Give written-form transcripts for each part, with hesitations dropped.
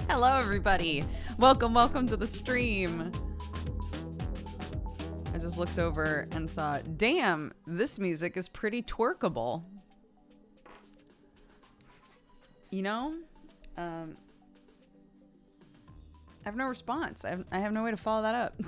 Hello, everybody. Welcome to the stream. I just looked over and saw, damn, this music is pretty twerkable. You know? I have no response. I have no way to follow that up.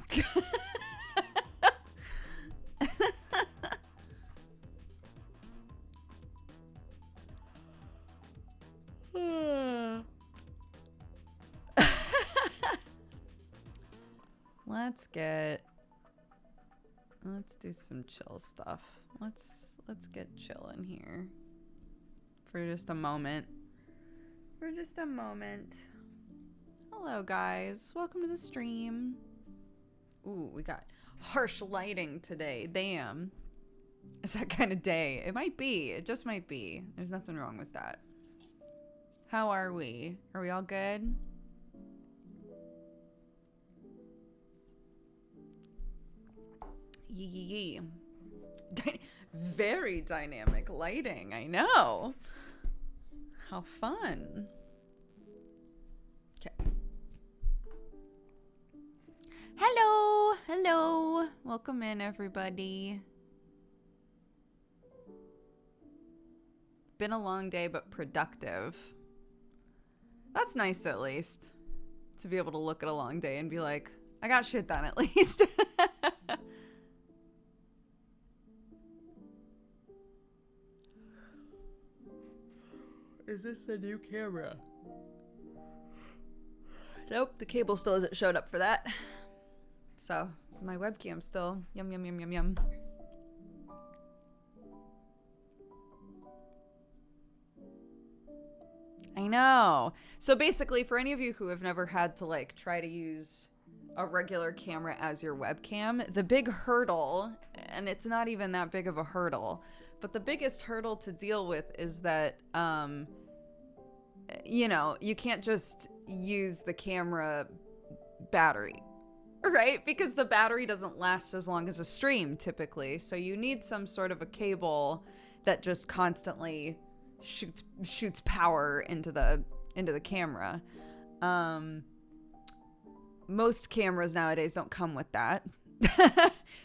Let's do some chill stuff. Let's get chill in here for just a moment. Hello, guys. Welcome to the stream. Ooh, we got harsh lighting today. Damn. It's that kind of day. It might be. It just might be. There's nothing wrong with that. How are we? Are we all good? Yee. Very dynamic lighting, I know. How fun. Okay. Hello. Welcome in, everybody. Been a long day, but productive. That's nice, at least. To be able to look at a long day and be like, I got shit done, at least. Is this the new camera? Nope, the cable still hasn't showed up for that. So, this is my webcam still. Yum. I know. So basically, for any of you who have never had to like try to use a regular camera as your webcam, the big hurdle, and it's not even that big of a hurdle, but the biggest hurdle to deal with is that, you know, you can't just use the camera battery, right? Because the battery doesn't last as long as a stream typically. So you need some sort of a cable that just constantly shoots power into the camera. Most cameras nowadays don't come with that.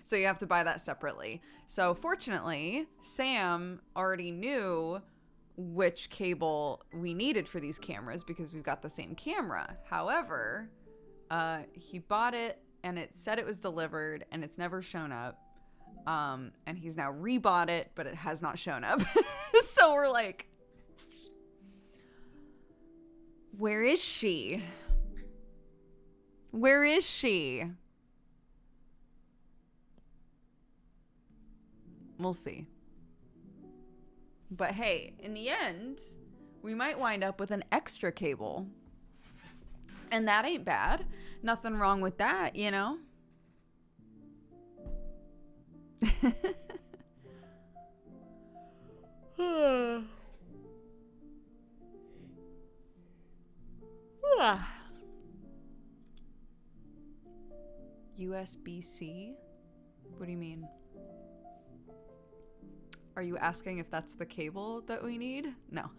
So you have to buy that separately. So fortunately, Sam already knew which cable we needed for these cameras because we've got the same camera. However, he bought it and it said it was delivered and it's never shown up. And he's now rebought it, but it has not shown up. So we're like, where is she? Where is she? We'll see. But hey, in the end, we might wind up with an extra cable. And that ain't bad. Nothing wrong with that, you know? USB-C? What do you mean? Are you asking if that's the cable that we need? No.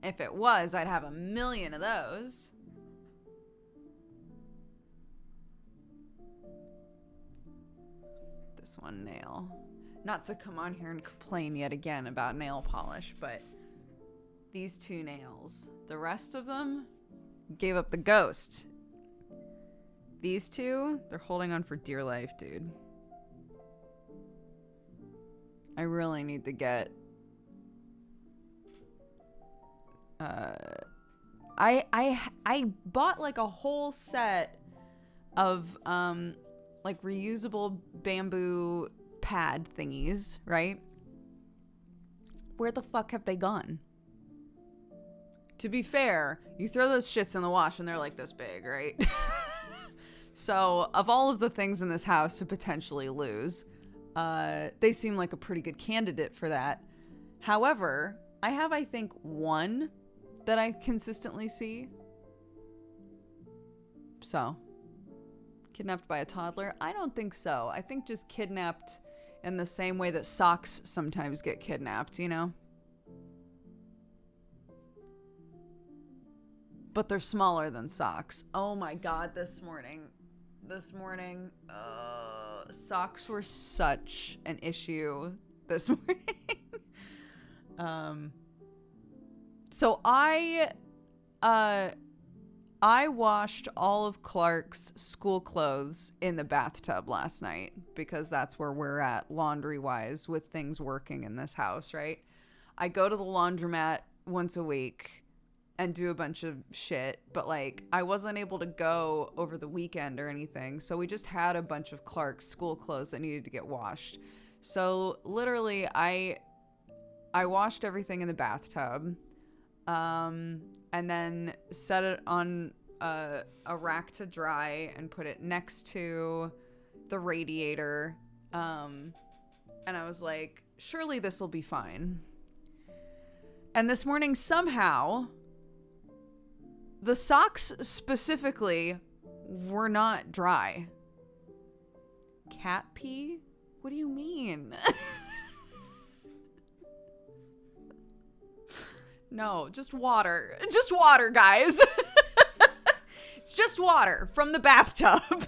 If it was, I'd have 1 million of those. This one nail. Not to come on here and complain yet again about nail polish, but these 2 nails. The rest of them gave up the ghost. These 2, they're holding on for dear life, dude. I really need to get... I bought like a whole set of like reusable bamboo pad thingies, right? Where the fuck have they gone? To be fair, you throw those shits in the wash and they're like this big, right? So of all of the things in this house to potentially lose, they seem like a pretty good candidate for that. However, I have, I think, one that I consistently see. So Kidnapped by a toddler? I don't think so. I think just kidnapped in the same way that socks sometimes get kidnapped, you know? But they're smaller than socks. Oh my god, this morning, socks were such an issue this morning. So I washed all of Clark's school clothes in the bathtub last night because that's where we're at laundry-wise with things working in this house, right? I go to the laundromat once a week and do a bunch of shit, but like I wasn't able to go over the weekend or anything, so we just had a bunch of Clark's school clothes that needed to get washed. So literally I washed everything in the bathtub, and then set it on a rack to dry and put it next to the radiator, and I was like, surely this will be fine. And this morning somehow the socks specifically were not dry. Cat pee? What do you mean? No, just water. Just water, guys. It's just water from the bathtub.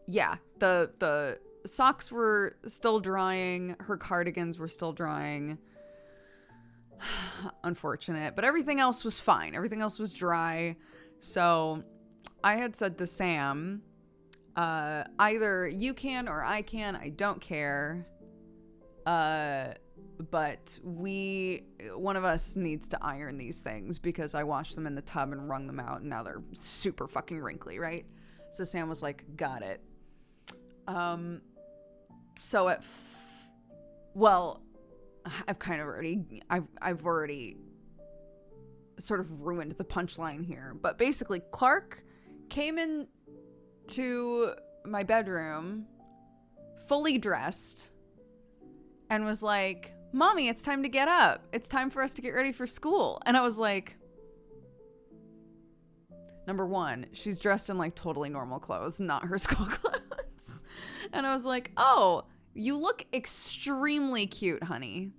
Yeah, the socks were still drying. Her cardigans were still drying. Unfortunate, but everything else was fine. Everything else was dry. So I had said to Sam, either you can or I can, I don't care. But one of us needs to iron these things because I washed them in the tub and wrung them out and now they're super fucking wrinkly, right? So Sam was like, got it. So I've already sort of ruined the punchline here, but basically Clark came in to my bedroom fully dressed and was like, Mommy, it's time to get up. It's time for us to get ready for school. And I was like, number one, she's dressed in like totally normal clothes, not her school clothes. And I was like, oh, you look extremely cute, honey.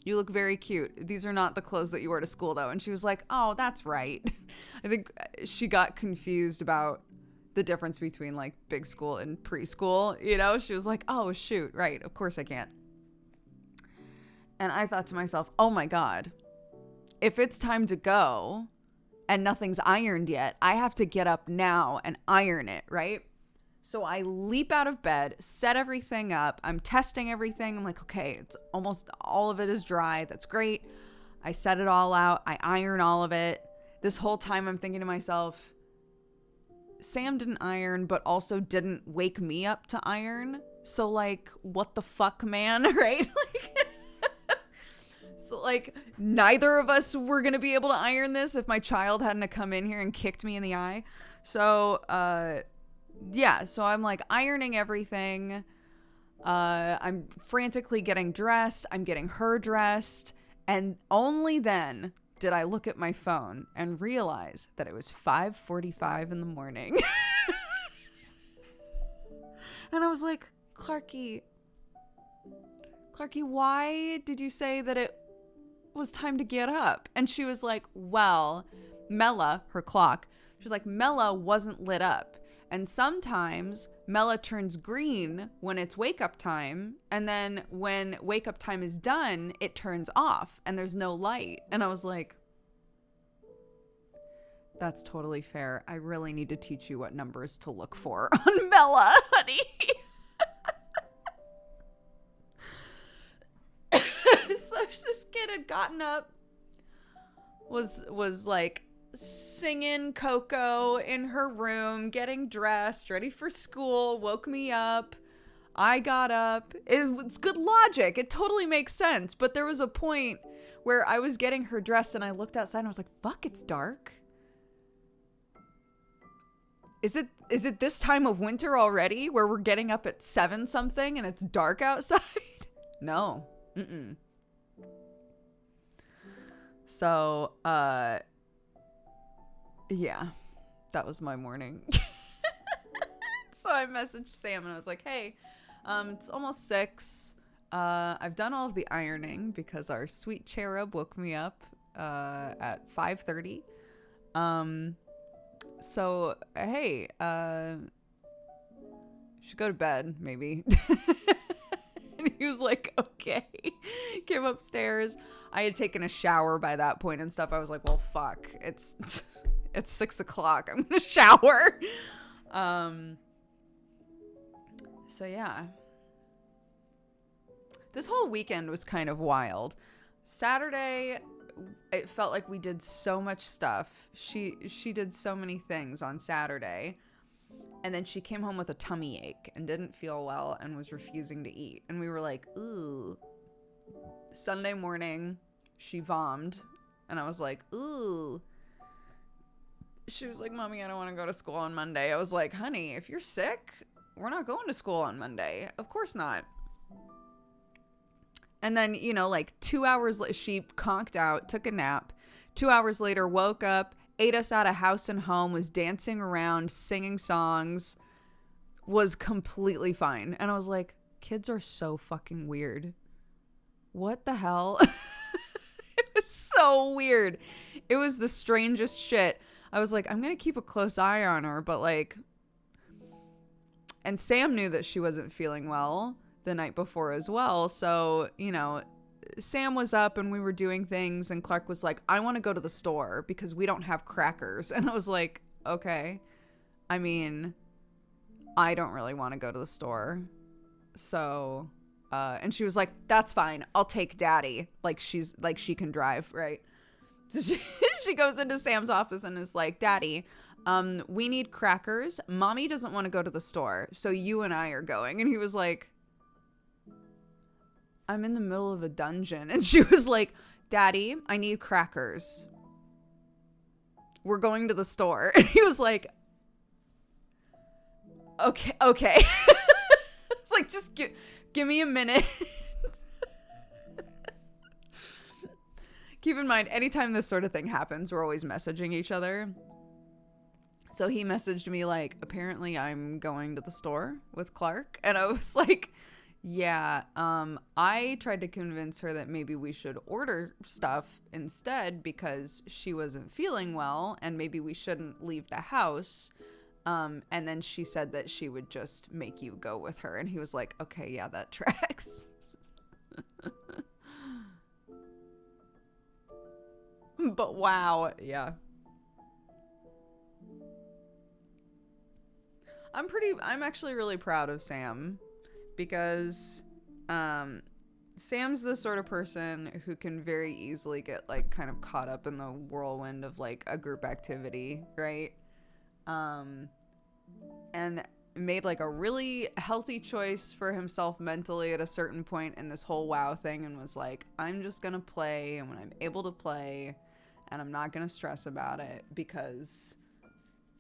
You look very cute. These are not the clothes that you wear to school, though. And she was like, oh, that's right. I think she got confused about the difference between, like, big school and preschool. You know? She was like, oh, shoot. Right. Of course I can't. And I thought to myself, oh, my God. If it's time to go and nothing's ironed yet, I have to get up now and iron it, right? So I leap out of bed, set everything up. I'm testing everything. I'm like, okay, it's almost all of it is dry. That's great. I set it all out. I iron all of it. This whole time I'm thinking to myself, Sam didn't iron, but also didn't wake me up to iron. So like, what the fuck, man? Right? So like, neither of us were going to be able to iron this if my child hadn't come in here and kicked me in the eye. So, yeah, so I'm like ironing everything. I'm frantically getting dressed. I'm getting her dressed. And only then did I look at my phone and realize that it was 5:45 in the morning. And I was like, Clarky, why did you say that it was time to get up? And she was like, well, Mela, her clock, she was like, Mela wasn't lit up. And sometimes Mela turns green when it's wake up time. And then when wake up time is done, it turns off and there's no light. And I was like, that's totally fair. I really need to teach you what numbers to look for on Mela, honey. So this kid had gotten up, was like, singing Coco in her room, getting dressed, ready for school, woke me up. I got up. It's good logic. It totally makes sense. But there was a point where I was getting her dressed and I looked outside and I was like, fuck, it's dark. Is it this time of winter already where we're getting up at 7 something and it's dark outside? No. Mm-mm. So, Yeah, that was my morning. So I messaged Sam and I was like, hey, it's almost 6. I've done all of the ironing because our sweet cherub woke me up at 5:30. So, hey, should go to bed, maybe. And he was like, okay. Came upstairs. I had taken a shower by that point and stuff. I was like, well, fuck. It's 6 o'clock. I'm gonna shower. So yeah. This whole weekend was kind of wild. Saturday, it felt like we did so much stuff. She did so many things on Saturday. And then she came home with a tummy ache and didn't feel well and was refusing to eat. And we were like, ooh. Sunday morning, she vommed. And I was like, ooh. She was like, Mommy, I don't want to go to school on Monday. I was like, honey, if you're sick, we're not going to school on Monday. Of course not. And then, you know, like 2 hours later, she conked out, took a nap. 2 hours later, woke up, ate us out of house and home, was dancing around, singing songs, was completely fine. And I was like, kids are so fucking weird. What the hell? It was so weird. It was the strangest shit. I was like, I'm going to keep a close eye on her, but like... And Sam knew that she wasn't feeling well the night before as well. So, you know, Sam was up and we were doing things and Clark was like, I want to go to the store because we don't have crackers. And I was like, okay. I mean, I don't really want to go to the store. So, and she was like, that's fine. I'll take Daddy. Like she can drive, right? So she goes into Sam's office and is like, Daddy, we need crackers. Mommy doesn't want to go to the store. So you and I are going. And he was like, I'm in the middle of a dungeon. And she was like, Daddy, I need crackers. We're going to the store. And he was like, okay. It's like, just give me a minute. Keep in mind, anytime this sort of thing happens, we're always messaging each other. So he messaged me like, apparently I'm going to the store with Clark. And I was like, yeah, I tried to convince her that maybe we should order stuff instead because she wasn't feeling well and maybe we shouldn't leave the house. And then she said that she would just make you go with her. And he was like, okay, yeah, that tracks. But wow, yeah. I'm actually really proud of Sam because Sam's the sort of person who can very easily get like kind of caught up in the whirlwind of like a group activity, right? And made like a really healthy choice for himself mentally at a certain point in this whole WoW thing and was like, I'm just gonna play and when I'm able to play and I'm not gonna stress about it because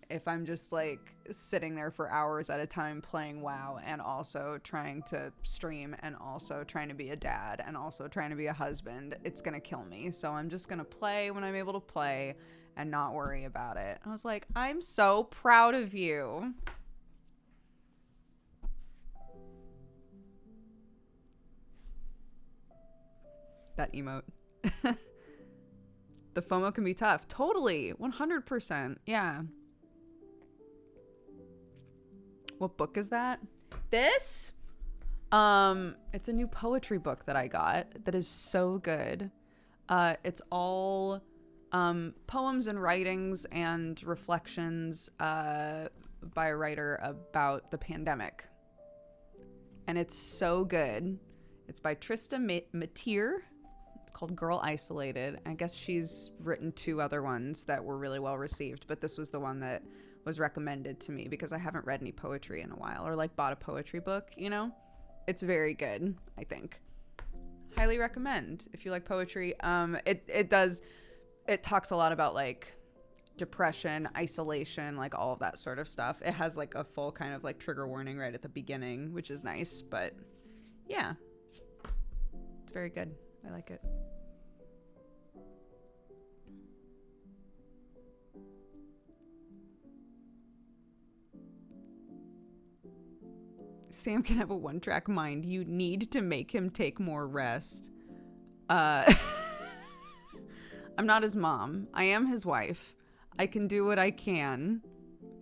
if I'm just like sitting there for hours at a time playing WoW and also trying to stream and also trying to be a dad and also trying to be a husband, it's gonna kill me. So I'm just gonna play when I'm able to play and not worry about it. I was like, I'm so proud of you. That emote. The FOMO can be tough. Totally. 100%. Yeah. What book is that? This? It's a new poetry book that I got that is so good. It's all poems and writings and reflections by a writer about the pandemic. And it's so good. It's by Trista Mateer. It's called Girl Isolated. I guess she's written 2 other ones that were really well received, but this was the one that was recommended to me because I haven't read any poetry in a while or like bought a poetry book, you know? It's very good, I think. Highly recommend if you like poetry. It talks a lot about like depression, isolation, like all of that sort of stuff. It has like a full kind of like trigger warning right at the beginning, which is nice, but yeah. It's very good. I like it. Sam can have a one-track mind. You need to make him take more rest. I'm not his mom. I am his wife. I can do what I can,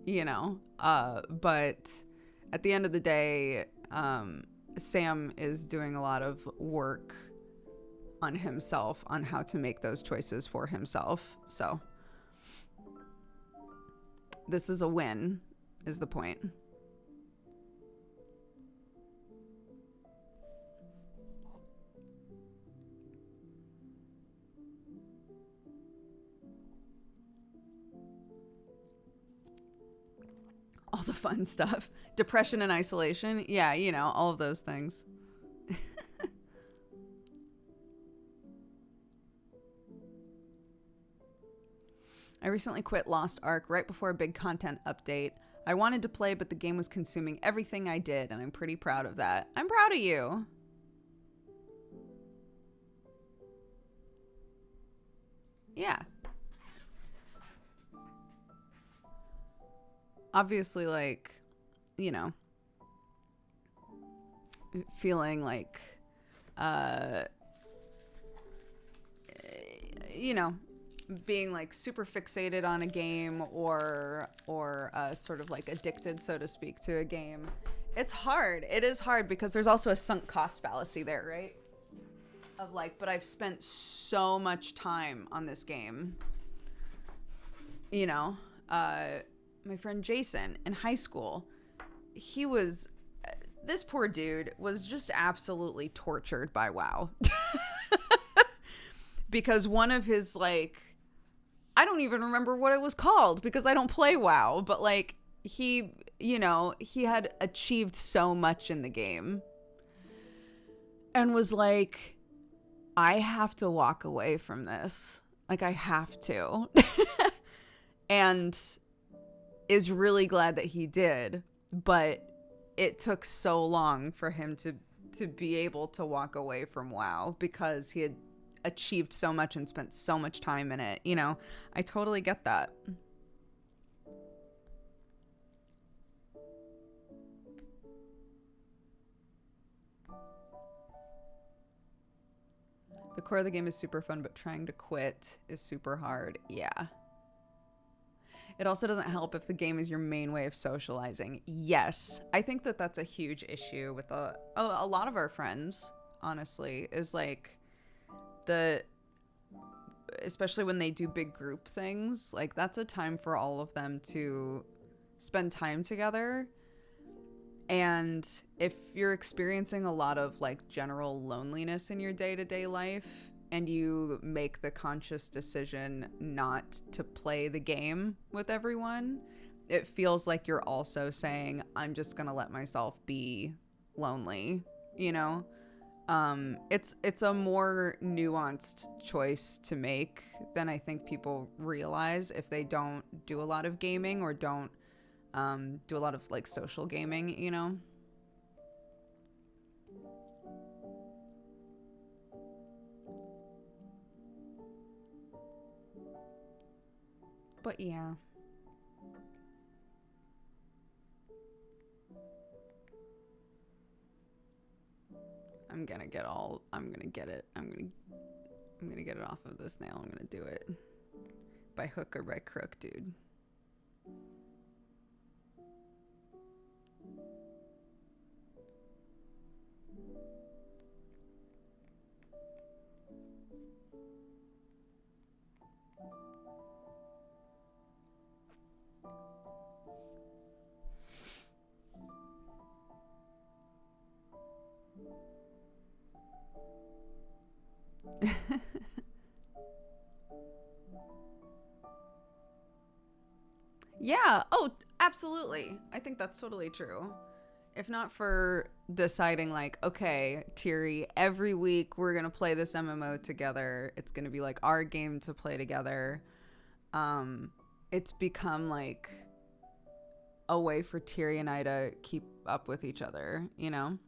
you know. But at the end of the day, Sam is doing a lot of work on himself, on how to make those choices for himself. So this is a win, is the point. All the fun stuff. Depression and isolation. Yeah, you know, all of those things. I recently quit Lost Ark right before a big content update. I wanted to play, but the game was consuming everything I did, and I'm pretty proud of that. I'm proud of you. Yeah. Obviously, like, you know, feeling like, you know, being like super fixated on a game or sort of like addicted, so to speak, to a game. It's hard. It is hard because there's also a sunk cost fallacy there, right? Of like, but I've spent so much time on this game. You know, my friend Jason in high school, this poor dude was just absolutely tortured by WoW. Because one of his, like, I don't even remember what it was called because I don't play WoW, but like he had achieved so much in the game and was like, I have to walk away from this. Like, I have to. And is really glad that he did, but it took so long for him to be able to walk away from WoW because he had achieved so much and spent so much time in it. You know, I totally get that. The core of the game is super fun, but trying to quit is super hard. Yeah. It also doesn't help if the game is your main way of socializing. Yes. I think that that's a huge issue with a lot of our friends, honestly, is like especially when they do big group things, like that's a time for all of them to spend time together. And if you're experiencing a lot of like general loneliness in your day-to-day life and you make the conscious decision not to play the game with everyone, it feels like you're also saying, I'm just gonna let myself be lonely, you know? It's a more nuanced choice to make than I think people realize if they don't do a lot of gaming or don't do a lot of like social gaming, you know? But yeah. I'm gonna get it off of this nail. I'm gonna do it by hook or by crook, dude. Yeah. Oh, absolutely. I think that's totally true. If not for deciding like, okay, Thierry, every week we're going to play this MMO together. It's going to be like our game to play together. It's become like a way for Thierry and I to keep up with each other, you know?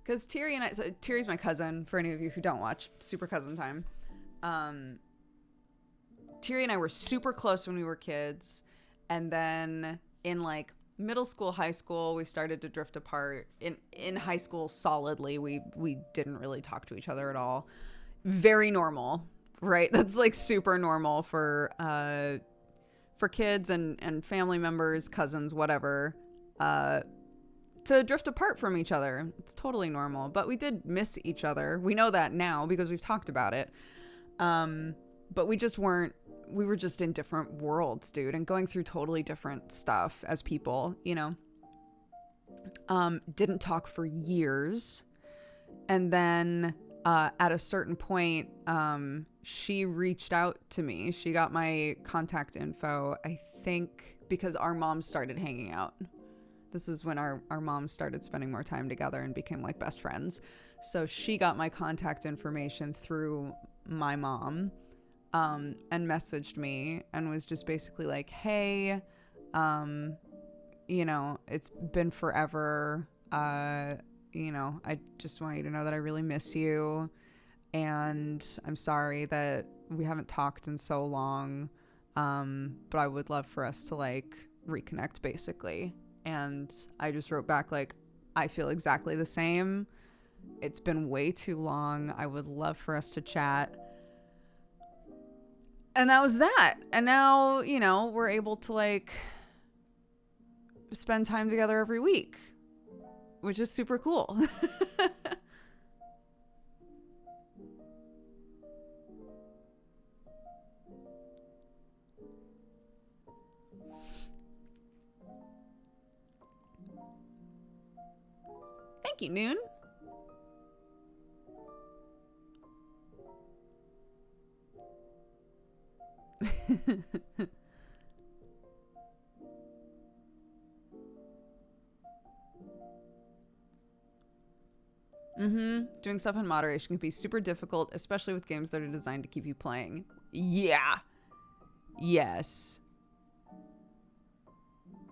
Because Thierry's my cousin, for any of you who don't watch, super cousin time. Thierry and I were super close when we were kids. And then in like Middle school, high school, we started to drift apart. In high school, solidly, we didn't really talk to each other at all. Very normal, right? That's like super normal for kids and family members, cousins, whatever, to drift apart from each other. It's totally normal. But we did miss each other. We know that now because we've talked about it. But we were just in different worlds, dude, and going through totally different stuff as people, you know. Didn't talk for years. And then at a certain point, she reached out to me. She got my contact info, I think, because our moms started hanging out. This is when our moms started spending more time together and became like best friends. So she got my contact information through my mom, and messaged me and was just basically like, hey, you know, it's been forever. You know, I just want you to know that I really miss you. And I'm sorry that we haven't talked in so long. But I would love for us to like reconnect, basically. And I just wrote back like, I feel exactly the same. It's been way too long. I would love for us to chat. And that was that. And now, you know, we're able to like spend time together every week, which is super cool. Thank you, Noon. Doing stuff in moderation can be super difficult, especially with games that are designed to keep you playing. Yeah. Yes.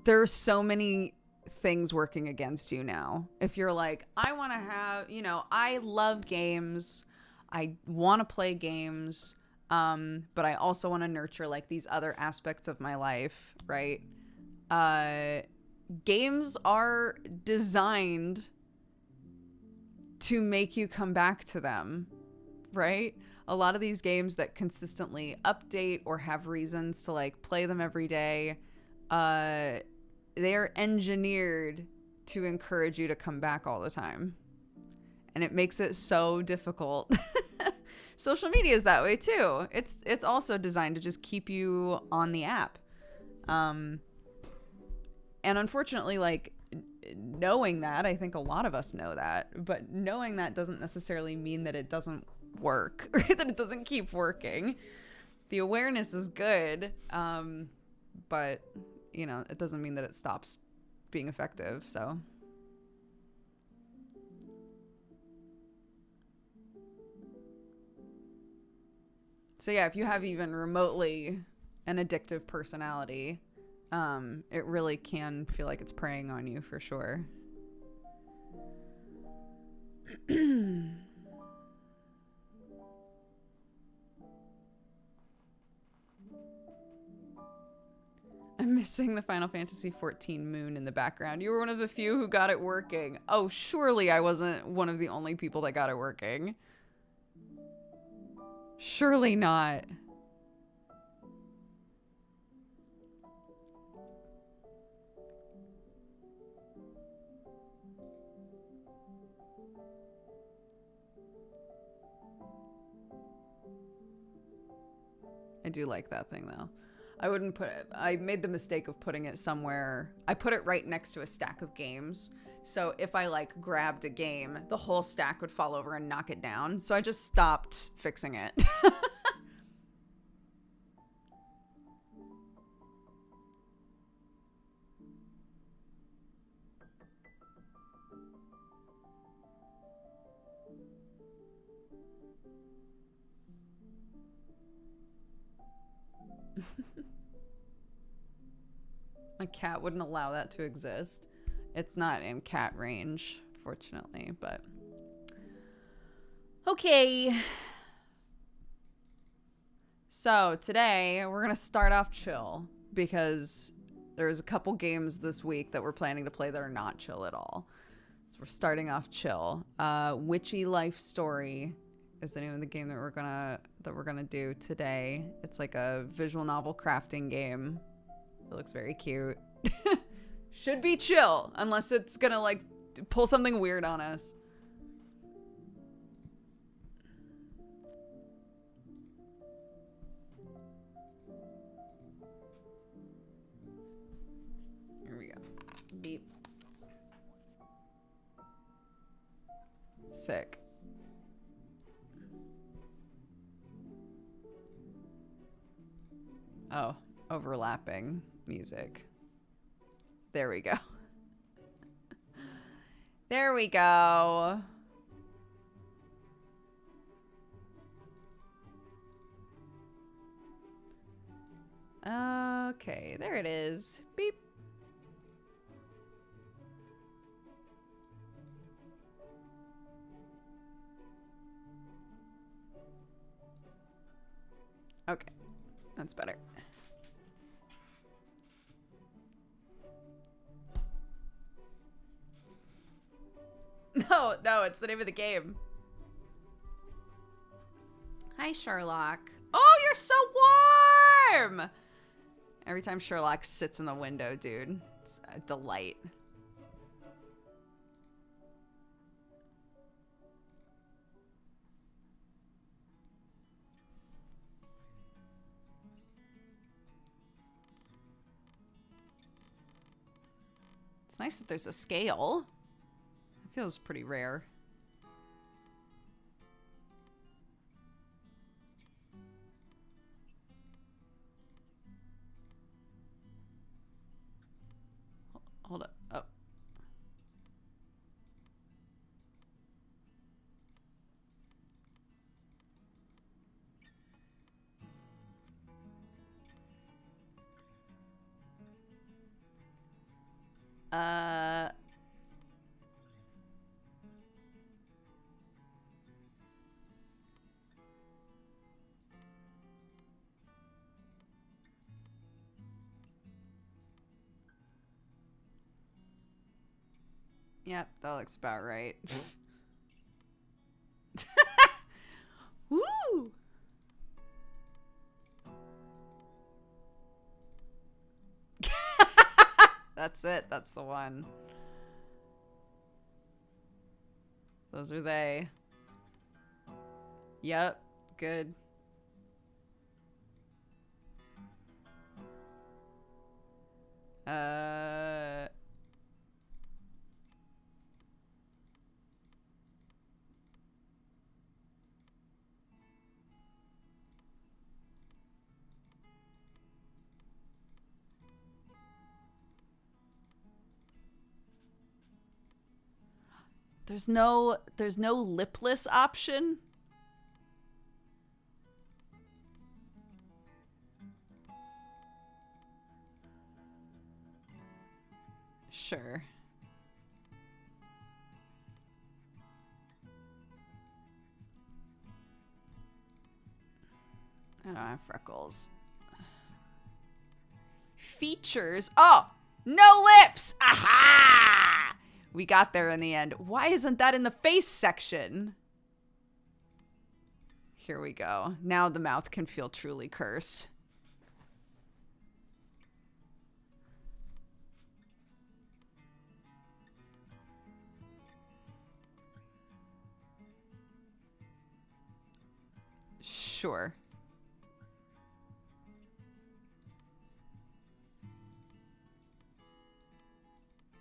There are so many things working against you now. If you're like, I want to have, you know, I love games. I want to play games. But I also want to nurture like these other aspects of my life, right? Games are designed to make you come back to them, right? A lot of these games that consistently update or have reasons to like play them every day, they are engineered to encourage you to come back all the time. And it makes it so difficult. Social media is that way too. It's also designed to just keep you on the app. And unfortunately, like, knowing that, I think a lot of us know that, but knowing that doesn't necessarily mean that it doesn't work, or that it doesn't keep working. The awareness is good, but, you know, it doesn't mean that it stops being effective, so... So yeah, if you have even remotely an addictive personality, it really can feel like it's preying on you for sure. I'm missing the Final Fantasy XIV moon in the background. You were one of the few who got it working. Oh, surely I wasn't one of the only people that got it working. Surely not. I do like that thing though. I wouldn't put it, I made the mistake of putting it somewhere. I put it right next to a stack of games. So if I like grabbed a game, the whole stack would fall over and knock it down. So I just stopped fixing it. My cat wouldn't allow that to exist. It's not in cat range, fortunately, but... Okay. So today we're going to start off chill because There's a couple games this week that we're planning to play that are not chill at all. So we're starting off chill. Witchy Life Story is the name of the game that we're gonna do today. It's like a visual novel crafting game. It looks very cute. Should be chill, unless it's gonna like pull something weird on us. Here we go. Beep. Sick. Oh, overlapping music. There we go. There we go. Okay, there it is. Beep. Okay, that's better. No, it's the name of the game. Hi, Sherlock. Oh, you're so warm! Every time Sherlock sits in the window, dude, it's a delight. It's nice that there's a scale. It feels pretty rare. Hold up. Oh. Yep, that looks about right. Woo! That's it. That's the one. Those are they. Yep. Good. There's no lipless option. Sure. I don't have freckles. Features. Oh, no lips. Aha! We got there in the end. Why isn't that in the face section? Here we go. Now the mouth can feel truly cursed. Sure.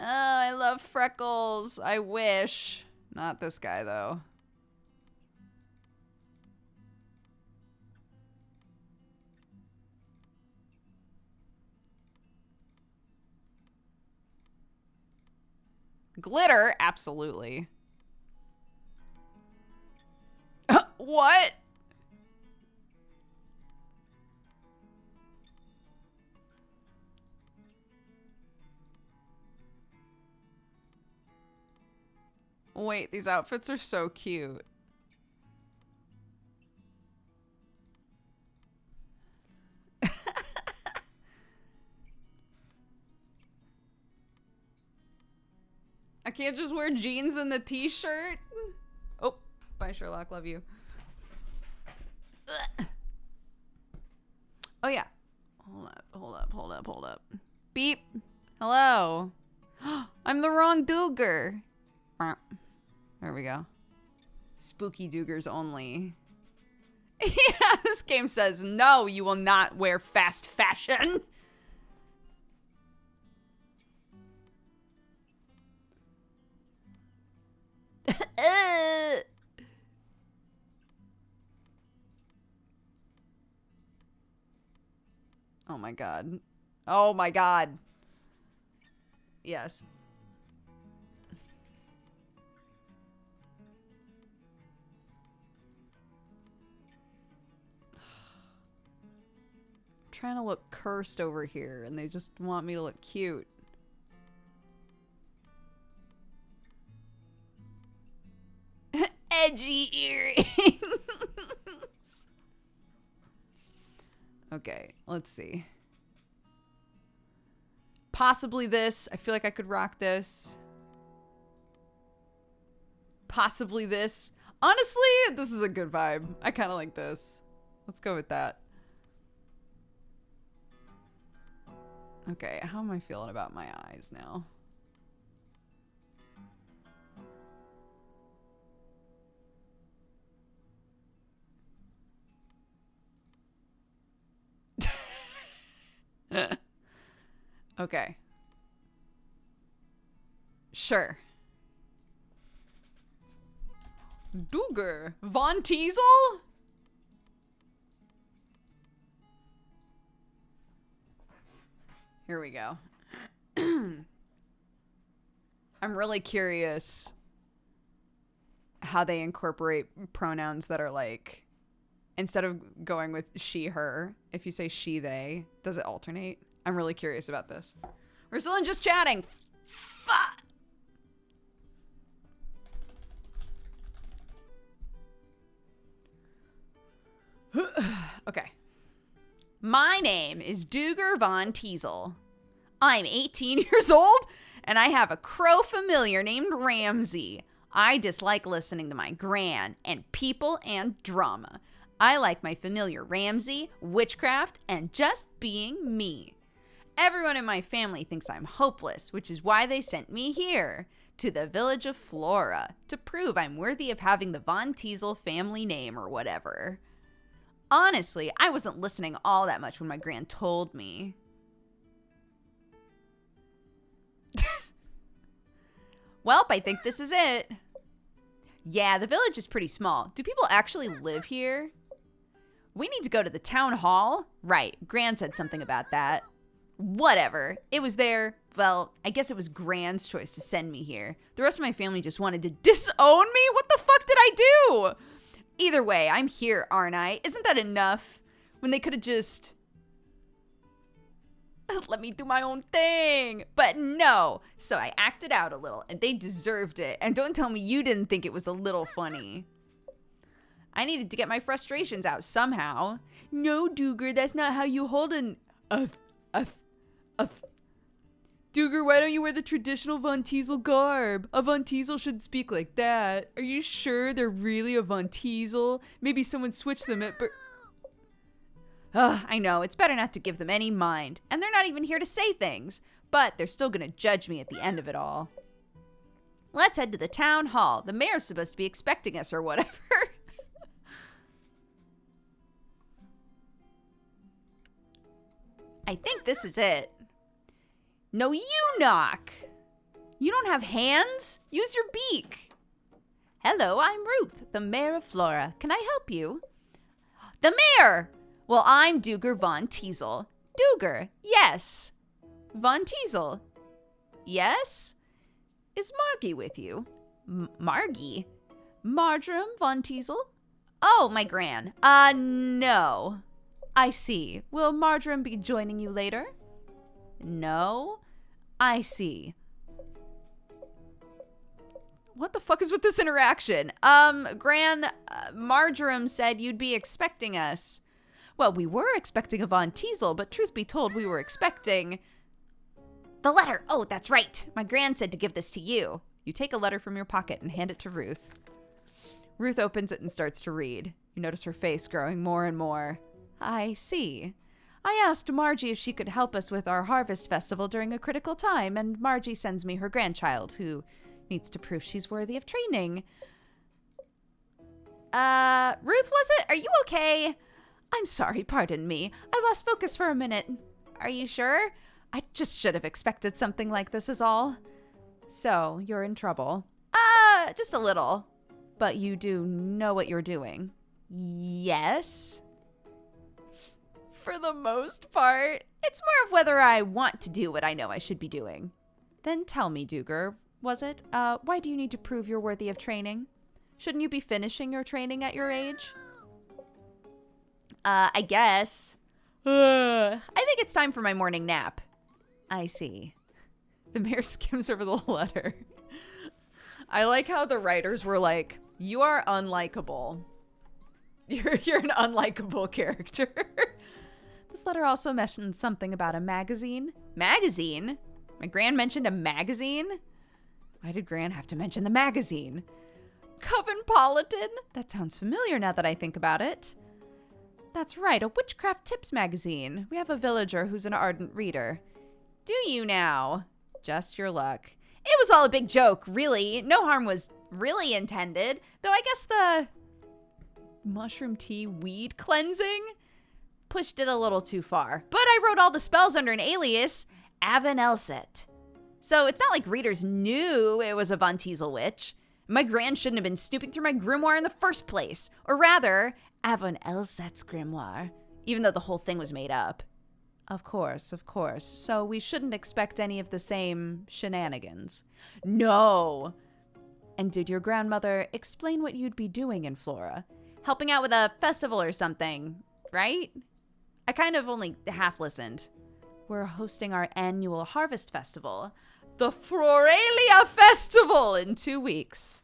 Oh, I love freckles. I wish. Not this guy, though. Glitter? Absolutely. What? Wait, these outfits are so cute. can't just wear jeans and the t-shirt. Oh, bye Sherlock, love you. Ugh. Oh yeah. Hold up. Beep. Hello. I'm the wrong Duger. There we go. Spooky Dugers only. Yeah, this game says, no, you will not wear fast fashion. Oh my god. Oh my god. Yes. I'm trying to look cursed over here and they just want me to look cute. Edgy earrings. Okay, let's see. Possibly this. I feel like I could rock this. Possibly this. Honestly, this is a good vibe. I kind of like this. Let's go with that. Okay, how am I feeling about my eyes now? Okay. Sure. Duger. Von Teasel? Here we go. I'm really curious how they incorporate pronouns that are like, instead of going with she, her, if you say she, they, does it alternate? I'm really curious about this. We're still in just chatting. Fuck. Okay. My name is Duger von Teasel. I'm 18 years old, and I have a crow familiar named Ramsey. I dislike listening to my gran and people and drama. I like my familiar Ramsey, witchcraft, and just being me. Everyone in my family thinks I'm hopeless, which is why they sent me here, to the village of Flora, to prove I'm worthy of having the Von Teasel family name or whatever. Honestly, I wasn't listening all that much when my gran told me. Welp, I think this is it. Yeah, the village is pretty small. Do people actually live here? We need to go to the town hall. Right, Gran said something about that. Whatever. It was there. Well, I guess it was Gran's choice to send me here. The rest of my family just wanted to disown me? What the fuck did I do? Either way, I'm here, aren't I? Isn't that enough? When they could have just let me do my own thing. But no. So I acted out a little, and they deserved it. And don't tell me you didn't think it was a little funny. I needed to get my frustrations out somehow. No, Duger, that's not how you hold an Duger, why don't you wear the traditional Von Teasel garb? A Von Teasel should speak like that. Are you sure they're really a Von Teasel? Maybe someone switched them at I know, it's better not to give them any mind. And they're not even here to say things. But they're still gonna judge me at the end of it all. Let's head to the town hall. The mayor's supposed to be expecting us or whatever. I think this is it. No, you knock. You don't have hands? Use your beak. Hello, I'm Ruth, the mayor of Flora. Can I help you? The mayor! Well, I'm Duger Von Teasel. Duger, yes. Von Teasel, yes? Is Margie with you? Margie? Marjoram Von Teasel? Oh, my gran. No. I see. Will Marjoram be joining you later? No. I see. What the fuck is with this interaction? Gran, Marjoram said you'd be expecting us. Well, we were expecting a Von Teasel, but truth be told, we were expecting the letter. Oh, that's right. My gran said to give this to you. You take a letter from your pocket and hand it to Ruth. Ruth opens it and starts to read. You notice her face growing more and more. I see. I asked Margie if she could help us with our harvest festival during a critical time, and Margie sends me her grandchild, who needs to prove she's worthy of training. Ruth, was it? Are you okay? I'm sorry, pardon me. I lost focus for a minute. Are you sure? I just should have expected something like this is all. So, you're in trouble. Just a little. But you do know what you're doing. Yes? For the most part. It's more of whether I want to do what I know I should be doing. Then tell me, Duger, was it? Why do you need to prove you're worthy of training? Shouldn't you be finishing your training at your age? I guess. I think it's time for my morning nap. I see. The mayor skims over the letter. I like how the writers were like, you are unlikable. You're an unlikable character. This letter also mentioned something about a magazine. Magazine? My Gran mentioned a magazine? Why did Gran have to mention the magazine? Covenpolitan? That sounds familiar now that I think about it. That's right, a witchcraft tips magazine. We have a villager who's an ardent reader. Do you now? Just your luck. It was all a big joke, really. No harm was really intended. Though I guess the mushroom tea weed cleansing pushed it a little too far. But I wrote all the spells under an alias, Avon Elset. So it's not like readers knew it was a Von Teasel witch. My Gran shouldn't have been snooping through my grimoire in the first place. Or rather, Avon Elset's grimoire, even though the whole thing was made up. Of course, of course. So we shouldn't expect any of the same shenanigans. No! And did your grandmother explain what you'd be doing in Flora? Helping out with a festival or something, right? I kind of only half listened. We're hosting our annual harvest festival, the Floralia Festival, in 2 weeks.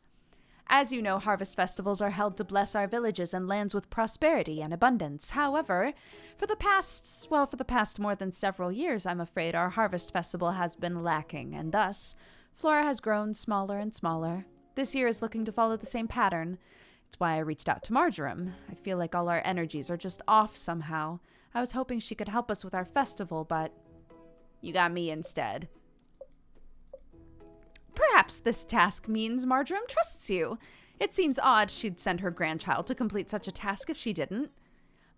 As you know, harvest festivals are held to bless our villages and lands with prosperity and abundance. However, for the past more than several years, I'm afraid our harvest festival has been lacking, and thus, Flora has grown smaller and smaller. This year is looking to follow the same pattern. It's why I reached out to Marjoram. I feel like all our energies are just off somehow. I was hoping she could help us with our festival, but you got me instead. Perhaps this task means Marjoram trusts you. It seems odd she'd send her grandchild to complete such a task if she didn't.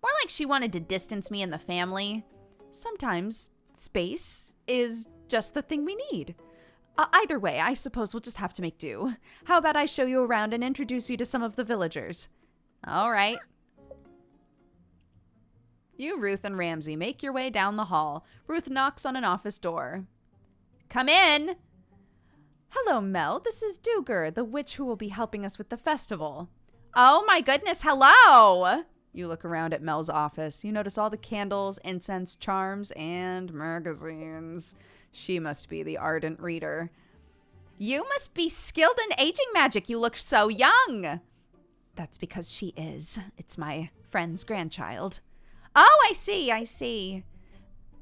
More like she wanted to distance me and the family. Sometimes space is just the thing we need. Either way, I suppose we'll just have to make do. How about I show you around and introduce you to some of the villagers? All right. You, Ruth, and Ramsey make your way down the hall. Ruth knocks on an office door. Come in! Hello, Mel. This is Duger, the witch who will be helping us with the festival. Oh my goodness, hello! You look around at Mel's office. You notice all the candles, incense, charms, and magazines. She must be the ardent reader. You must be skilled in aging magic. You look so young. That's because she is. It's my friend's grandchild. Oh, I see.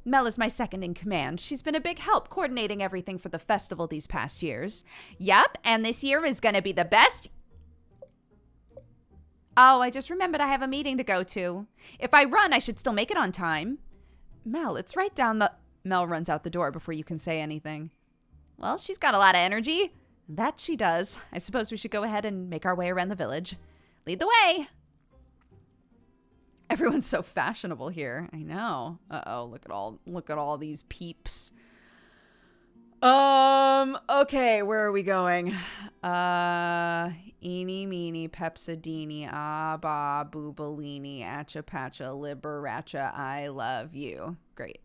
Mel is my second in command. She's been a big help coordinating everything for the festival these past years. Yep, and this year is gonna be the best. Oh, I just remembered I have a meeting to go to. If I run, I should still make it on time. Mel, it's right down the... Mel runs out the door before you can say anything. Well, she's got a lot of energy. That she does. I suppose we should go ahead and make our way around the village. Lead the way. Everyone's so fashionable here. I know. Uh-oh, look at all these peeps. Okay, where are we going? Eeny, meeny, pepsidini, ba, boobalini, acha, pacha, liberacha, I love you. Great.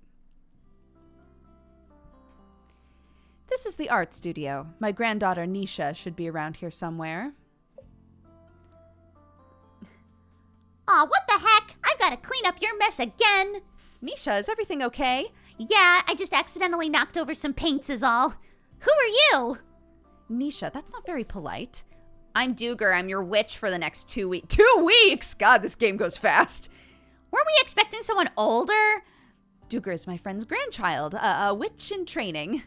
This is the art studio. My granddaughter, Nisha, should be around here somewhere. Aw, what the heck? I've got to clean up your mess again. Nisha, is everything okay? Yeah, I just accidentally knocked over some paints is all. Who are you? Nisha, that's not very polite. I'm Duger. I'm your witch for the next 2 weeks. 2 weeks? God, this game goes fast. Were we expecting someone older? Duger is my friend's grandchild, a witch in training.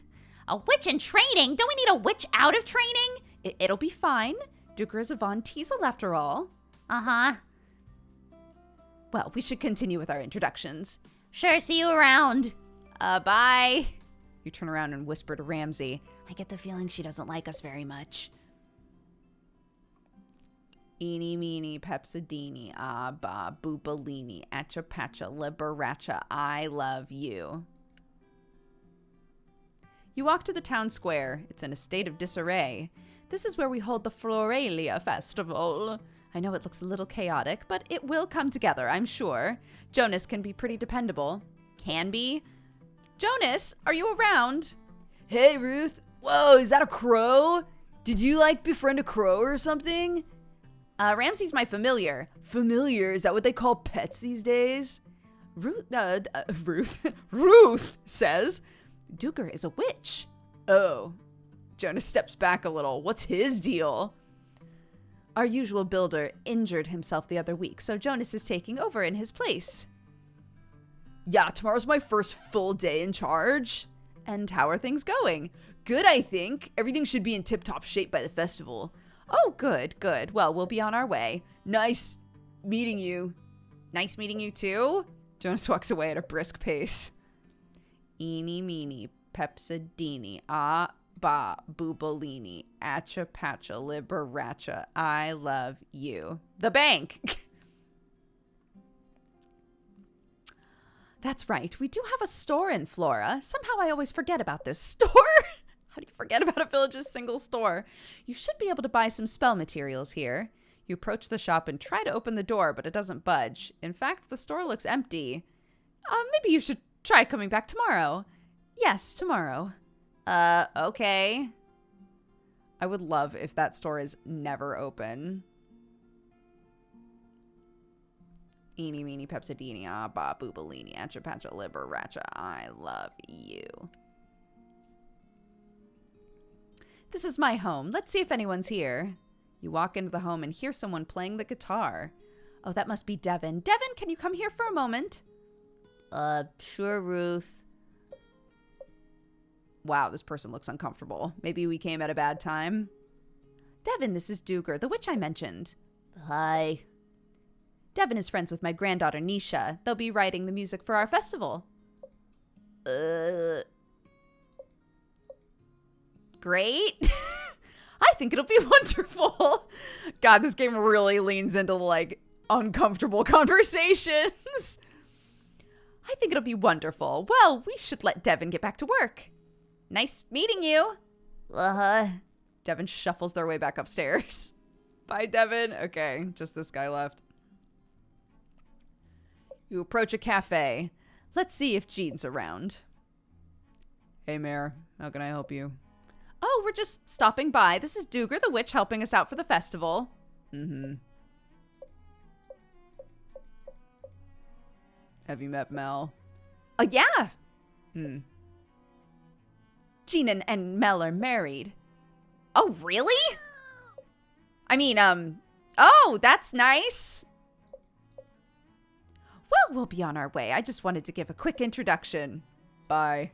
A witch in training? Don't we need a witch out of training? It'll be fine. Duker is a Von Teasel after all. Uh-huh. Well, we should continue with our introductions. Sure, see you around. Bye. You turn around and whisper to Ramsey. I get the feeling she doesn't like us very much. Eeny, meeny, pepsidini, ba, boobalini, atcha patcha, liberacha, I love you. You walk to the town square. It's in a state of disarray. This is where we hold the Floralia Festival. I know it looks a little chaotic, but it will come together, I'm sure. Jonas can be pretty dependable. Can be. Jonas, are you around? Hey, Ruth. Whoa, is that a crow? Did you, befriend a crow or something? Ramsey's my familiar. Familiar? Is that what they call pets these days? Ruth says, Duker is a witch. Oh. Jonas steps back a little. What's his deal? Our usual builder injured himself the other week, so Jonas is taking over in his place. Yeah, tomorrow's my first full day in charge. And how are things going? Good, I think. Everything should be in tip-top shape by the festival. Oh, good, good. Well, we'll be on our way. Nice meeting you. Nice meeting you too? Jonas walks away at a brisk pace. Eeny, meeny, pepsidini, ba, boobalini, atcha patcha, liberacha, I love you. The bank! That's right, we do have a store in Flora. Somehow I always forget about this store. How do you forget about a village's single store? You should be able to buy some spell materials here. You approach the shop and try to open the door, but it doesn't budge. In fact, the store looks empty. Maybe you should try coming back tomorrow. Yes, tomorrow. Okay. I would love if that store is never open. Eeny, meeny, pepsidini, ba, boobalini, atcha patcha, liberacha, I love you. This is my home. Let's see if anyone's here. You walk into the home and hear someone playing the guitar. Oh, that must be Devin. Devin, can you come here for a moment? Sure, Ruth. Wow, this person looks uncomfortable. Maybe we came at a bad time. Devin, this is Duker, the witch I mentioned. Hi. Devin is friends with my granddaughter, Nisha. They'll be writing the music for our festival. Great. I think it'll be wonderful. God, this game really leans into, uncomfortable conversations. I think it'll be wonderful. Well, we should let Devin get back to work. Nice meeting you. Uh-huh. Devin shuffles their way back upstairs. Bye, Devin. Okay, just this guy left. You approach a cafe. Let's see if Jean's around. Hey, Mare. How can I help you? Oh, we're just stopping by. This is Duger the witch helping us out for the festival. Mm-hmm. Have you met Mel? Yeah. Hmm. Jean and Mel are married. Oh, really? I mean, oh, that's nice. Well, we'll be on our way. I just wanted to give a quick introduction. Bye.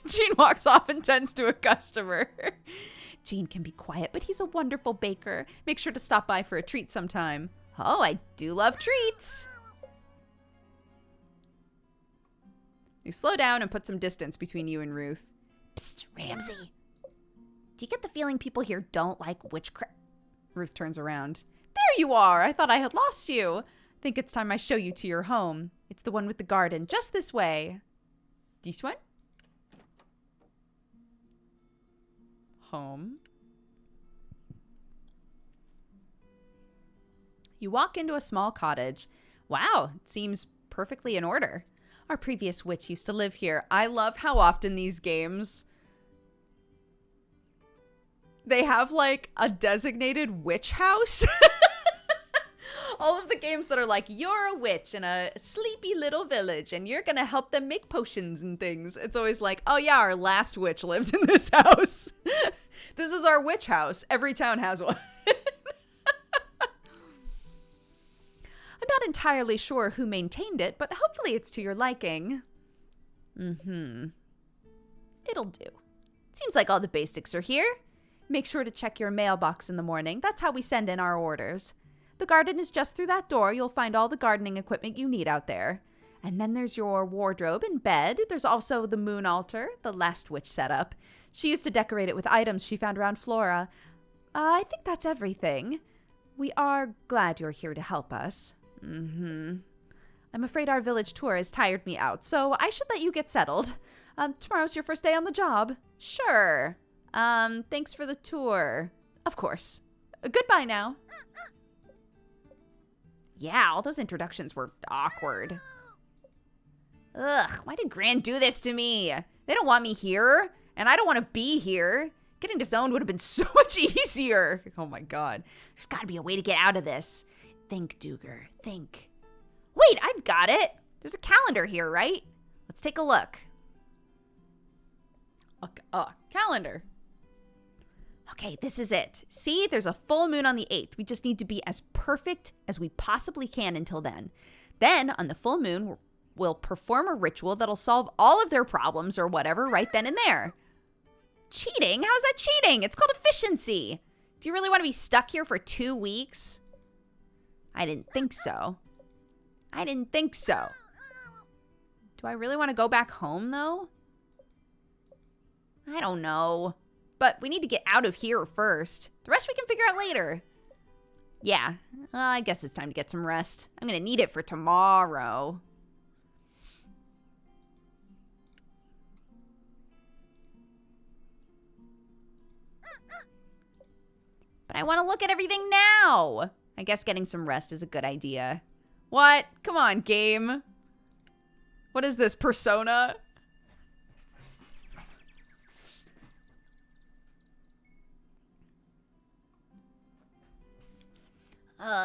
Jean walks off and tends to a customer. Jean can be quiet, but he's a wonderful baker. Make sure to stop by for a treat sometime. Oh, I do love treats. You slow down and put some distance between you and Ruth. Psst, Ramsey. Do you get the feeling people here don't like witchcraft? Ruth turns around. There you are. I thought I had lost you. Think it's time I show you to your home. It's the one with the garden, just this way. This one? Home. You walk into a small cottage. Wow, it seems perfectly in order. Our previous witch used to live here. I love how often these games, they have a designated witch house. All of the games that are you're a witch in a sleepy little village and you're gonna help them make potions and things. It's always oh yeah, our last witch lived in this house. This is our witch house. Every town has one. I'm not entirely sure who maintained it, but hopefully it's to your liking. It'll do. Seems like all the basics are here. Make sure to check your mailbox in the morning. That's how we send in our orders. The garden is just through that door. You'll find all the gardening equipment you need out there. And then there's your wardrobe and bed. There's also the moon altar, the last witch setup. She used to decorate it with items she found around Flora. I think that's everything. We are glad you're here to help us. I'm afraid our village tour has tired me out, so I should let you get settled. Tomorrow's your first day on the job. Sure. Thanks for the tour. Of course. Goodbye now. Yeah, all those introductions were awkward. Ugh, why did Gran do this to me? They don't want me here, and I don't want to be here. Getting disowned would have been so much easier. Oh my god. There's got to be a way to get out of this. Think, Duger, think. Wait, I've got it. There's a calendar here, right? Let's take a look. Calendar. Okay, this is it. See, there's a full moon on the 8th. We just need to be as perfect as we possibly can until then. Then, on the full moon, we'll perform a ritual that'll solve all of their problems or whatever right then and there. Cheating? How's that cheating? It's called efficiency. Do you really want to be stuck here for 2 weeks? I didn't think so. Do I really want to go back home, though? I don't know. But we need to get out of here first. The rest we can figure out later. Yeah, I guess it's time to get some rest. I'm going to need it for tomorrow. But I want to look at everything now. I guess getting some rest is a good idea. What? Come on, game. What is this, Persona?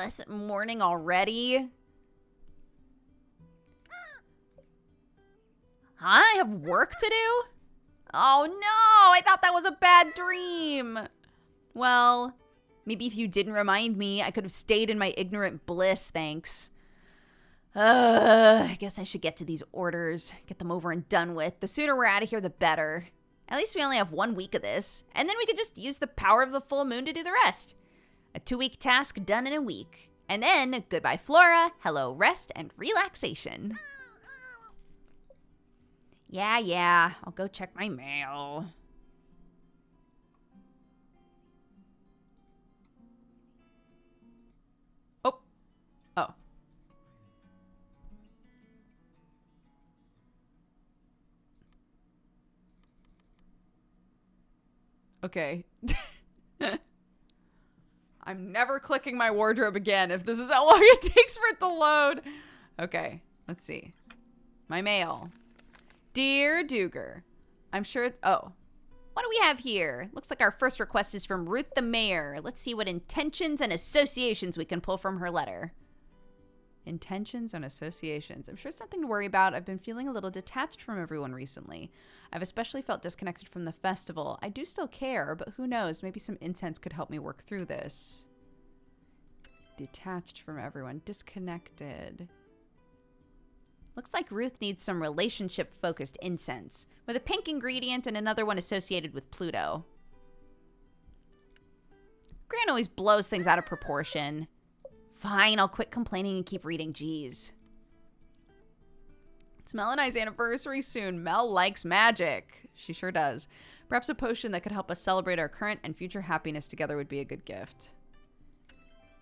Is it morning already? I have work to do? Oh no, I thought that was a bad dream. Well, maybe if you didn't remind me, I could have stayed in my ignorant bliss, thanks. I guess I should get to these orders, get them over and done with. The sooner we're out of here, the better. At least we only have 1 week of this, and then we could just use the power of the full moon to do the rest. A 2-week task done in a week. And then, goodbye Flora, hello rest, and relaxation. Yeah, I'll go check my mail. Oh. Okay. I'm never clicking my wardrobe again if this is how long it takes for it to load. Okay, let's see. My mail. Dear Duger, I'm sure it's... Oh. What do we have here? Looks like our first request is from Ruth the Mayor. Let's see what intentions and associations we can pull from her letter. Intentions and associations. I'm sure it's something to worry about. I've been feeling a little detached from everyone recently. I've especially felt disconnected from the festival. I do still care, but who knows? Maybe some incense could help me work through this. Detached from everyone. Disconnected. Looks like Ruth needs some relationship-focused incense, with a pink ingredient and another one associated with Pluto. Gran always blows things out of proportion. Fine, I'll quit complaining and keep reading, geez. It's Mel and I's anniversary soon. Mel likes magic. She sure does. Perhaps a potion that could help us celebrate our current and future happiness together would be a good gift.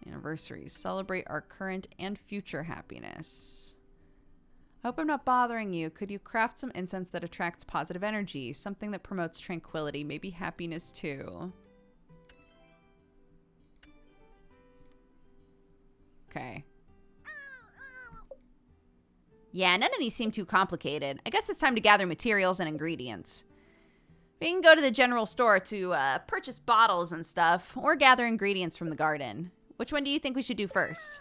Anniversaries. Celebrate our current and future happiness. I hope I'm not bothering you. Could you craft some incense that attracts positive energy? Something that promotes tranquility, maybe happiness too. Okay. Yeah, none of these seem too complicated. I guess it's time to gather materials and ingredients. We can go to the general store to purchase bottles and stuff, or gather ingredients from the garden. Which one do you think we should do first?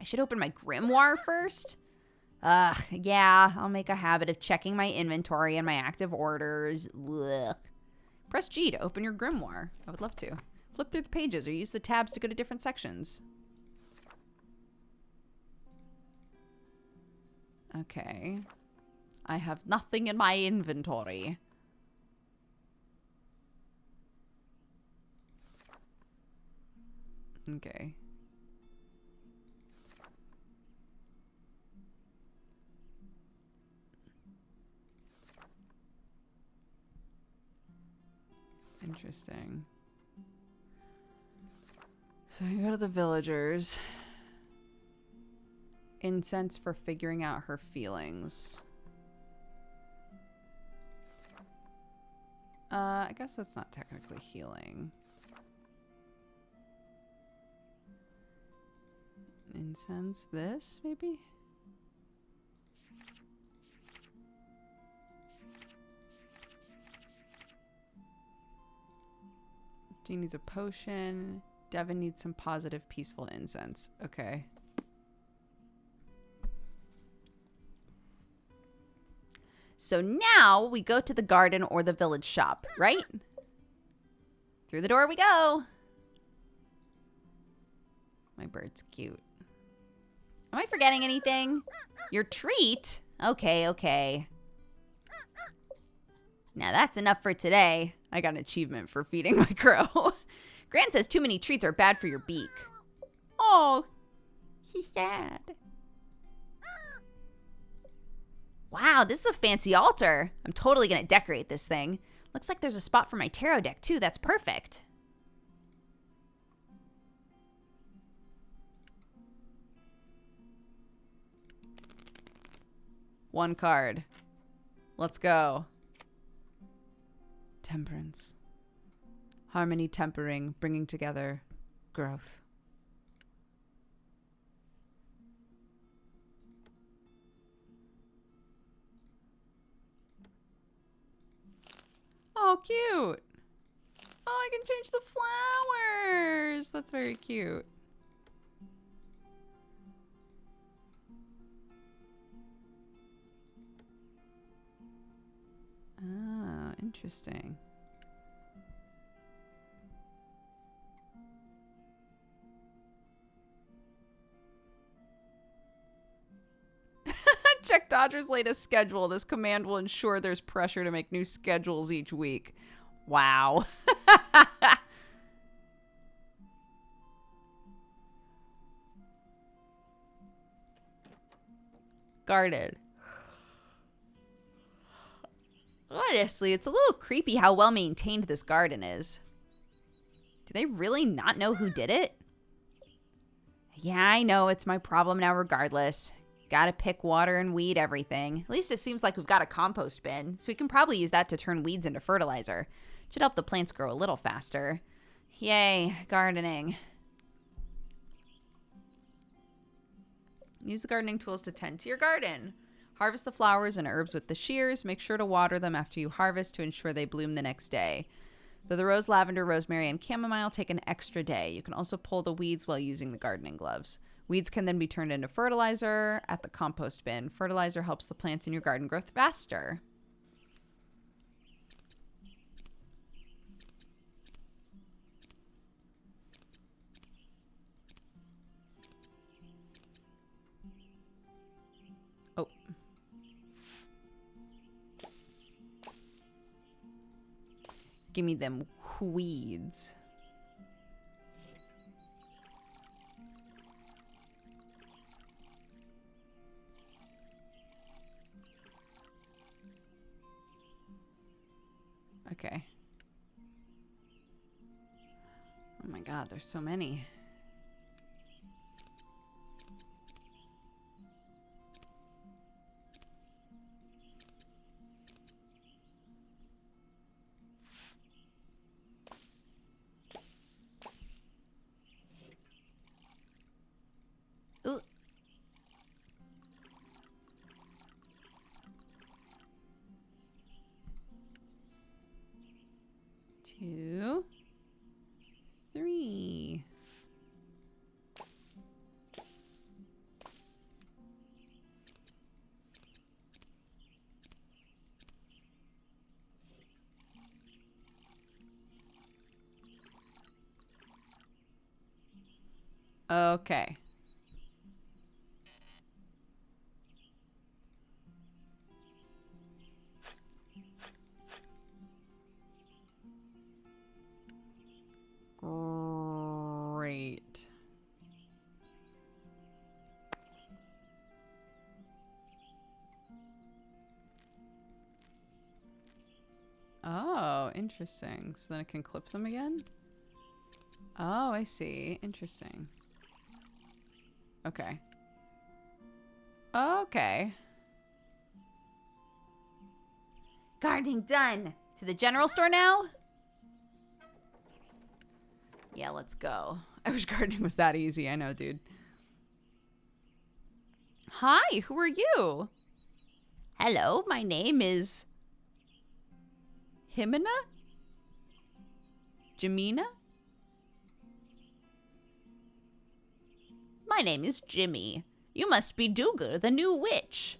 I should open my grimoire first? Yeah, I'll make a habit of checking my inventory and my active orders. Ugh. Press G to open your grimoire. I would love to. Flip through the pages or use the tabs to go to different sections. Okay. I have nothing in my inventory. Okay. Interesting. So you go to the villagers. Incense for figuring out her feelings. I guess that's not technically healing. Incense this, maybe? Jean needs a potion. Devin needs some positive, peaceful incense. Okay. So now we go to the garden or the village shop, right? Through the door we go. My bird's cute. Am I forgetting anything? Your treat? Okay, okay. Now that's enough for today. I got an achievement for feeding my crow. Grant says too many treats are bad for your beak. Oh, he's sad. Wow, this is a fancy altar. I'm totally gonna decorate this thing. Looks like there's a spot for my tarot deck too. That's perfect. One card. Let's go. Temperance. Harmony, tempering, bringing together, growth. Oh, cute. Oh, I can change the flowers. That's very cute. Oh, interesting. Check Dodger's latest schedule. This command will ensure there's pressure to make new schedules each week. Wow. Guarded. Honestly, it's a little creepy how well maintained this garden is. Do they really not know who did it? Yeah, I know, it's my problem now regardless. Gotta pick, water, and weed everything. At least it seems like we've got a compost bin, so we can probably use that to turn weeds into fertilizer. Should help the plants grow a little faster. Yay, gardening. Use the gardening tools to tend to your garden. Harvest the flowers and herbs with the shears. Make sure to water them after you harvest to ensure they bloom the next day. Though the rose, lavender, rosemary, and chamomile take an extra day. You can also pull the weeds while using the gardening gloves. Weeds can then be turned into fertilizer at the compost bin. Fertilizer helps the plants in your garden grow faster. Oh. Give me them weeds. Okay. Oh my god, there's so many. Ooh. 2, 3. Okay. Great. Interesting. So then I can clip them again? Oh, I see. Interesting. Okay. Okay. Gardening done. To the general store now? Yeah, let's go. I wish gardening was that easy. I know, dude. Hi, who are you? Hello, my name is... Himina? Jamina? My name is Jimmy. You must be Duger, the new witch.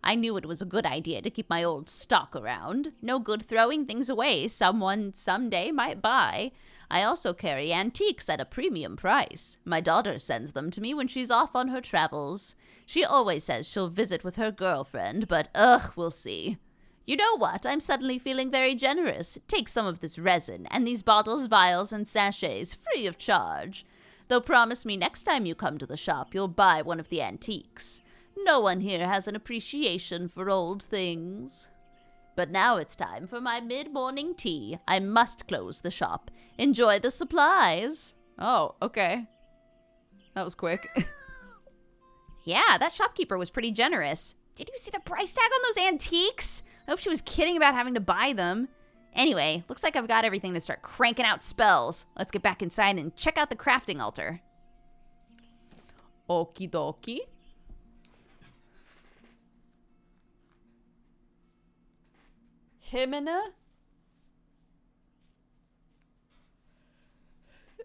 I knew it was a good idea to keep my old stock around. No good throwing things away someone someday might buy. I also carry antiques at a premium price. My daughter sends them to me when she's off on her travels. She always says she'll visit with her girlfriend, but we'll see. You know what? I'm suddenly feeling very generous. Take some of this resin and these bottles, vials, and sachets free of charge. Though promise me next time you come to the shop you'll buy one of the antiques. No one here has an appreciation for old things. But now it's time for my mid-morning tea. I must close the shop. Enjoy the supplies. Oh, okay. That was quick. Yeah, that shopkeeper was pretty generous. Did you see the price tag on those antiques? I hope she was kidding about having to buy them. Anyway, looks like I've got everything to start cranking out spells. Let's get back inside and check out the crafting altar. Okie dokie. Himina?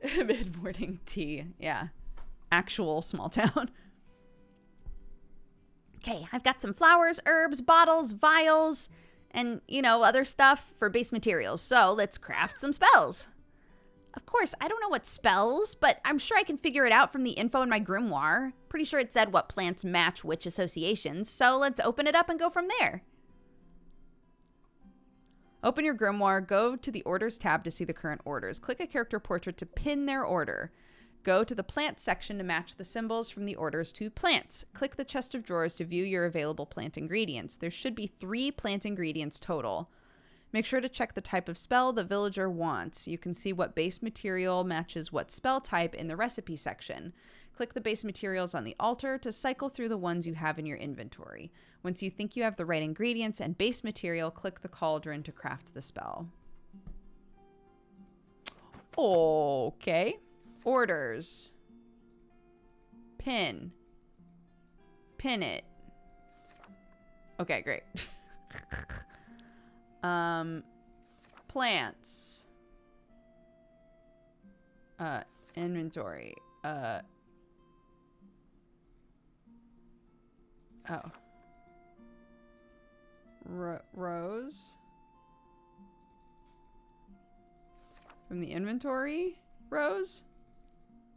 Mid-morning tea. Yeah. Actual small town. Okay, I've got some flowers, herbs, bottles, vials, and, other stuff for base materials. So let's craft some spells. Of course, I don't know what spells, but I'm sure I can figure it out from the info in my grimoire. Pretty sure it said what plants match which associations, so let's open it up and go from there. Open your grimoire, go to the Orders tab to see the current orders. Click a character portrait to pin their order. Go to the plant section to match the symbols from the orders to plants. Click the chest of drawers to view your available plant ingredients. There should be 3 plant ingredients total. Make sure to check the type of spell the villager wants. You can see what base material matches what spell type in the recipe section. Click the base materials on the altar to cycle through the ones you have in your inventory. Once you think you have the right ingredients and base material, click the cauldron to craft the spell. Okay. Orders. Pin. Pin it. Okay, great. Plants. Inventory. Oh. Rows. From the inventory? Rows?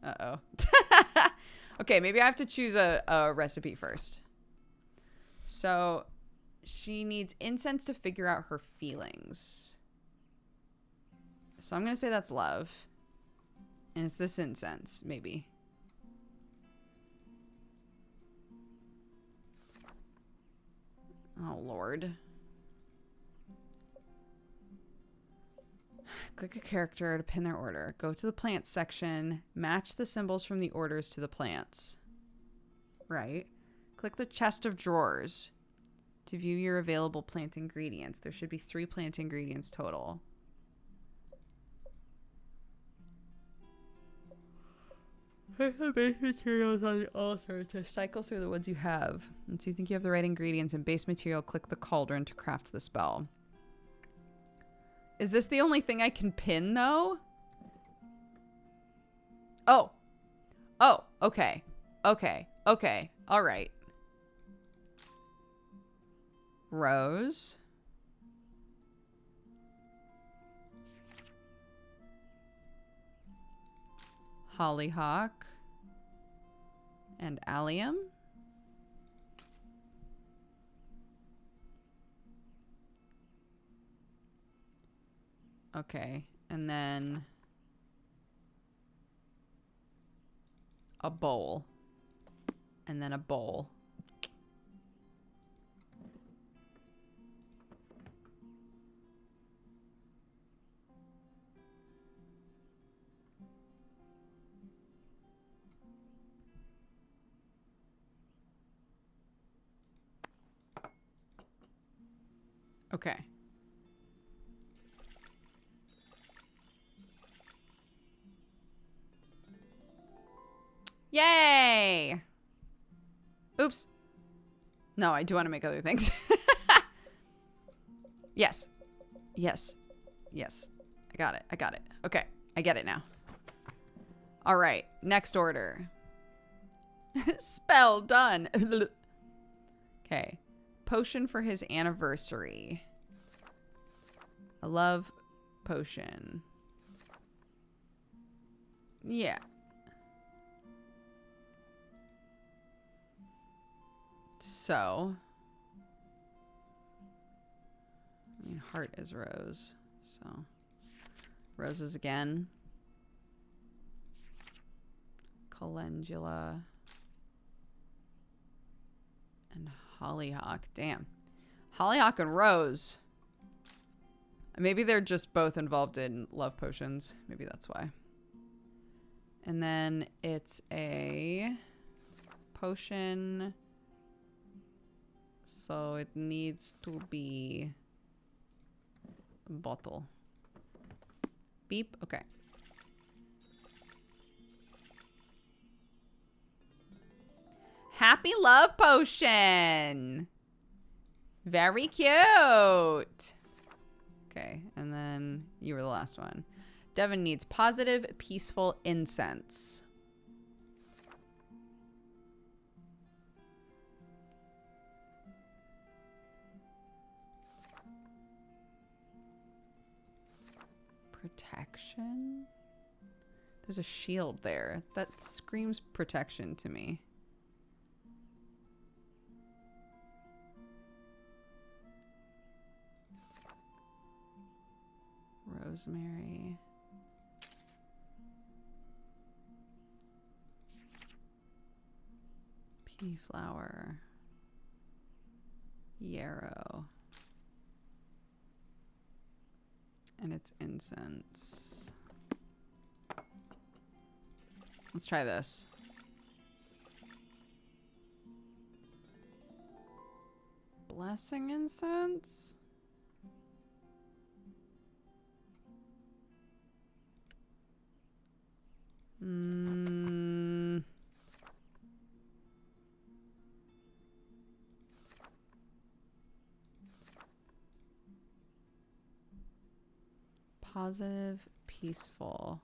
Uh-oh. Okay, maybe I have to choose a recipe first. So, she needs incense to figure out her feelings. So I'm going to say that's love. And it's this incense, maybe. Oh, Lord. Click a character to pin their order. Go to the plants section. Match the symbols from the orders to the plants. Right. Click the chest of drawers to view your available plant ingredients. There should be 3 plant ingredients total. Put the base materials on the altar to cycle through the ones you have. Once you think you have the right ingredients and base material, click the cauldron to craft the spell. Is this the only thing I can pin, though? Oh. Oh, okay. Okay. Okay. All right. Rose. Hollyhock. And allium. Okay, and then a bowl, and then a bowl. Okay. Yay! Oops. No, I do want to make other things. Yes. Yes. Yes. I got it. I got it. Okay. I get it now. All right. Next order. Spell done. Okay. Potion for his anniversary. A love potion. Yeah. So, I mean, heart is rose. So, roses again. Calendula. And hollyhock. Damn. Hollyhock and rose. Maybe they're just both involved in love potions. Maybe that's why. And then it's a potion. So it needs to be a bottle. Beep. Okay. Happy love potion. Very cute. Okay, and then you were the last one. Devin needs positive, peaceful incense. Protection? There's a shield there. That screams protection to me. Rosemary. Pea flower. Yarrow. And it's incense. Let's try this. Blessing incense? Positive, peaceful.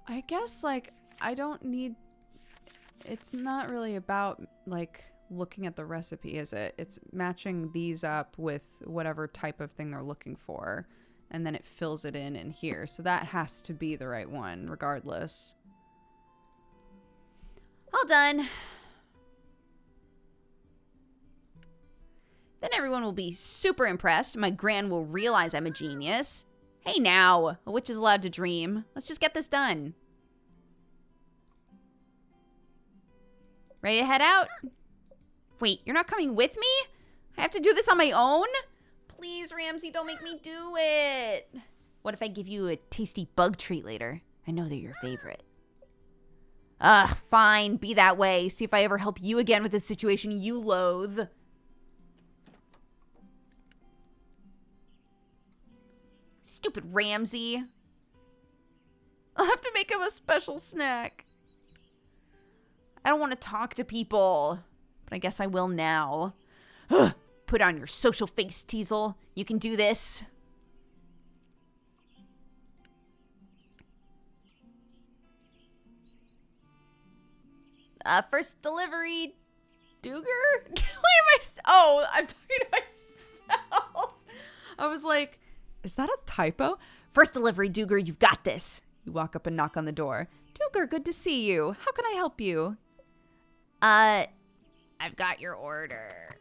I guess, like, I don't need... It's not really about, like, looking at the recipe, is it? It's matching these up with whatever type of thing they're looking for. And then it fills it in here. So that has to be the right one, regardless. All done. Then everyone will be super impressed. My gran will realize I'm a genius. Hey now, a witch is allowed to dream. Let's just get this done. Ready to head out? Wait, you're not coming with me? I have to do this on my own? Please, Ramsey, don't make me do it. What if I give you a tasty bug treat later? I know they're your favorite. Ugh, fine, be that way. See if I ever help you again with a situation you loathe. Stupid Ramsey. I'll have to make him a special snack. I don't want to talk to people, but I guess I will now. Ugh. Put on your social face, Teasel. You can do this. First delivery, Duger? I'm talking to myself. I was like, is that a typo? First delivery, Duger, you've got this. You walk up and knock on the door. Duger, good to see you. How can I help you? I've got your order.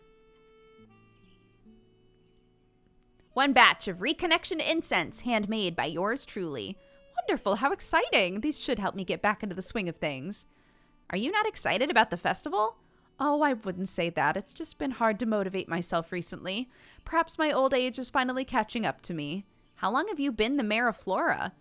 1 batch of reconnection incense, handmade by yours truly. Wonderful, how exciting. These should help me get back into the swing of things. Are you not excited about the festival? Oh, I wouldn't say that. It's just been hard to motivate myself recently. Perhaps my old age is finally catching up to me. How long have you been the mayor of Flora?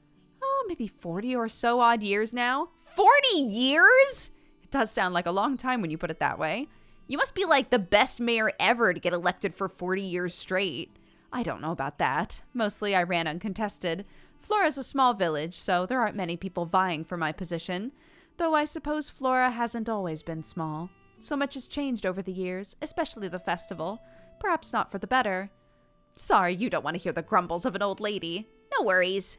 Oh, maybe 40 or so odd years now. 40 years? It does sound like a long time when you put it that way. You must be like the best mayor ever to get elected for 40 years straight. I don't know about that. Mostly I ran uncontested. Flora's a small village, so there aren't many people vying for my position. Though I suppose Flora hasn't always been small. So much has changed over the years, especially the festival. Perhaps not for the better. Sorry, you don't want to hear the grumbles of an old lady. No worries.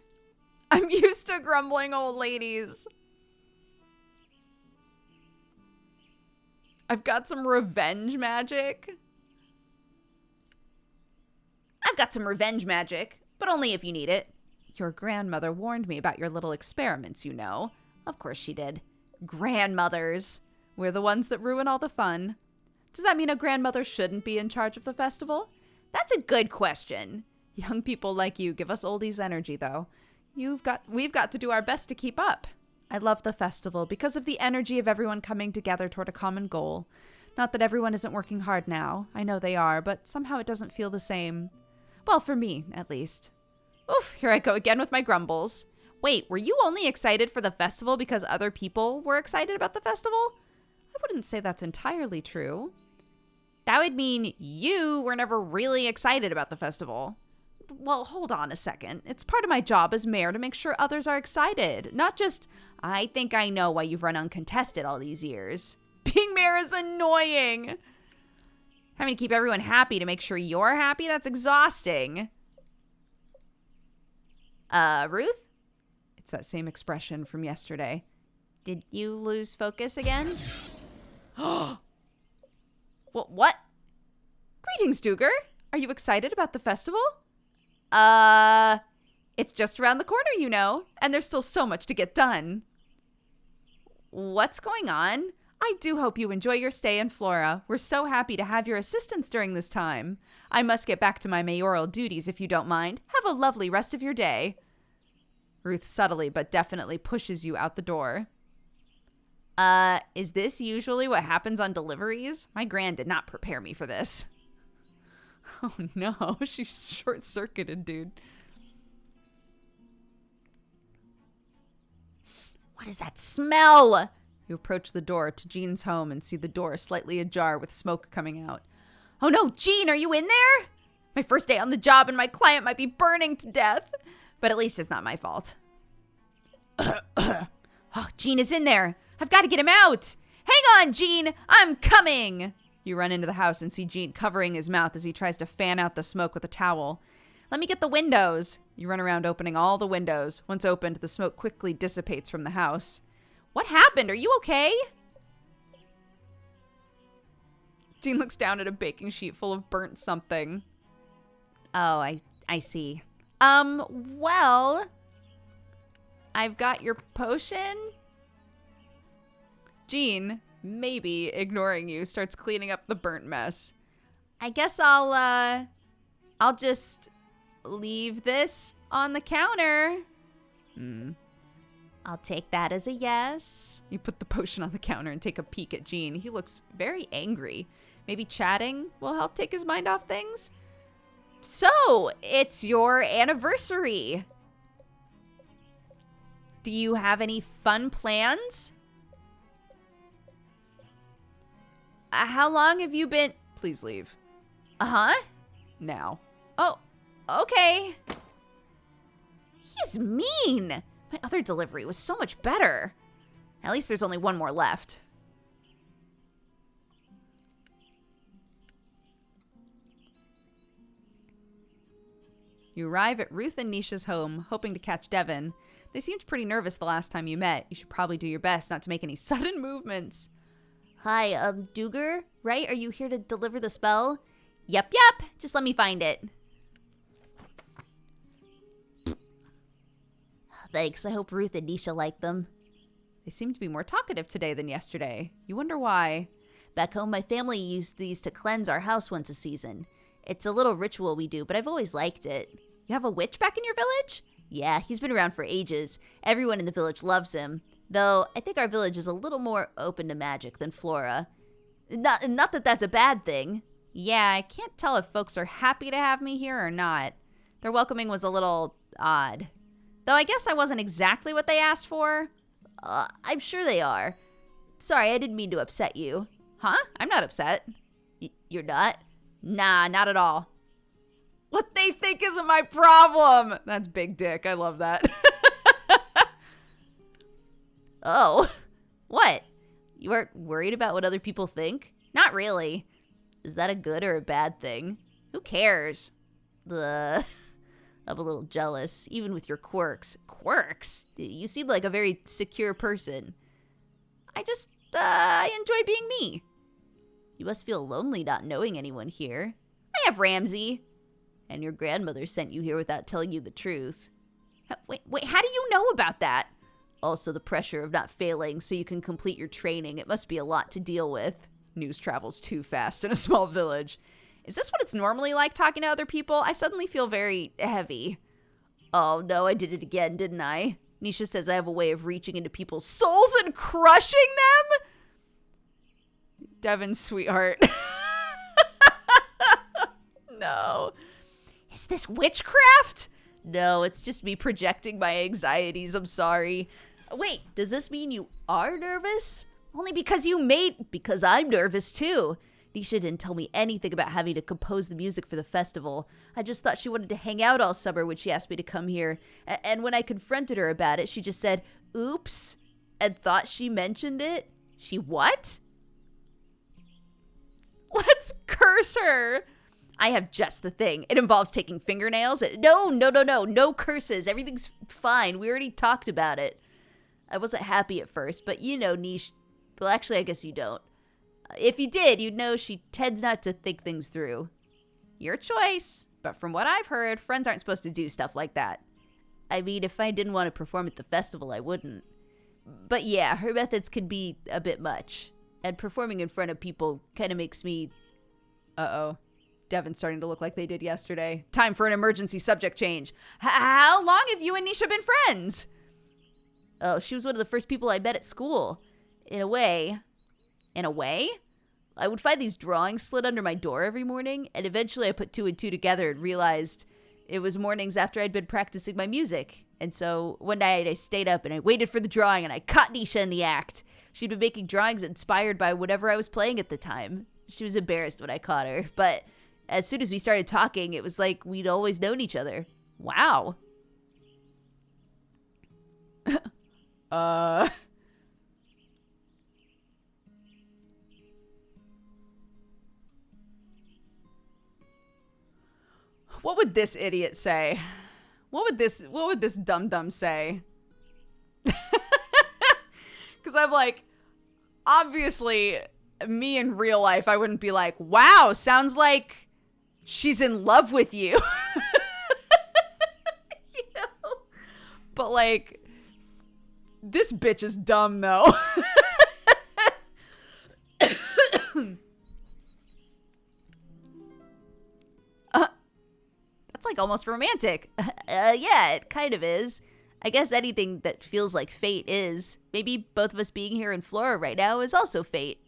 I'm used to grumbling old ladies. I've got some revenge magic. I've got some revenge magic, but only if you need it. Your grandmother warned me about your little experiments, you know. Of course she did. Grandmothers. We're the ones that ruin all the fun. Does that mean a grandmother shouldn't be in charge of the festival? That's a good question. Young people like you give us oldies energy, though. We've got to do our best to keep up. I love the festival because of the energy of everyone coming together toward a common goal. Not that everyone isn't working hard now. I know they are, but somehow it doesn't feel the same. Well, for me, at least. Oof, here I go again with my grumbles. Wait, were you only excited for the festival because other people were excited about the festival? I wouldn't say that's entirely true. That would mean you were never really excited about the festival. Well, hold on a second. It's part of my job as mayor to make sure others are excited. Not just, I think I know why you've run uncontested all these years. Being mayor is annoying. Having to keep everyone happy to make sure you're happy, that's exhausting. Ruth? It's that same expression from yesterday. Did you lose focus again? What? Greetings, Duger. Are you excited about the festival? It's just around the corner, you know, and there's still so much to get done. What's going on? I do hope you enjoy your stay in Flora. We're so happy to have your assistance during this time. I must get back to my mayoral duties if you don't mind. Have a lovely rest of your day. Ruth subtly but definitely pushes you out the door. Is this usually what happens on deliveries? My gran did not prepare me for this. Oh no, she's short-circuited, dude. What is that smell? You approach the door to Jean's home and see the door slightly ajar with smoke coming out. Oh no, Jean, are you in there? My first day on the job and my client might be burning to death. But at least it's not my fault. Oh, Jean is in there. I've got to get him out. Hang on, Jean. I'm coming. You run into the house and see Jean covering his mouth as he tries to fan out the smoke with a towel. Let me get the windows. You run around opening all the windows. Once opened, the smoke quickly dissipates from the house. What happened? Are you okay? Jean looks down at a baking sheet full of burnt something. Oh, I see. Well, I've got your potion. Jean, maybe ignoring you, starts cleaning up the burnt mess. I guess I'll just leave this on the counter. I'll take that as a yes. You put the potion on the counter and take a peek at Jean. He looks very angry. Maybe chatting will help take his mind off things? So, it's your anniversary. Do you have any fun plans? How long have you been... Please leave. Uh-huh. Now. Oh, okay. He's mean. My other delivery was so much better. At least there's only one more left. You arrive at Ruth and Nisha's home, hoping to catch Devin. They seemed pretty nervous the last time you met. You should probably do your best not to make any sudden movements. Hi, Duger, right? Are you here to deliver the spell? Yep. Just let me find it. Thanks. I hope Ruth and Nisha like them. They seem to be more talkative today than yesterday. You wonder why. Back home, my family used these to cleanse our house once a season. It's a little ritual we do, but I've always liked it. You have a witch back in your village? Yeah, he's been around for ages. Everyone in the village loves him. Though, I think our village is a little more open to magic than Flora. Not that that's a bad thing. Yeah, I can't tell if folks are happy to have me here or not. Their welcoming was a little odd. Though I guess I wasn't exactly what they asked for. I'm sure they are. Sorry, I didn't mean to upset you. Huh? I'm not upset. You're not? Nah, not at all. What they think isn't my problem. That's big dick. I love that. Oh, what? You aren't worried about what other people think? Not really. Is that a good or a bad thing? Who cares? I'm a little jealous, even with your quirks. Quirks? You seem like a very secure person. I enjoy being me. You must feel lonely not knowing anyone here. I have Ramsey. And your grandmother sent you here without telling you the truth. Wait, how do you know about that? Also, the pressure of not failing so you can complete your training. It must be a lot to deal with. News travels too fast in a small village. Is this what it's normally like talking to other people? I suddenly feel very heavy. Oh no, I did it again, didn't I? Nisha says I have a way of reaching into people's Souls and crushing them? Devin, sweetheart. No. Is this witchcraft? No, it's just me projecting my anxieties. I'm sorry. Wait, does this mean you are nervous? Only because you made... Because I'm nervous too. Nisha didn't tell me anything about having to compose the music for the festival. I just thought she wanted to hang out all summer when she asked me to come here. And when I confronted her about it, she just said, oops, and thought she mentioned it. She what? Let's curse her. I have just the thing. It involves taking fingernails. No curses. Everything's fine. We already talked about it. I wasn't happy at first, but you know Nish. Well, actually, I guess you don't. If you did, you'd know she tends not to think things through. Your choice. But from what I've heard, friends aren't supposed to do stuff like that. I mean, if I didn't want to perform at the festival, I wouldn't. But yeah, her methods can be a bit much. And performing in front of people kind of makes me... Uh-oh. Devin's starting to look like they did yesterday. Time for an emergency subject change. How long have you and Nisha been friends? Oh, she was one of the first people I met at school. In a way. In a way? I would find these drawings slid under my door every morning, and eventually I put two and two together and realized it was mornings after I'd been practicing my music. And so one night I stayed up and I waited for the drawing and I caught Nisha in the act. She'd been making drawings inspired by whatever I was playing at the time. She was embarrassed when I caught her, but as soon as we started talking, it was like we'd always known each other. Wow. What would this idiot say? What would this dum-dum say? Because I'm like, obviously, me in real life, I wouldn't be like, wow, sounds like she's in love with you. You know? But like, this bitch is dumb though. That's like almost romantic. Yeah, it kind of is. I guess anything that feels like fate is. Maybe both of us being here in Flora right now is also fate.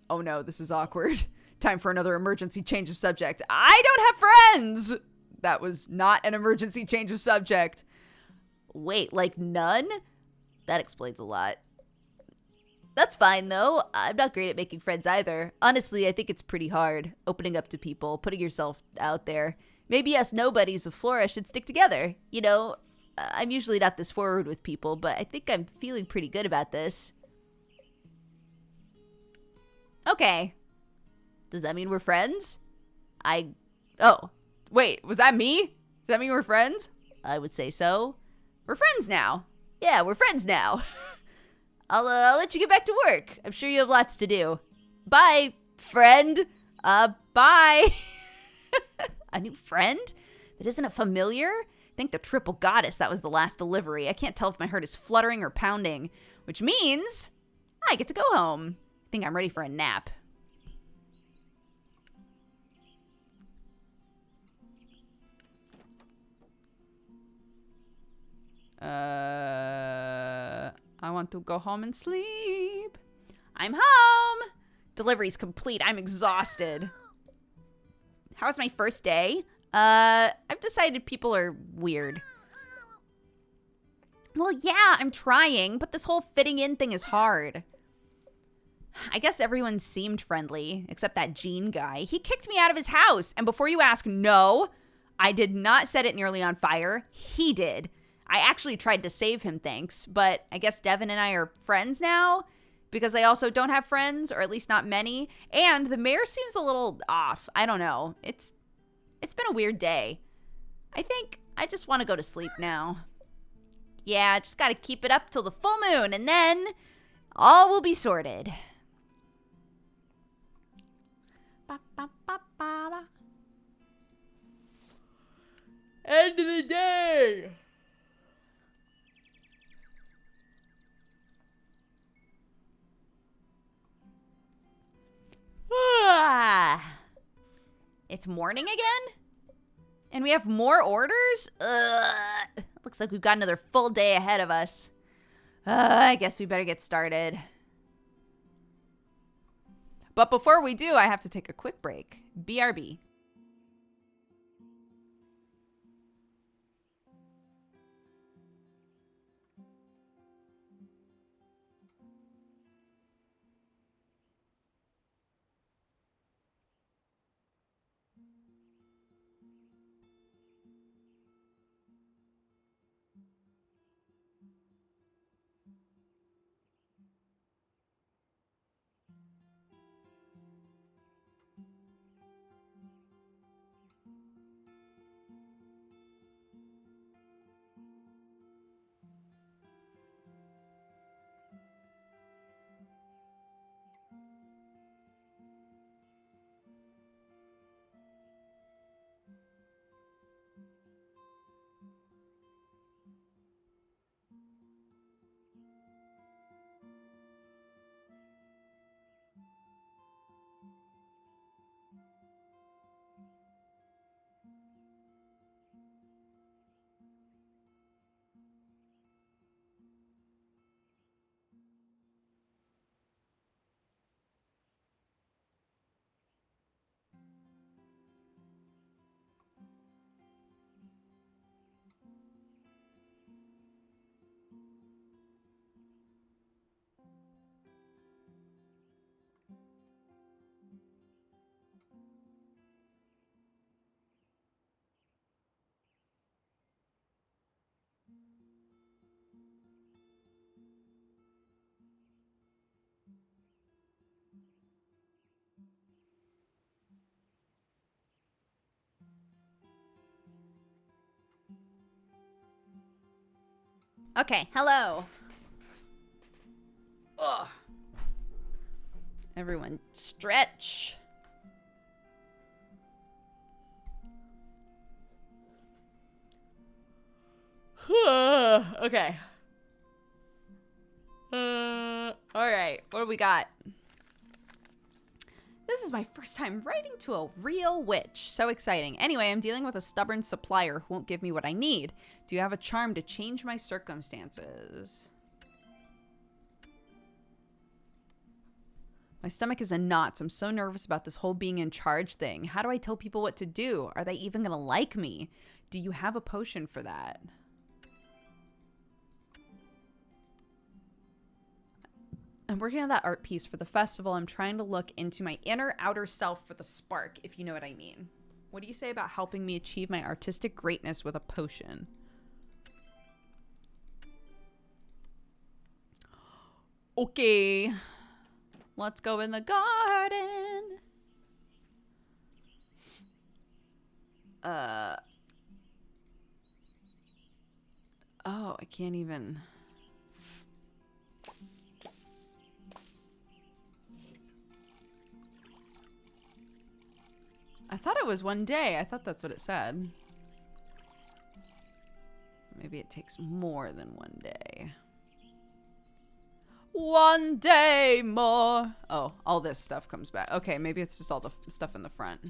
Oh no, this is awkward. Time for another emergency change of subject. I don't have friends! That was not an emergency change of subject. Wait, like none? That explains a lot. That's fine, though. I'm not great at making friends either. Honestly, I think it's pretty hard. Opening up to people, putting yourself out there. Maybe us nobodies of Flora should stick together. You know, I'm usually not this forward with people, but I think I'm feeling pretty good about this. Okay. Does that mean we're friends? Oh, wait, was that me? Does that mean we're friends? I would say so. We're friends now. Yeah, we're friends now. I'll let you get back to work. I'm sure you have lots to do. Bye, friend. Bye. A new friend? That isn't a familiar? Thank the triple goddess that was the last delivery. I can't tell if my heart is fluttering or pounding, which means I get to go home. I think I'm ready for a nap. I want to go home and sleep. I'm home. Delivery's complete. I'm exhausted. How was my first day? I've decided people are weird. Well, yeah, I'm trying, but this whole fitting in thing is hard. I guess everyone seemed friendly, except that Gene guy. He kicked me out of his house, and before you ask, no, I did not set it nearly on fire. He did. I actually tried to save him, thanks, but I guess Devin and I are friends now because they also don't have friends, or at least not many, and the mayor seems a little off. I don't know. It's been a weird day. I think I just want to go to sleep now. Yeah, just gotta keep it up till the full moon, and then all will be sorted. Ba, ba, ba, ba, ba. End of the day. It's morning again? And we have more orders? Looks like we've got another full day ahead of us. I guess we better get started. But before we do, I have to take a quick break. BRB. Okay, hello. Ugh. Everyone stretch. Okay. All right. What do we got? This is my first time writing to a real witch. So exciting. Anyway, I'm dealing with a stubborn supplier who won't give me what I need. Do you have a charm to change my circumstances? My stomach is in knots. I'm so nervous about this whole being in charge thing. How do I tell people what to do? Are they even going to like me? Do you have a potion for that? I'm working on that art piece for the festival. I'm trying to look into my inner outer self for the spark, if you know what I mean. What do you say about helping me achieve my artistic greatness with a potion? Okay. Let's go in the garden. Oh, I can't even... I thought it was one day. I thought that's what it said. Maybe it takes more than one day. One day more. Oh, all this stuff comes back. Okay, maybe it's just all the stuff in the front.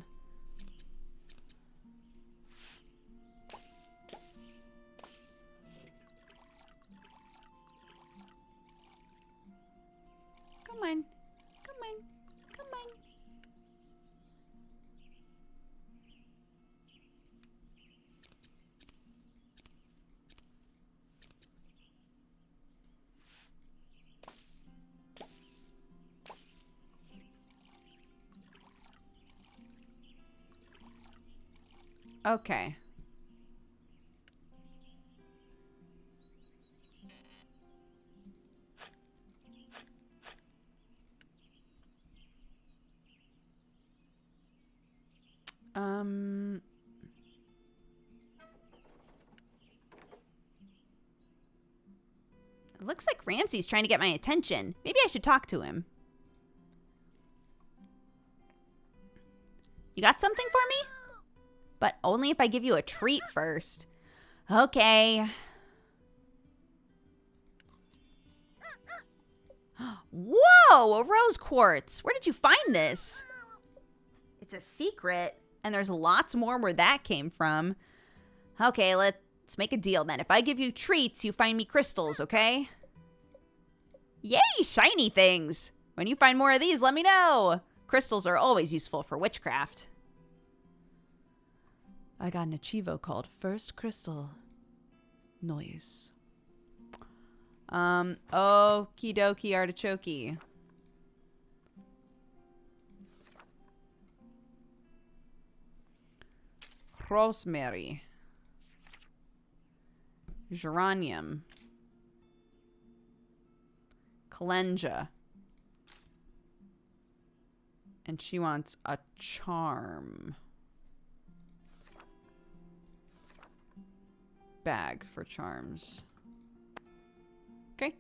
Come on. Okay. It looks like Ramsey's trying to get my attention. Maybe I should talk to him. You got something for me? But only if I give you a treat first. Okay. Whoa, a rose quartz. Where did you find this? It's a secret, and there's lots more where that came from. Okay, let's make a deal then. If I give you treats, you find me crystals, okay? Yay, shiny things. When you find more of these, let me know. Crystals are always useful for witchcraft. I got an achievo called First Crystal Noise. Okie dokie artichoke. Rosemary. Geranium. Calengia. And she wants a charm. Bag for charms. Okay.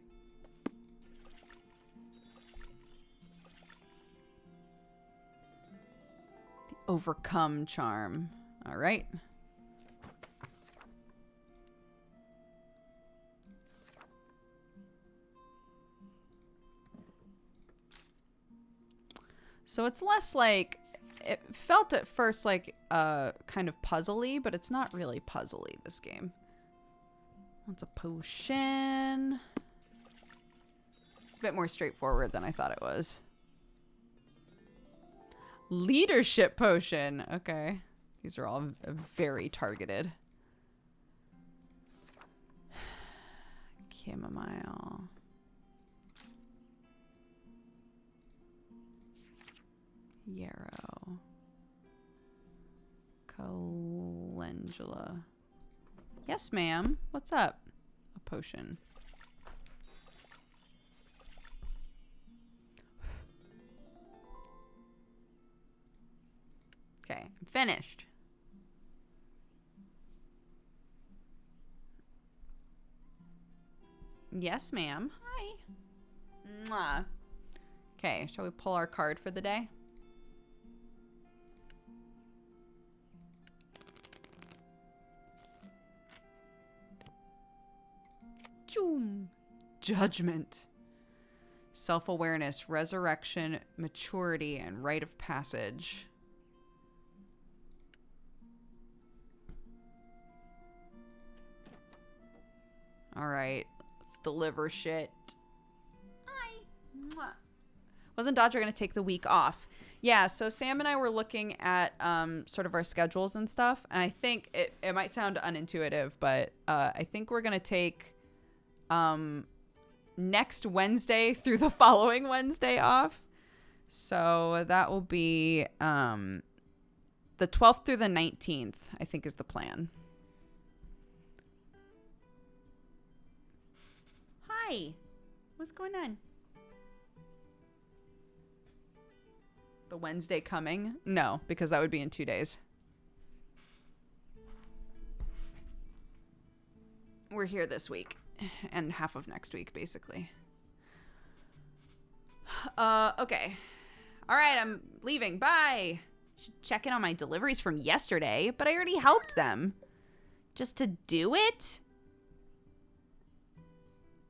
The overcome charm. All right. So it's less like, it felt at first like kind of puzzly, but it's not really puzzly, this game. That's a potion. It's a bit more straightforward than I thought it was. Leadership potion. Okay. These are all very targeted. Chamomile. Yarrow. Calendula. Yes, ma'am. What's up? A potion. Okay, I'm finished. Yes, ma'am. Hi. Mwah. Okay, shall we pull our card for the day? Judgment. Self-awareness, resurrection, maturity, and rite of passage. All right, let's deliver shit. Hi. Mwah. Wasn't Dodger going to take the week off? Yeah, so Sam and I were looking at sort of our schedules and stuff, and I think it might sound unintuitive, but I think we're going to take next Wednesday through the following Wednesday off. So that will be the 12th through the 19th, I think is the plan. Hi. What's going on? The Wednesday coming? No, because that would be in 2 days. We're here this week and half of next week, basically. Okay. All right, I'm leaving. Bye. Should check in on my deliveries from yesterday, but I already helped them. Just to do it?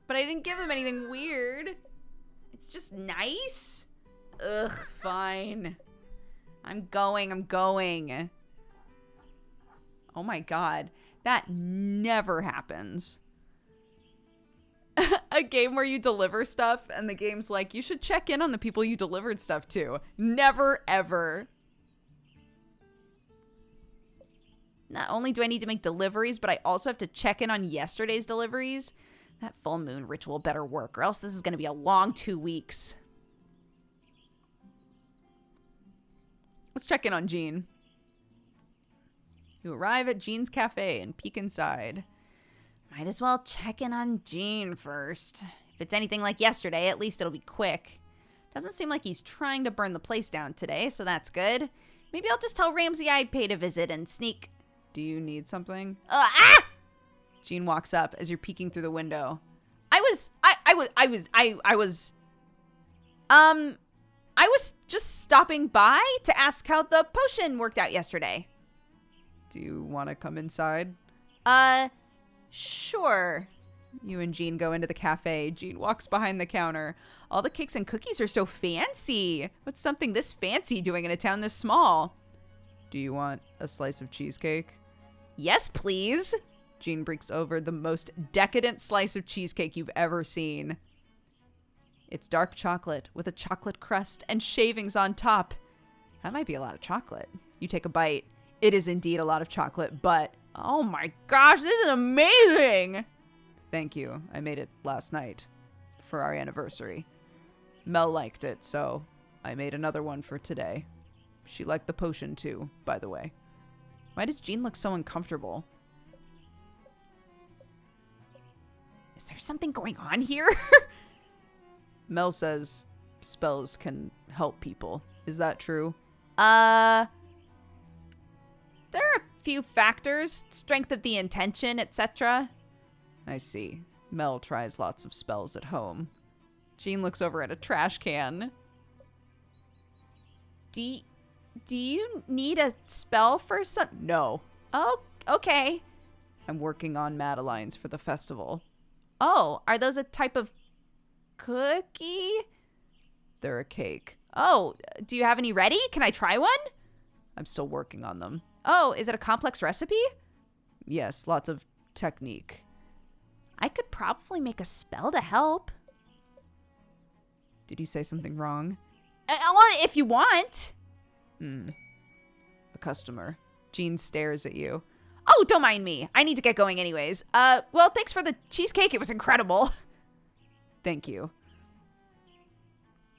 But I didn't give them anything weird. It's just nice. Ugh, fine. I'm going. Oh my god. That never happens. A game where you deliver stuff and the game's like, you should check in on the people you delivered stuff to. Never, ever. Not only do I need to make deliveries, but I also have to check in on yesterday's deliveries. That full moon ritual better work, or else this is going to be a long 2 weeks. Let's check in on Jean. You arrive at Jean's cafe and peek inside. Might as well check in on Jean first. If it's anything like yesterday, at least it'll be quick. Doesn't seem like he's trying to burn the place down today, so that's good. Maybe I'll just tell Ramsay I paid a visit and sneak. Do you need something? Ah! Jean walks up as you're peeking through the window. I was just stopping by to ask how the potion worked out yesterday. Do you want to come inside? Sure. You and Jean go into the cafe. Jean walks behind the counter. All the cakes and cookies are so fancy. What's something this fancy doing in a town this small? Do you want a slice of cheesecake? Yes, please. Jean breaks over the most decadent slice of cheesecake you've ever seen. It's dark chocolate with a chocolate crust and shavings on top. That might be a lot of chocolate. You take a bite. It is indeed a lot of chocolate, but oh my gosh, this is amazing. Thank you. I made it last night for our anniversary. Mel liked it, so I made another one for today. She liked the potion too, by the way. Why does Jean look so uncomfortable? Is there something going on here? Mel says spells can help people. Is that true? There are a few factors, strength of the intention, etc. I see. Mel tries lots of spells at home. Jean looks over at a trash can. Do you need a spell for some? No. Oh, okay. I'm working on Madeline's for the festival. Oh, are those a type of cookie? They're a cake. Oh, do you have any ready? Can I try one? I'm still working on them. Oh, is it a complex recipe? Yes, lots of technique. I could probably make a spell to help. Did you say something wrong? If you want. A customer. Jean stares at you. Oh, don't mind me. I need to get going anyways. Well, thanks for the cheesecake. It was incredible. Thank you.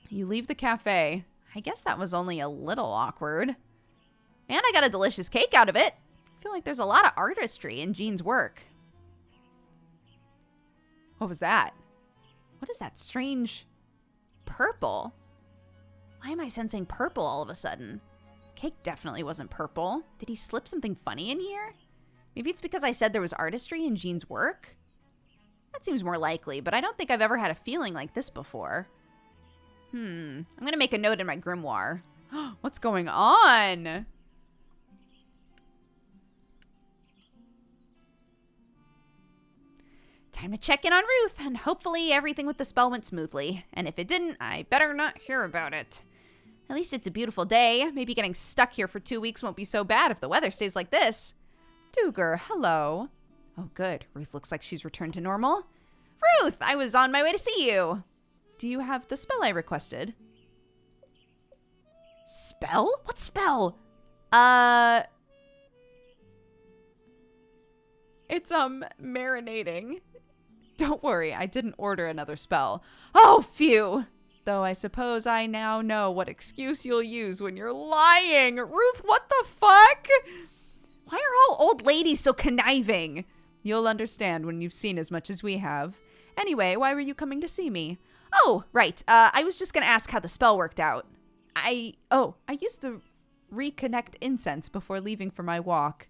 You leave the cafe. I guess that was only a little awkward. And I got a delicious cake out of it. I feel like there's a lot of artistry in Jean's work. What was that? What is that strange purple? Why am I sensing purple all of a sudden? Cake definitely wasn't purple. Did he slip something funny in here? Maybe it's because I said there was artistry in Jean's work? That seems more likely, but I don't think I've ever had a feeling like this before. I'm gonna make a note in my grimoire. What's going on? Time to check in on Ruth, and hopefully everything with the spell went smoothly. And if it didn't, I better not hear about it. At least it's a beautiful day. Maybe getting stuck here for 2 weeks won't be so bad if the weather stays like this. Duger, hello. Oh, good. Ruth looks like she's returned to normal. Ruth, I was on my way to see you. Do you have the spell I requested? Spell? What spell? It's, marinating. Don't worry, I didn't order another spell. Oh, phew. Though I suppose I now know what excuse you'll use when you're lying. Ruth, what the fuck? Why are all old ladies so conniving? You'll understand when you've seen as much as we have. Anyway, why were you coming to see me? Oh, right. I was just gonna ask how the spell worked out. I used the reconnect incense before leaving for my walk.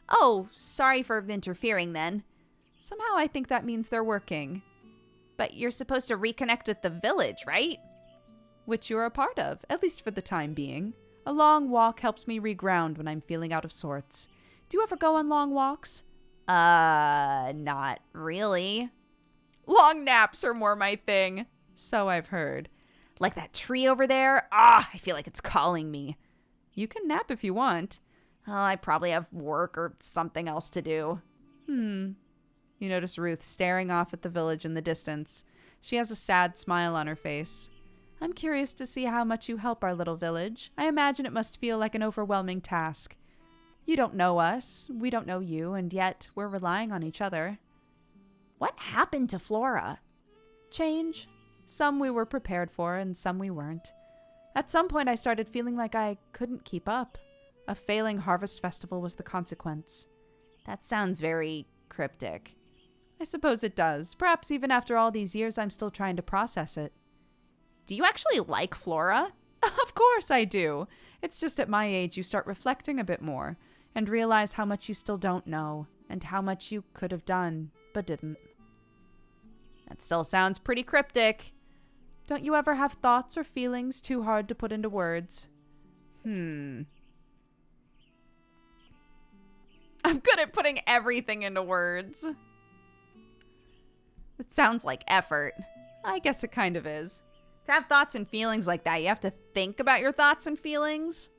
Oh, sorry for interfering then. Somehow I think that means they're working. But you're supposed to reconnect with the village, right? Which you're a part of, at least for the time being. A long walk helps me reground when I'm feeling out of sorts. Do you ever go on long walks? Not really. Long naps are more my thing. So I've heard. Like that tree over there? I feel like it's calling me. You can nap if you want. Oh, I probably have work or something else to do. You notice Ruth staring off at the village in the distance. She has a sad smile on her face. I'm curious to see how much you help our little village. I imagine it must feel like an overwhelming task. You don't know us, we don't know you, and yet we're relying on each other. What happened to Flora? Change. Some we were prepared for and some we weren't. At some point I started feeling like I couldn't keep up. A failing harvest festival was the consequence. That sounds very cryptic. I suppose it does. Perhaps even after all these years, I'm still trying to process it. Do you actually like Flora? Of course I do. It's just at my age you start reflecting a bit more and realize how much you still don't know and how much you could have done but didn't. That still sounds pretty cryptic. Don't you ever have thoughts or feelings too hard to put into words? I'm good at putting everything into words. It sounds like effort. I guess it kind of is. To have thoughts and feelings like that, you have to think about your thoughts and feelings?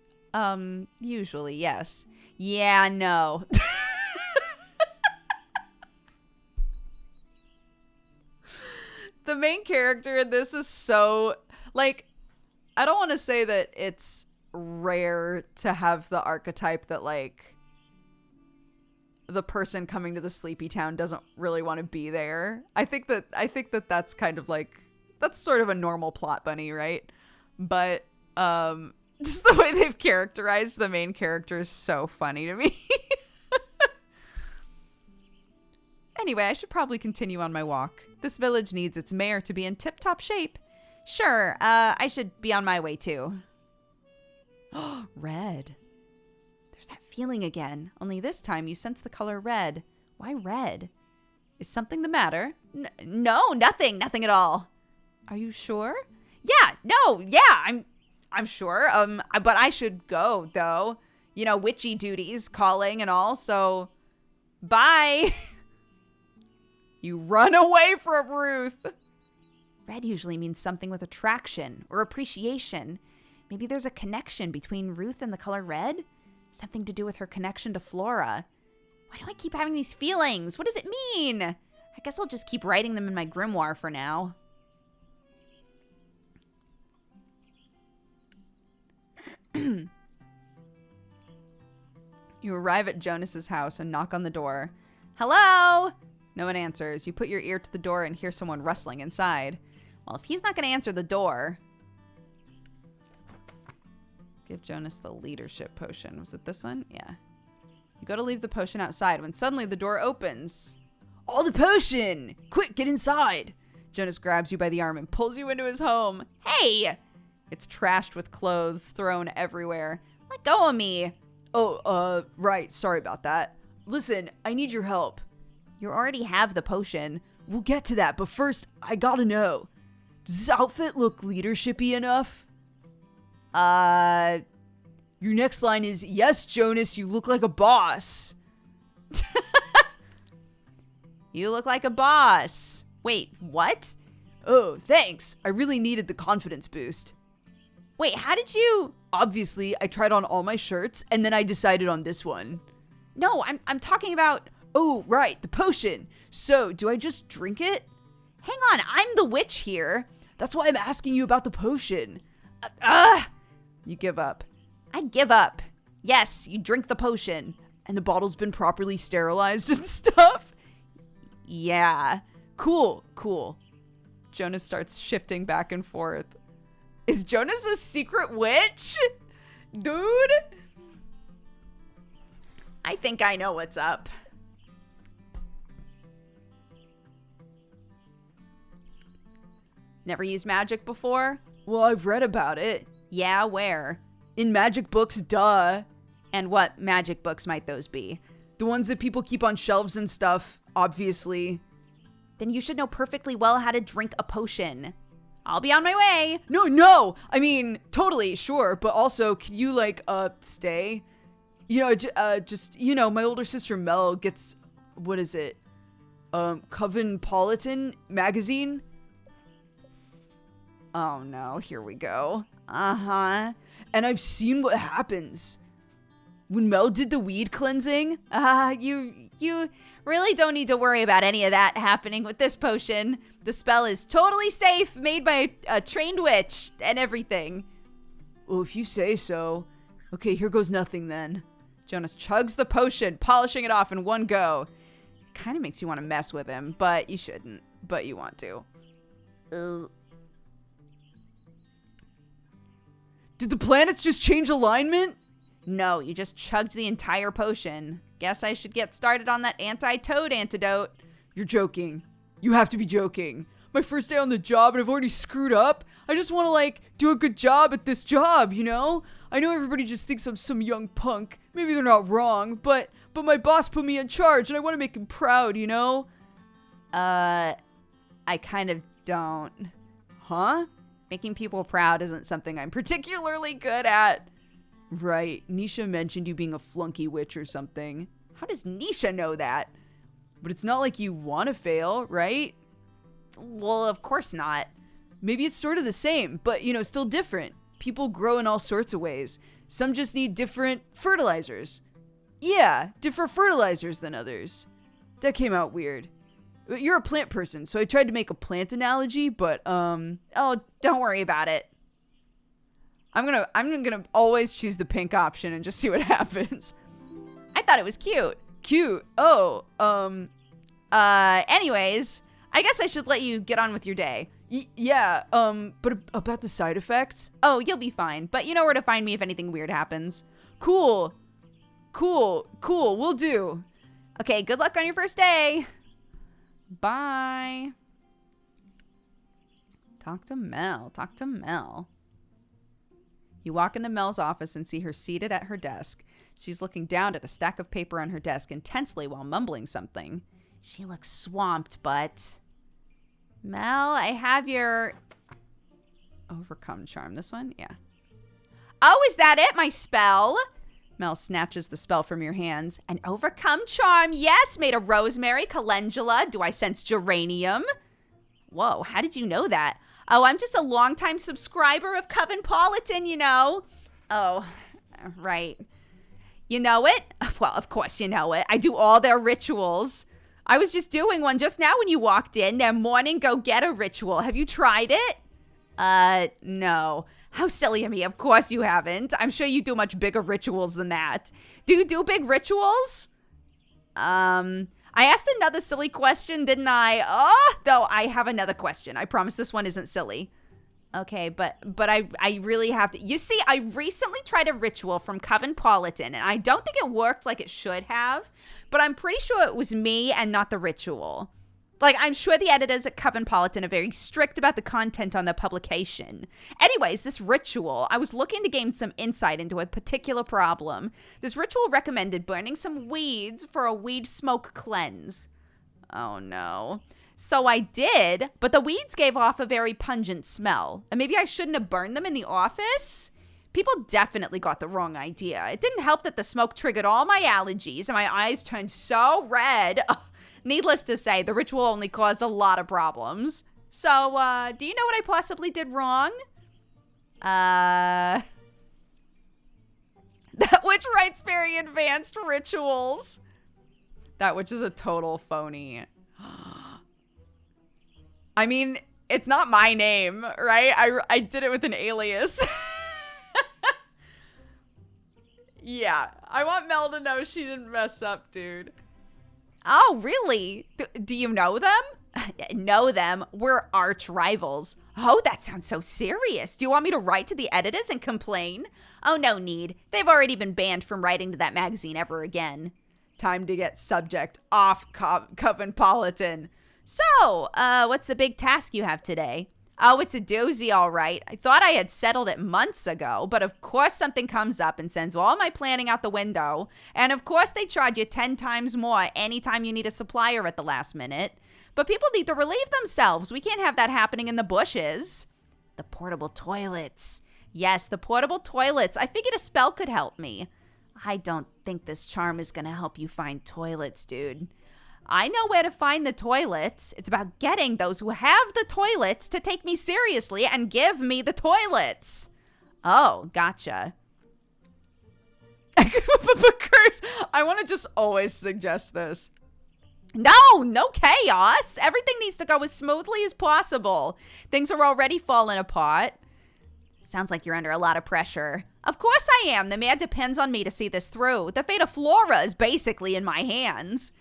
Usually, yes. Yeah, no. The main character in this is so, like, I don't want to say that it's rare to have the archetype that, like, the person coming to the sleepy town doesn't really want to be there. I think that that's kind of like, that's sort of a normal plot bunny, right? But just the way they've characterized the main character is so funny to me. Anyway, I should probably continue on my walk. This village needs its mayor to be in tip-top shape. Sure, I should be on my way too. Red. There's that feeling again, only this time you sense the color red. Why red? Is something the matter? No, nothing at all. Are you sure? I'm sure. But I should go though. You know, witchy duties, calling and all, so bye. You run away from Ruth. Red usually means something with attraction or appreciation. Maybe there's a connection between Ruth and the color red? Something to do with her connection to Flora. Why do I keep having these feelings? What does it mean? I guess I'll just keep writing them in my grimoire for now. You arrive at Jonas's house and knock on the door. Hello? No one answers. You put your ear to the door and hear someone rustling inside. Well, if he's not going to answer the door... Give Jonas the leadership potion. Was it this one? Yeah. You go to leave the potion outside when suddenly the door opens. Oh, the potion! Quick, get inside! Jonas grabs you by the arm and pulls you into his home. Hey! It's trashed with clothes thrown everywhere. Let go of me. Oh, right. Sorry about that. Listen, I need your help. You already have the potion. We'll get to that, but first, I gotta know. Does this outfit look leadershipy enough? Your next line is, yes, Jonas, you look like a boss. You look like a boss. Wait, what? Oh, thanks. I really needed the confidence boost. Wait, how did you... Obviously, I tried on all my shirts, and then I decided on this one. No, I'm talking about... Oh, right, the potion. So, do I just drink it? Hang on, I'm the witch here. That's why I'm asking you about the potion. You give up. I give up. Yes, you drink the potion. And the bottle's been properly sterilized and stuff? Yeah. Cool. Jonas starts shifting back and forth. Is Jonas a secret witch? Dude? I think I know what's up. Never used magic before? Well, I've read about it. Yeah, where? In magic books, duh. And what magic books might those be? The ones that people keep on shelves and stuff, obviously. Then you should know perfectly well how to drink a potion. I'll be on my way. No. I mean, totally, sure. But also, can you, stay? My older sister Mel gets, what is it? Covenpolitan magazine? Oh no, here we go. Uh-huh. And I've seen what happens. When Mel did the weed cleansing, You really don't need to worry about any of that happening with this potion. The spell is totally safe, made by a trained witch and everything. well, if you say so. Okay, here goes nothing then. Jonas chugs the potion, polishing it off in one go. Kind of makes you want to mess with him, but you shouldn't. But you want to. Did the planets just change alignment? No, you just chugged the entire potion. Guess I should get started on that anti-toad antidote. You're joking. You have to be joking. My first day on the job and I've already screwed up. I just want to, like, do a good job at this job, you know? I know everybody just thinks I'm some young punk. Maybe they're not wrong, but my boss put me in charge and I want to make him proud, you know? I kind of don't. Huh? Making people proud isn't something I'm particularly good at. Right. Nisha mentioned you being a flunky witch or something. How does Nisha know that? But it's not like you want to fail, right? Well, of course not. Maybe it's sort of the same, but, you know, still different. People grow in all sorts of ways. Some just need different fertilizers. Yeah, different fertilizers than others. That came out weird. You're a plant person, so I tried to make a plant analogy, but, Oh, don't worry about it. I'm gonna always choose the pink option and just see what happens. I thought it was cute. Cute. Oh, Anyways, I guess I should let you get on with your day. Yeah, but about the side effects? Oh, you'll be fine, but you know where to find me if anything weird happens. Cool, will do. Okay, good luck on your first day. Bye. Talk to Mel. You walk into Mel's office and see her seated at her desk. She's looking down at a stack of paper on her desk intensely while mumbling something. She looks swamped, but... Mel, I have your... Overcome charm. This one? Yeah. Oh, is that it, my spell? Mel snatches the spell from your hands. An overcome charm, yes, made of rosemary, calendula. Do I sense geranium? Whoa, how did you know that? Oh, I'm just a longtime subscriber of Covenpolitan, you know. Oh, right. You know it? Well, of course you know it. I do all their rituals. I was just doing one just now when you walked in. Their morning go-getter ritual. Have you tried it? No. How silly of me. Of course you haven't. I'm sure you do much bigger rituals than that. Do you do big rituals? I asked another silly question, didn't I? Oh, though I have another question. I promise this one isn't silly. Okay, but I really have to. You see, I recently tried a ritual from Covenpolitan, and I don't think it worked like it should have, but I'm pretty sure it was me and not the ritual. Like, I'm sure the editors at Covenpolitan are very strict about the content on their publication. Anyways, this ritual, I was looking to gain some insight into a particular problem. This ritual recommended burning some weeds for a weed smoke cleanse. Oh no. So I did, but the weeds gave off a very pungent smell. And maybe I shouldn't have burned them in the office? People definitely got the wrong idea. It didn't help that the smoke triggered all my allergies and my eyes turned so red. Ugh. Needless to say, the ritual only caused a lot of problems. So, do you know what I possibly did wrong? That witch writes very advanced rituals. That witch is a total phony. I mean, it's not my name, right? I did it with an alias. Yeah, I want Mel to know she didn't mess up, dude. Oh, really? Do you know them? Know them? We're arch rivals. Oh, that sounds so serious. Do you want me to write to the editors and complain? Oh, no need. They've already been banned from writing to that magazine ever again. Time to get subject off Covenpolitan. So, what's the big task you have today? Oh, it's a doozy, all right. I thought I had settled it months ago, but of course something comes up and sends all my planning out the window. And of course they charge you 10 times more anytime you need a supplier at the last minute. But people need to relieve themselves. We can't have that happening in the bushes. The portable toilets. Yes, the portable toilets. I figured a spell could help me. I don't think this charm is going to help you find toilets, dude. I know where to find the toilets. It's about getting those who have the toilets to take me seriously and give me the toilets. Oh, gotcha. The curse. I want to just always suggest this. No chaos. Everything needs to go as smoothly as possible. Things are already falling apart. Sounds like you're under a lot of pressure. Of course I am. The mayor depends on me to see this through. The fate of Flora is basically in my hands.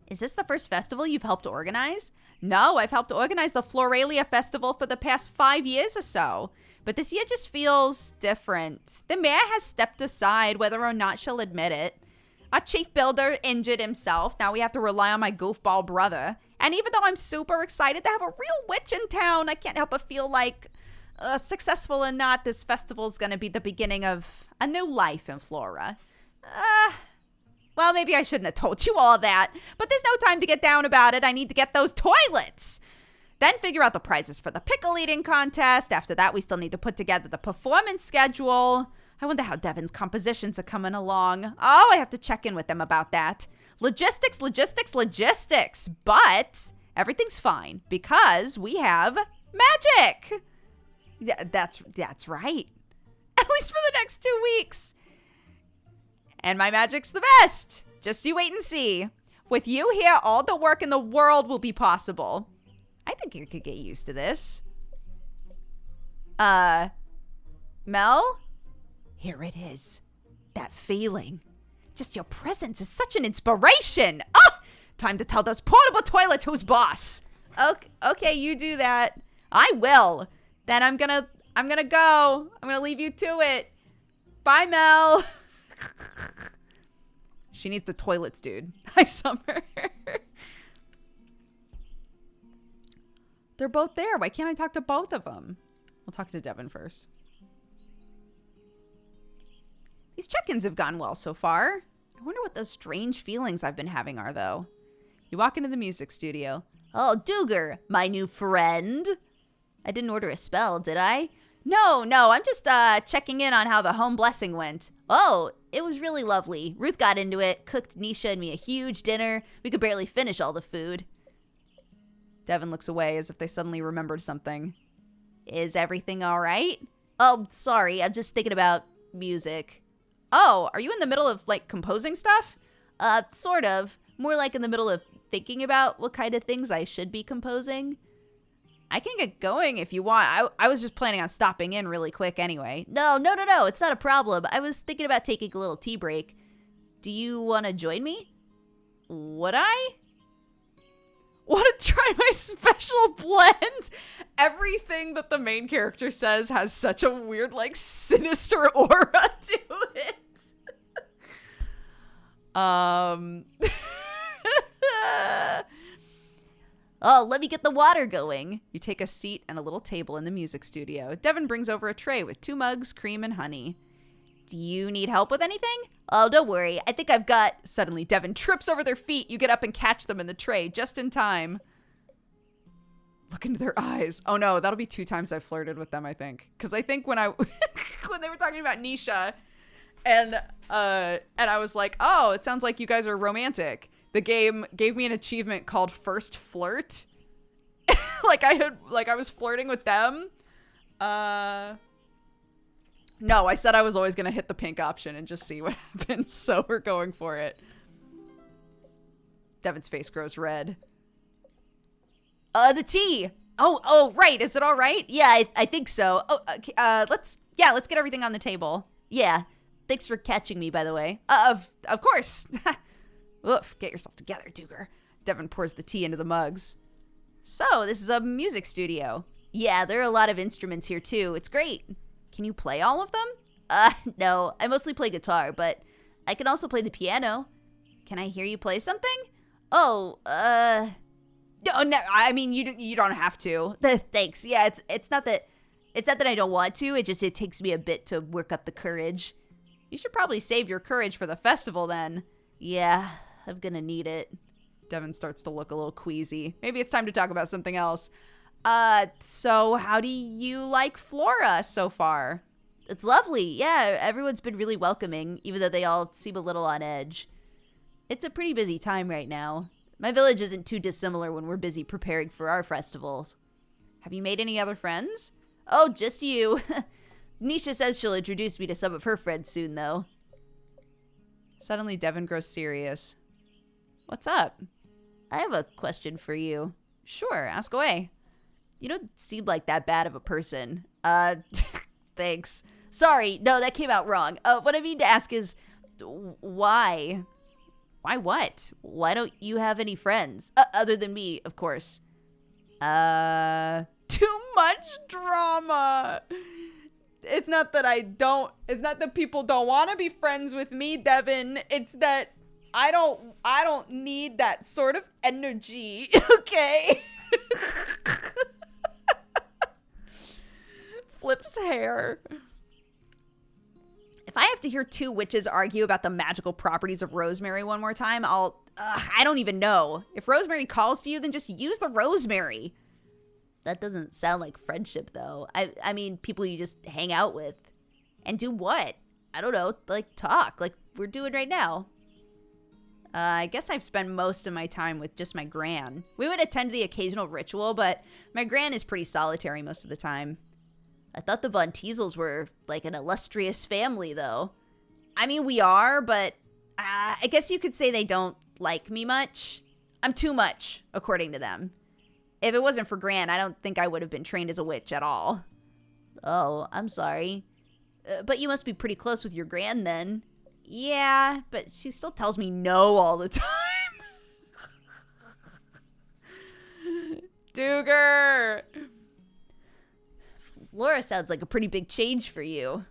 Is this the first festival you've helped organize? No, I've helped organize the Floralia Festival for the past 5 years or so. But this year just feels different. The mayor has stepped aside, whether or not she'll admit it. Our chief builder injured himself. Now we have to rely on my goofball brother. And even though I'm super excited to have a real witch in town, I can't help but feel like, successful or not, this festival is going to be the beginning of a new life in Flora. Well, maybe I shouldn't have told you all that. But there's no time to get down about it. I need to get those toilets. Then figure out the prizes for the pickle eating contest. After that, we still need to put together the performance schedule. I wonder how Devin's compositions are coming along. Oh, I have to check in with them about that. Logistics. But everything's fine because we have magic. That's right. At least for the next 2 weeks. And my magic's the best. Just you wait and see. With you here, all the work in the world will be possible. I think you could get used to this. Mel? Here it is. That feeling. Just your presence is such an inspiration. Oh! Time to tell those portable toilets who's boss. Okay, you do that. I will. Then I'm gonna go. I'm gonna leave you to it. Bye, Mel. She needs the toilets, dude. Hi, Summer. They're both there. Why can't I talk to both of them? We'll talk to Devin first. These check-ins have gone well so far. I wonder what those strange feelings I've been having are, though. You walk into the music studio. Oh, Duger, my new friend. I didn't order a spell, did I? No, I'm just checking in on how the home blessing went. Oh, it was really lovely. Ruth got into it, cooked Nisha and me a huge dinner. We could barely finish all the food. Devin looks away as if they suddenly remembered something. Is everything all right? Oh, sorry, I'm just thinking about music. Oh, are you in the middle of, like, composing stuff? Sort of. More like in the middle of thinking about what kind of things I should be composing. I can get going if you want. I was just planning on stopping in really quick anyway. No, it's not a problem. I was thinking about taking a little tea break. Do you want to join me? Would I? Want to try my special blend? Everything that the main character says has such a weird, like, sinister aura to it. Oh, let me get the water going. You take a seat and a little table in the music studio. Devin brings over a tray with 2 mugs, cream, and honey. Do you need help with anything? Oh, don't worry. I think I've got... Suddenly, Devin trips over their feet. You get up and catch them in the tray just in time. Look into their eyes. Oh no, that'll be 2 times I've flirted with them, I think. Because I think when when they were talking about Nisha, and I was like, oh, it sounds like you guys are romantic. The game gave me an achievement called First Flirt. I was flirting with them. No, I said I was always going to hit the pink option and just see what happens, so we're going for it. Devin's face grows red. The tea. Oh, right. Is it all right? Yeah, I think so. Oh, let's get everything on the table. Yeah. Thanks for catching me, by the way. Of course. Oof, get yourself together, Duger. Devin pours the tea into the mugs. So, this is a music studio. Yeah, there are a lot of instruments here, too. It's great. Can you play all of them? No. I mostly play guitar, but I can also play the piano. Can I hear you play something? Oh, No, I mean, you don't have to. Thanks. Yeah, it's not that I don't want to. It takes me a bit to work up the courage. You should probably save your courage for the festival then. Yeah, I'm gonna need it. Devin starts to look a little queasy. Maybe it's time to talk about something else. So how do you like Flora so far? It's lovely. Yeah, everyone's been really welcoming, even though they all seem a little on edge. It's a pretty busy time right now. My village isn't too dissimilar when we're busy preparing for our festivals. Have you made any other friends? Oh, just you. Nisha says she'll introduce me to some of her friends soon, though. Suddenly, Devin grows serious. What's up? I have a question for you. Sure, ask away. You don't seem like that bad of a person. Thanks. Sorry, no, that came out wrong. What I mean to ask is, why? Why what? Why don't you have any friends? Other than me, of course. Too much drama. it's not that people don't want to be friends with me, Devin. It's that I don't need that sort of energy, okay? Flips hair. If I have to hear two witches argue about the magical properties of rosemary one more time, I don't even know. If rosemary calls to you, then just use the rosemary. That doesn't sound like friendship, though. I mean, people you just hang out with. And do what? I don't know, like talk, like we're doing right now. I guess I've spent most of my time with just my gran. We would attend the occasional ritual, but my gran is pretty solitary most of the time. I thought the Von Teasels were like an illustrious family, though. I mean, we are, but I guess you could say they don't like me much. I'm too much, according to them. If it wasn't for Gran, I don't think I would have been trained as a witch at all. Oh, I'm sorry. But you must be pretty close with your Gran then. Yeah, but she still tells me no all the time. Duger! Laura sounds like a pretty big change for you.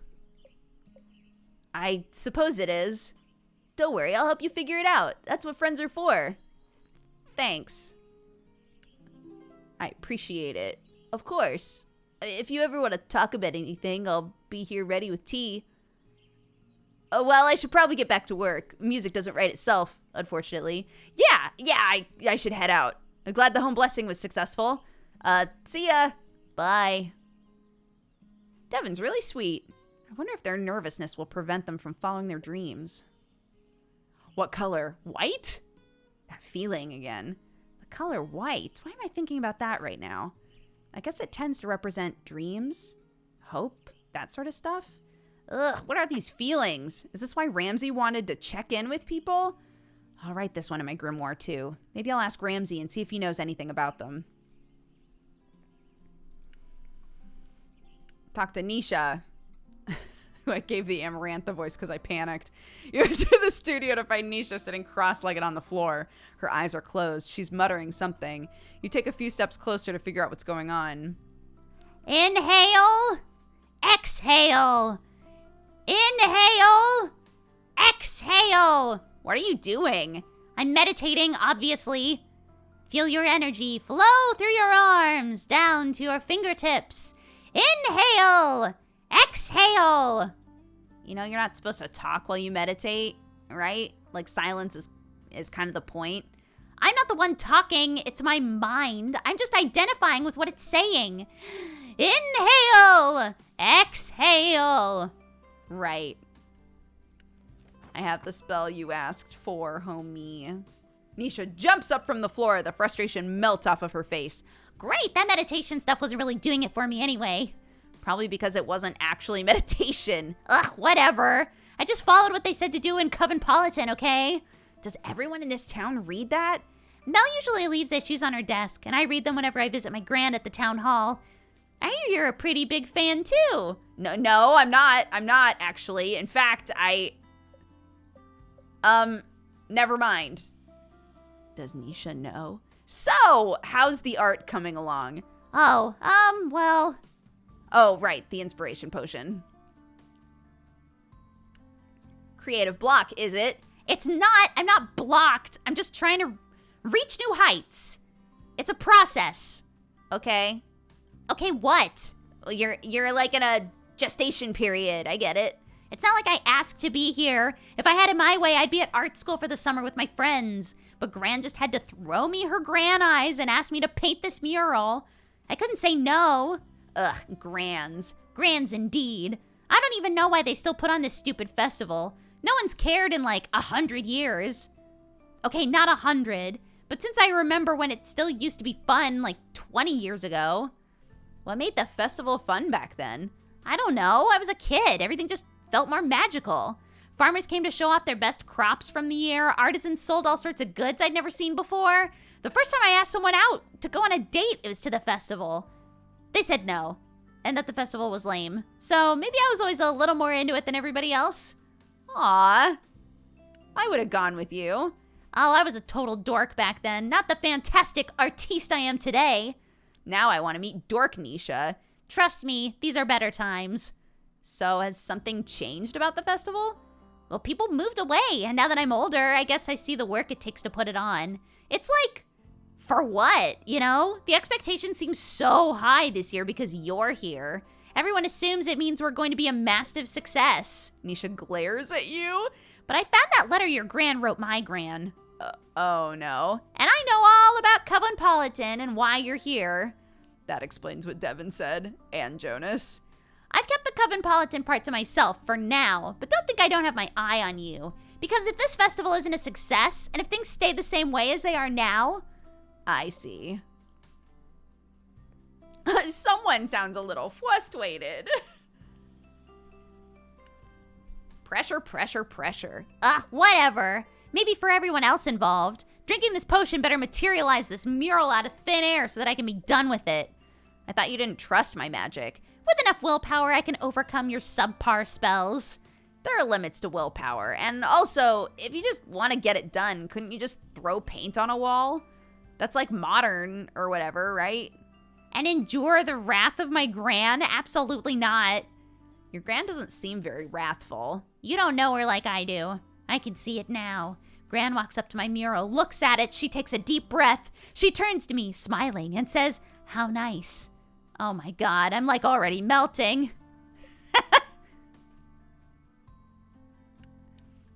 I suppose it is. Don't worry, I'll help you figure it out. That's what friends are for. Thanks. I appreciate it. Of course. If you ever want to talk about anything, I'll be here ready with tea. Well, I should probably get back to work. Music doesn't write itself, unfortunately. Yeah, I should head out. I'm glad the home blessing was successful. See ya. Bye. Devin's really sweet. I wonder if their nervousness will prevent them from following their dreams. What color? White? That feeling again. The color white. Why am I thinking about that right now? I guess it tends to represent dreams, hope, that sort of stuff. Ugh, what are these feelings? Is this why Ramsey wanted to check in with people? I'll write this one in my grimoire too. Maybe I'll ask Ramsey and see if he knows anything about them. Talk to Nisha, who I gave the Amarantha voice because I panicked. You went to the studio to find Nisha sitting cross-legged on the floor. Her eyes are closed. She's muttering something. You take a few steps closer to figure out what's going on. Inhale, exhale. Inhale, exhale. What are you doing? I'm meditating, obviously. Feel your energy flow through your arms, down to your fingertips. Inhale, exhale. You know, you're not supposed to talk while you meditate, right? Like silence is kind of the point. I'm not the one talking, it's my mind. I'm just identifying with what it's saying. Inhale, exhale. Right. I have the spell you asked for, homie. Nisha jumps up from the floor. The frustration melts off of her face. Great, that meditation stuff wasn't really doing it for me anyway. Probably because it wasn't actually meditation. Ugh, whatever. I just followed what they said to do in Covenpolitan, okay? Does everyone in this town read that? Mel usually leaves issues on her desk, and I read them whenever I visit my gran at the town hall. I hear you're a pretty big fan, too. No, I'm not. I'm not, actually. In fact, never mind. Does Nisha know? So, how's the art coming along? Oh, well... Oh, right, the inspiration potion. Creative block, is it? It's not. I'm not blocked. I'm just trying to reach new heights. It's a process. Okay. Okay, what? Well, you're like in a gestation period. I get it. It's not like I asked to be here. If I had it my way, I'd be at art school for the summer with my friends. But Gran just had to throw me her gran eyes and ask me to paint this mural. I couldn't say no. Ugh, Grans. Grans indeed. I don't even know why they still put on this stupid festival. No one's cared in like 100 years. Okay, not 100. But since I remember when it still used to be fun, like 20 years ago. What made the festival fun back then? I don't know. I was a kid. Everything just felt more magical. Farmers came to show off their best crops from the year. Artisans sold all sorts of goods I'd never seen before. The first time I asked someone out to go on a date, it was to the festival. They said no, and that the festival was lame. So maybe I was always a little more into it than everybody else. Aw. I would have gone with you. Oh, I was a total dork back then. Not the fantastic artiste I am today. Now I want to meet Dork Nisha. Trust me, these are better times. So has something changed about the festival? Well, people moved away, and now that I'm older, I guess I see the work it takes to put it on. It's like, for what, you know? The expectation seems so high this year because you're here. Everyone assumes it means we're going to be a massive success. Nisha glares at you. But I found that letter your gran wrote my gran. Oh no. And I know all about Coventpolitan and why you're here. That explains what Devin said, and Jonas. I've kept the Coventpolitan part to myself for now, but don't think I don't have my eye on you. Because if this festival isn't a success, and if things stay the same way as they are now... I see. Someone sounds a little frustrated. Pressure, pressure, pressure. Whatever. Maybe for everyone else involved. Drinking this potion better materialize this mural out of thin air so that I can be done with it. I thought you didn't trust my magic. With enough willpower, I can overcome your subpar spells. There are limits to willpower, and also, if you just want to get it done, couldn't you just throw paint on a wall? That's like modern or whatever, right? And endure the wrath of my gran? Absolutely not. Your gran doesn't seem very wrathful. You don't know her like I do. I can see it now. Gran walks up to my mural, looks at it, she takes a deep breath. She turns to me, smiling, and says, "How nice." Oh my god, I'm like already melting.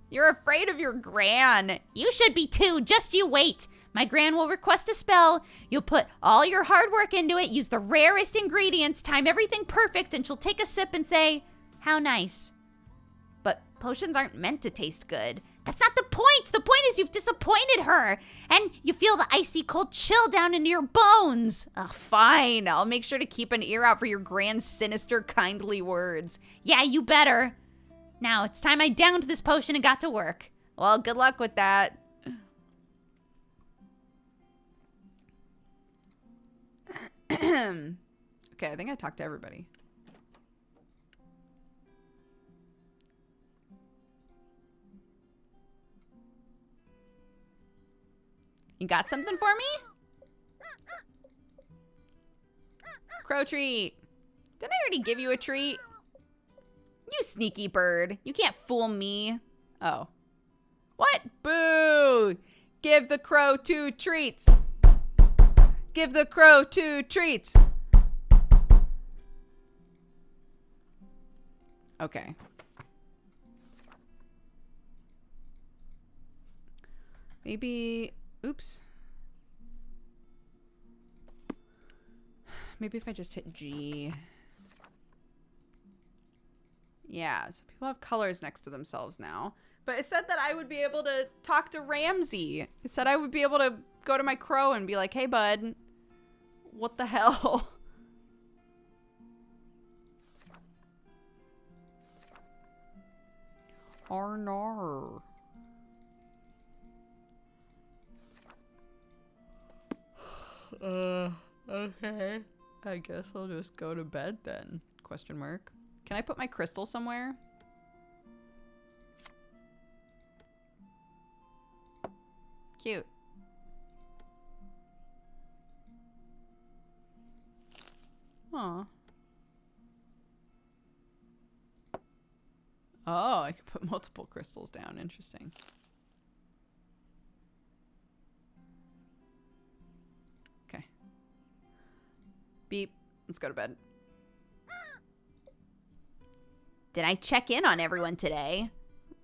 You're afraid of your gran. You should be too, just you wait. My gran will request a spell. You'll put all your hard work into it, use the rarest ingredients, time everything perfect, and she'll take a sip and say, "How nice." But potions aren't meant to taste good. That's not the point. The point is you've disappointed her. And you feel the icy cold chill down into your bones. Ugh, fine. I'll make sure to keep an ear out for your gran's sinister, kindly words. Yeah, you better. Now, it's time I downed this potion and got to work. Well, good luck with that. Okay, I think I talked to everybody. You got something for me? Crow treat. Didn't I already give you a treat? You sneaky bird. You can't fool me. Oh. What? Boo! Give the crow 2 treats. Give the crow 2 treats. Okay. Maybe... Oops. Maybe if I just hit G. Yeah, so people have colors next to themselves now. But it said that I would be able to talk to Ramsey. It said I would be able to go to my crow and be like, "Hey, bud, what the hell?" Arnar. Okay. I guess I'll just go to bed then. Question mark. Can I put my crystal somewhere? Cute. Aw. Oh, I can put multiple crystals down. Interesting. Okay. Beep. Let's go to bed. Did I check in on everyone today?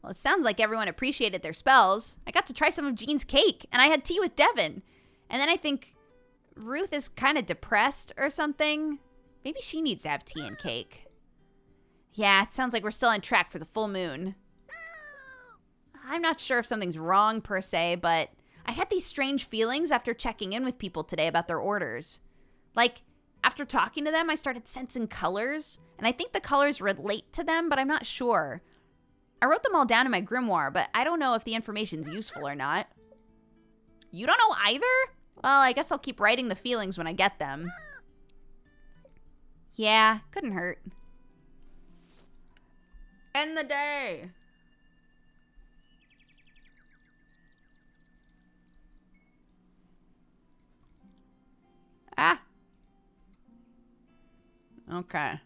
Well, it sounds like everyone appreciated their spells. I got to try some of Jean's cake, and I had tea with Devin. And then I think Ruth is kind of depressed or something. Maybe she needs to have tea and cake. Yeah, it sounds like we're still on track for the full moon. I'm not sure if something's wrong per se, but I had these strange feelings after checking in with people today about their orders. Like, after talking to them, I started sensing colors, and I think the colors relate to them, but I'm not sure. I wrote them all down in my grimoire, but I don't know if the information's useful or not. You don't know either? Well, I guess I'll keep writing the feelings when I get them. Yeah, couldn't hurt. End the day. Ah. Okay.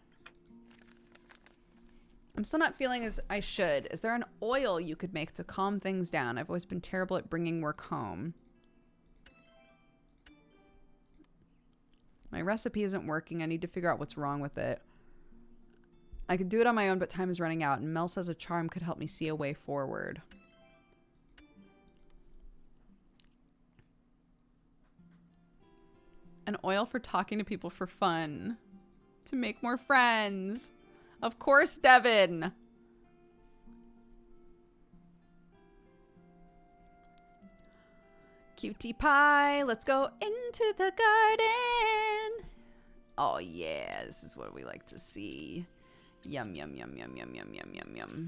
I'm still not feeling as I should. Is there an oil you could make to calm things down? I've always been terrible at bringing work home. My recipe isn't working. I need to figure out what's wrong with it. I could do it on my own, but time is running out, and Mel says a charm could help me see a way forward. An oil for talking to people for fun. To make more friends. Of course, Devin. Cutie pie. Let's go into the garden. Oh, yeah. This is what we like to see. Yum, yum, yum, yum, yum, yum, yum, yum, yum.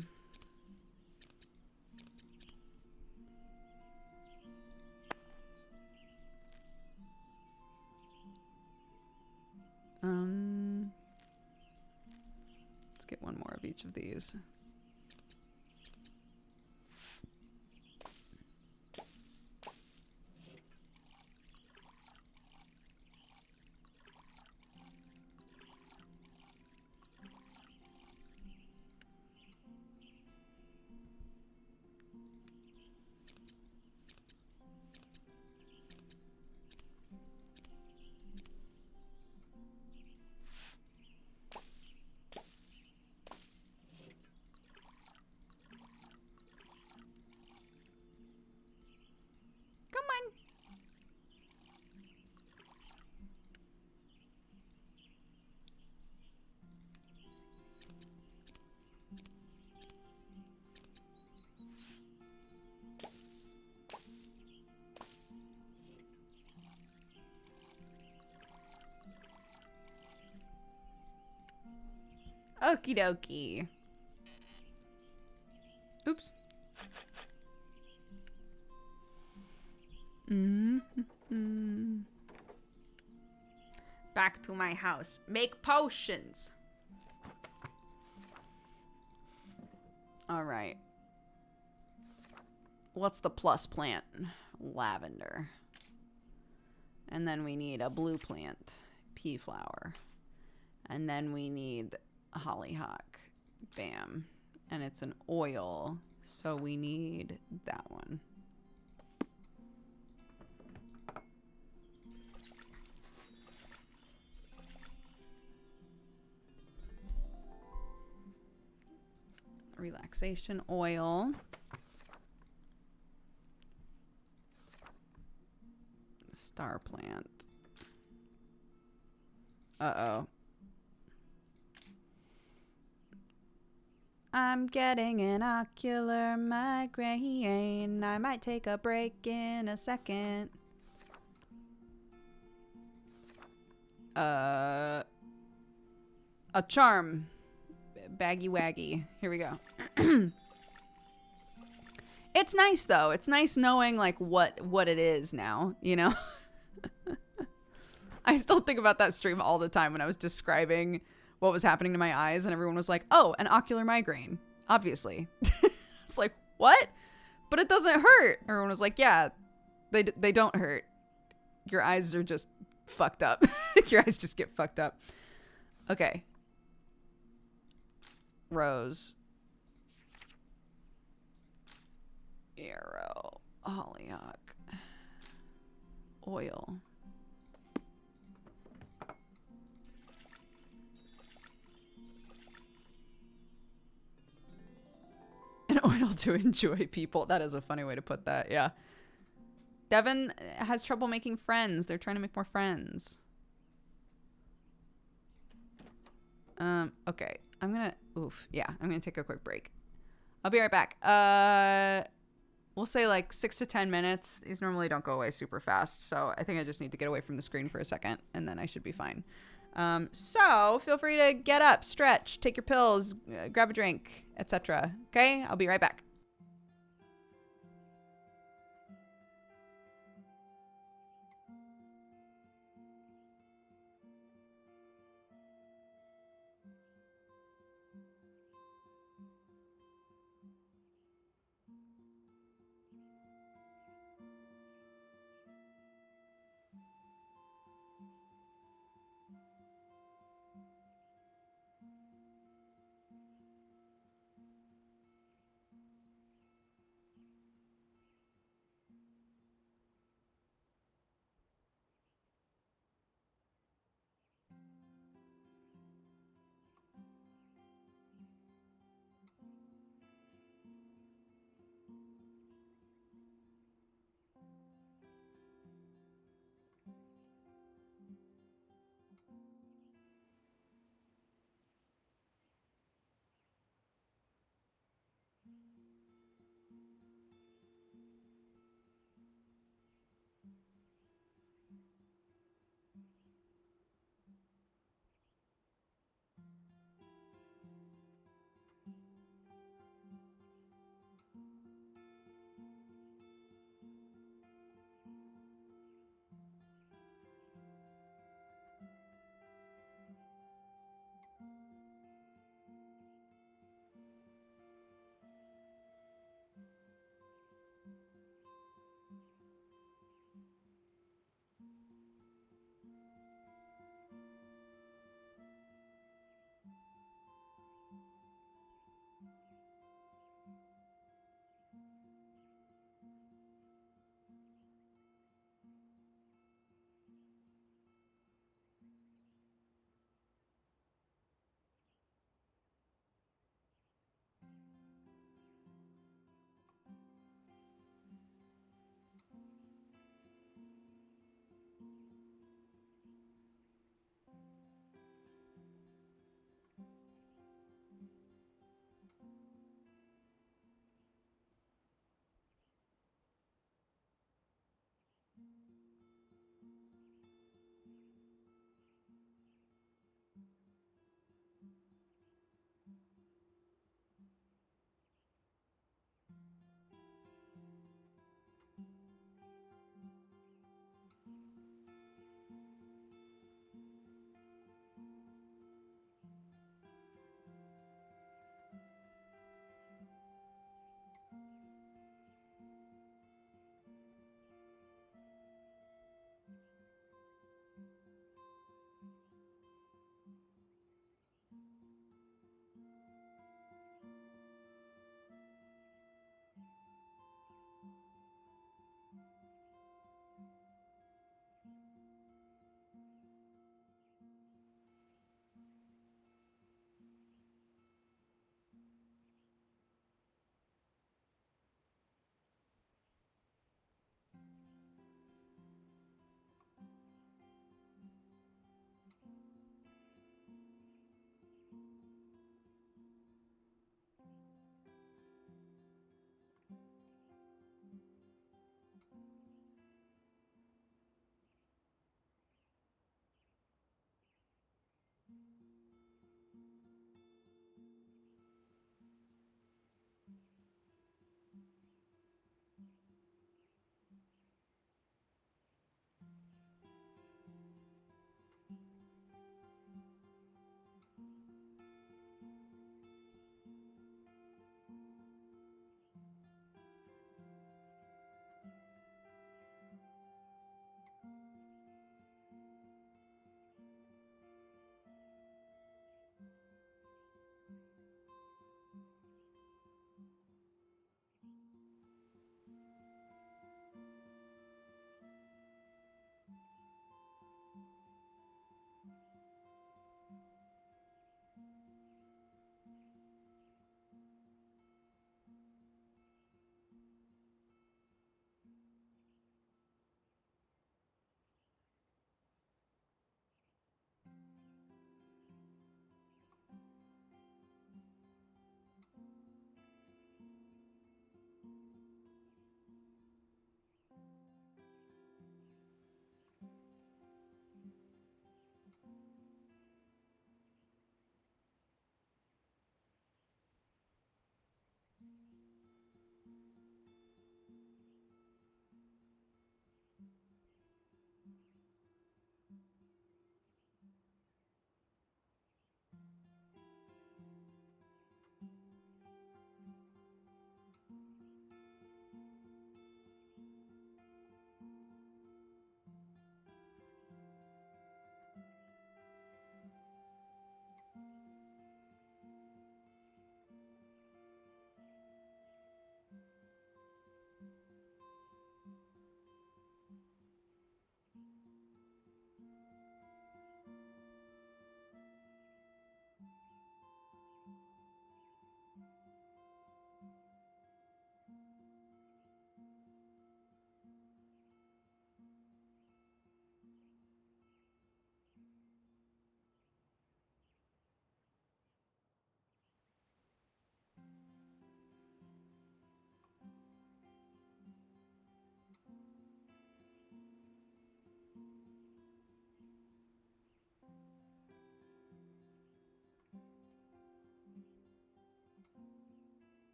Let's get one more of each of these. Okie dokie. Oops. Back to my house. Make potions. All right. What's the plus plant? Lavender. And then we need a blue plant. Pea flower. And then we need hollyhock. Bam. And it's an oil, so we need that one. Relaxation oil. Star plant. Uh-oh. I'm getting an ocular migraine. I might take a break in a second. A charm. Baggy waggy. Here we go. It's nice though. It's nice knowing like what it is now, you know? I still think about that stream all the time when I was describing what was happening to my eyes and everyone was like, "Oh, an ocular migraine." Obviously. It's like, "What?" But it doesn't hurt. Everyone was like, "Yeah, they don't hurt. Your eyes are just fucked up." Your eyes just get fucked up. Okay. Rose. Arrow. Hollyhock. Oil. An oil to enjoy people. That is a funny way to put that, yeah. Devin has trouble making friends. They're trying to make more friends. Okay. I'm gonna take a quick break. I'll be right back. We'll say like 6 to 10 minutes. These normally don't go away super fast, so I think I just need to get away from the screen for a second, and then I should be fine. So feel free to get up, stretch, take your pills, grab a drink, etc. Okay? I'll be right back.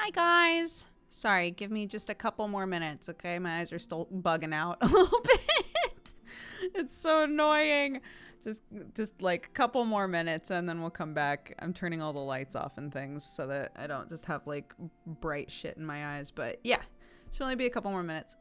Hi, guys. Sorry, give me just a couple more minutes, okay? My eyes are still bugging out a little bit. It's so annoying. Just like a couple more minutes and then we'll come back. I'm turning all the lights off and things so that I don't just have like bright shit in my eyes. But yeah, should only be a couple more minutes.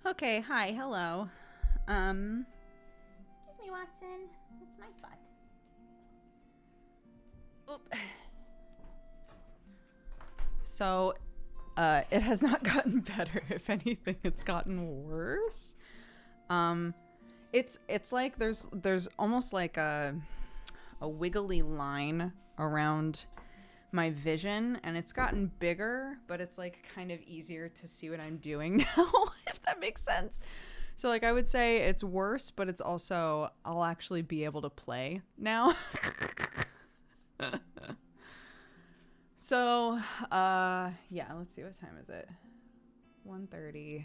Okay, hi, hello. Excuse me, Watson. That's my spot. So, it has not gotten better. If anything, it's gotten worse. It's like there's almost like a wiggly line around my vision, and it's gotten bigger, but it's like kind of easier to see what I'm doing now, if that makes sense. So like I would say it's worse, but it's also I'll actually be able to play now. So, yeah, let's see, what time is it? 1:30.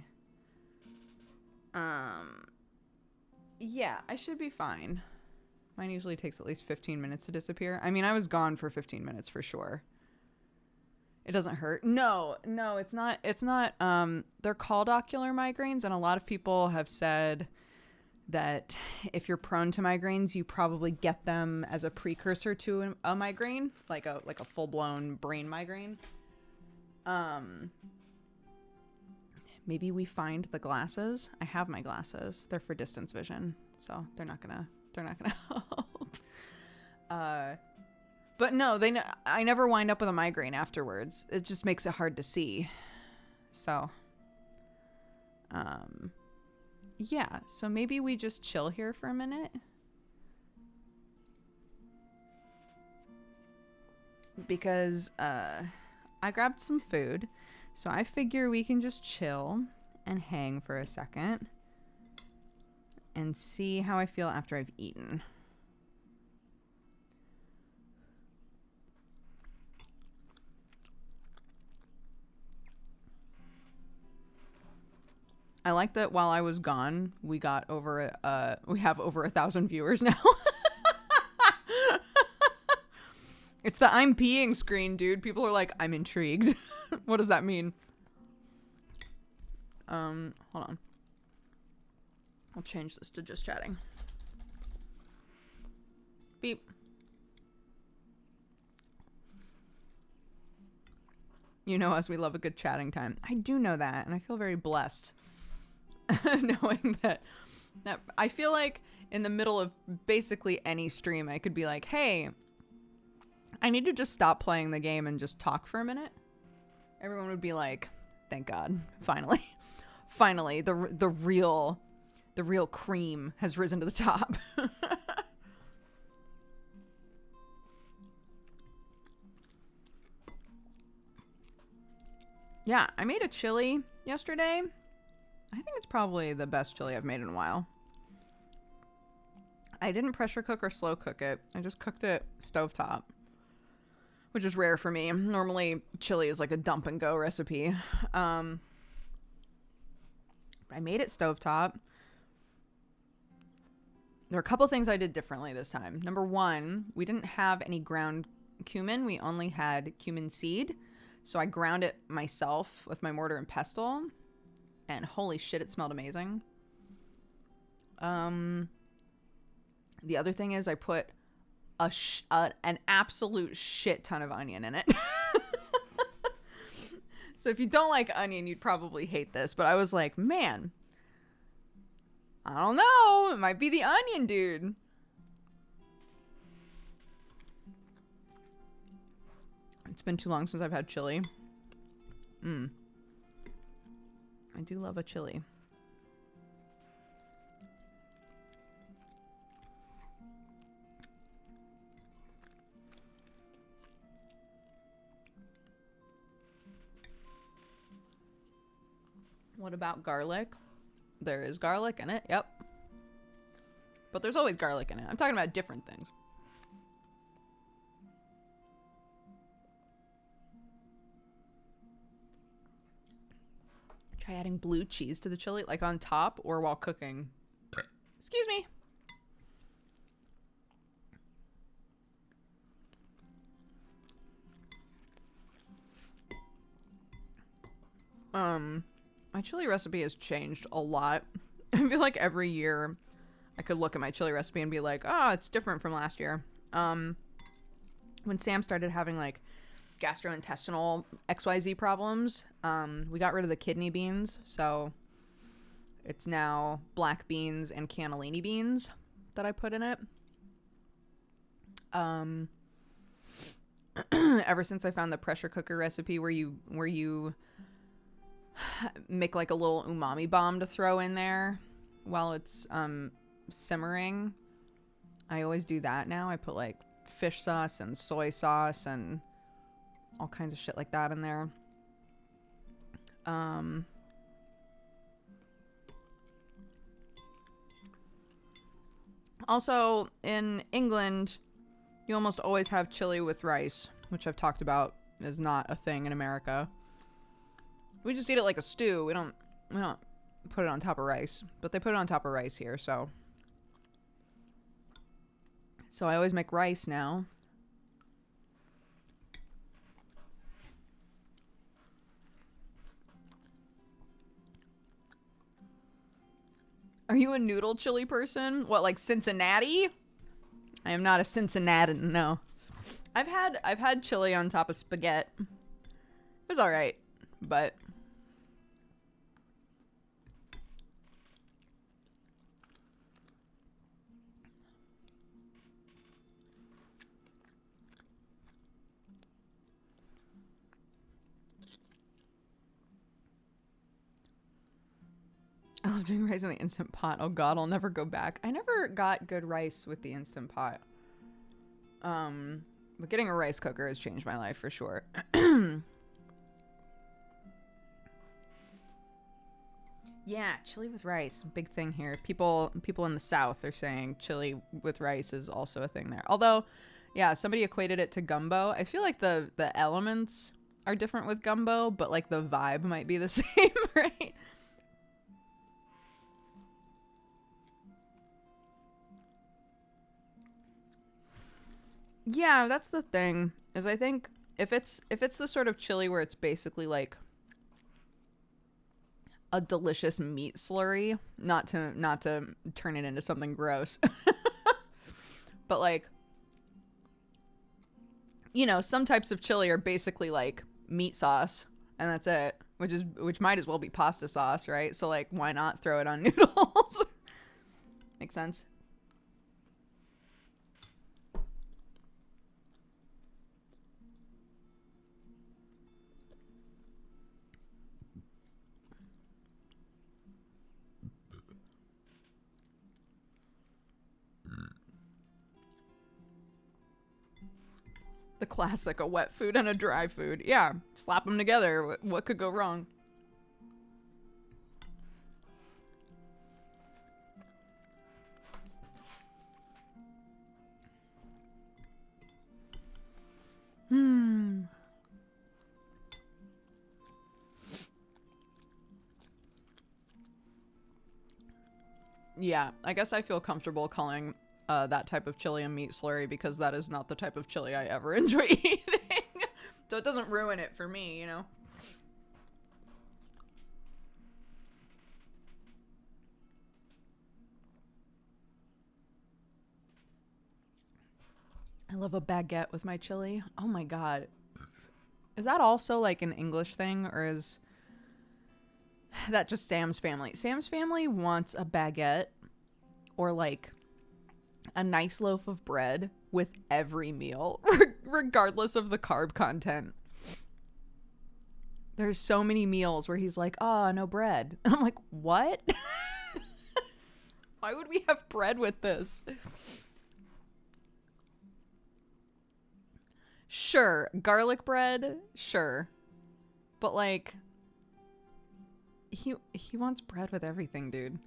Yeah, I should be fine. Mine usually takes at least 15 minutes to disappear. I mean, I was gone for 15 minutes for sure. It doesn't hurt. No, it's not. They're called ocular migraines, and a lot of people have said that if you're prone to migraines, you probably get them as a precursor to a migraine, like a full-blown brain migraine. Maybe we find the glasses. I have my glasses. They're for distance vision, so they're not gonna help. But no, I never wind up with a migraine afterwards. It just makes it hard to see. So, yeah, so maybe we just chill here for a minute. Because I grabbed some food, so I figure we can just chill and hang for a second and see how I feel after I've eaten. I like that while I was gone, we have over 1,000 viewers now. It's the I'm peeing screen, dude. People are like, I'm intrigued. What does that mean? Hold on. I'll change this to just chatting. Beep. You know us, we love a good chatting time. I do know that, and I feel very blessed knowing that I feel like in the middle of basically any stream, I could be like, hey, I need to just stop playing the game and just talk for a minute. Everyone would be like, thank God, finally. Finally, the real cream has risen to the top. Yeah, I made a chili yesterday. I think it's probably the best chili I've made in a while. I didn't pressure cook or slow cook it. I just cooked it stovetop, which is rare for me. Normally, chili is like a dump and go recipe. I made it stovetop. There are a couple things I did differently this time. Number one, we didn't have any ground cumin. We only had cumin seed. So I ground it myself with my mortar and pestle. And holy shit, it smelled amazing. The other thing is I put an absolute shit ton of onion in it. So if you don't like onion, you'd probably hate this. But I was like, man, I don't know. It might be the onion, dude. It's been too long since I've had chili. I do love a chili. What about garlic? There is garlic in it, yep. But there's always garlic in it. I'm talking about different things. Try adding blue cheese to the chili, like on top or while cooking. Excuse me. My chili recipe has changed a lot. I feel like every year I could look at my chili recipe and be like, oh, it's different from last year. When Sam started having like gastrointestinal XYZ problems, we got rid of the kidney beans. So It's now black beans and cannellini beans that I put in it. Ever since I found the pressure cooker recipe where you make like a little umami bomb to throw in there while it's simmering, I always do that now. I put like fish sauce and soy sauce and all kinds of shit like that in there. Also, in England, you almost always have chili with rice, which I've talked about is not a thing in America. We just eat it like a stew. We don't put it on top of rice, but they put it on top of rice here, so I always make rice now. Are you a noodle chili person? What, like Cincinnati? I am not a Cincinnati, no. I've had chili on top of spaghetti. It was alright, but I love doing rice in the Instant Pot. Oh god, I'll never go back. I never got good rice with the Instant Pot. But getting a rice cooker has changed my life for sure. Yeah, chili with rice, big thing here. People in the South are saying chili with rice is also a thing there. Although, yeah, somebody equated it to gumbo. I feel like the elements are different with gumbo, but like the vibe might be the same, right? Yeah, that's the thing. Is I think if it's the sort of chili where it's basically like a delicious meat slurry, not to turn it into something gross. But like, you know, some types of chili are basically like meat sauce and that's it, which might as well be pasta sauce, right? So like, why not throw it on noodles? Makes sense. The classic, a wet food and a dry food. Yeah, slap them together. What could go wrong? Yeah, I guess I feel comfortable calling that type of chili a meat slurry because that is not the type of chili I ever enjoy eating. So it doesn't ruin it for me, you know? I love a baguette with my chili. Oh my god. Is that also like an English thing, or is that just Sam's family? Sam's family wants a baguette or like a nice loaf of bread with every meal, regardless of the carb content. There's so many meals where he's like, oh, no bread. I'm like, what? Why would we have bread with this? Sure, garlic bread, sure. But like, he wants bread with everything, dude.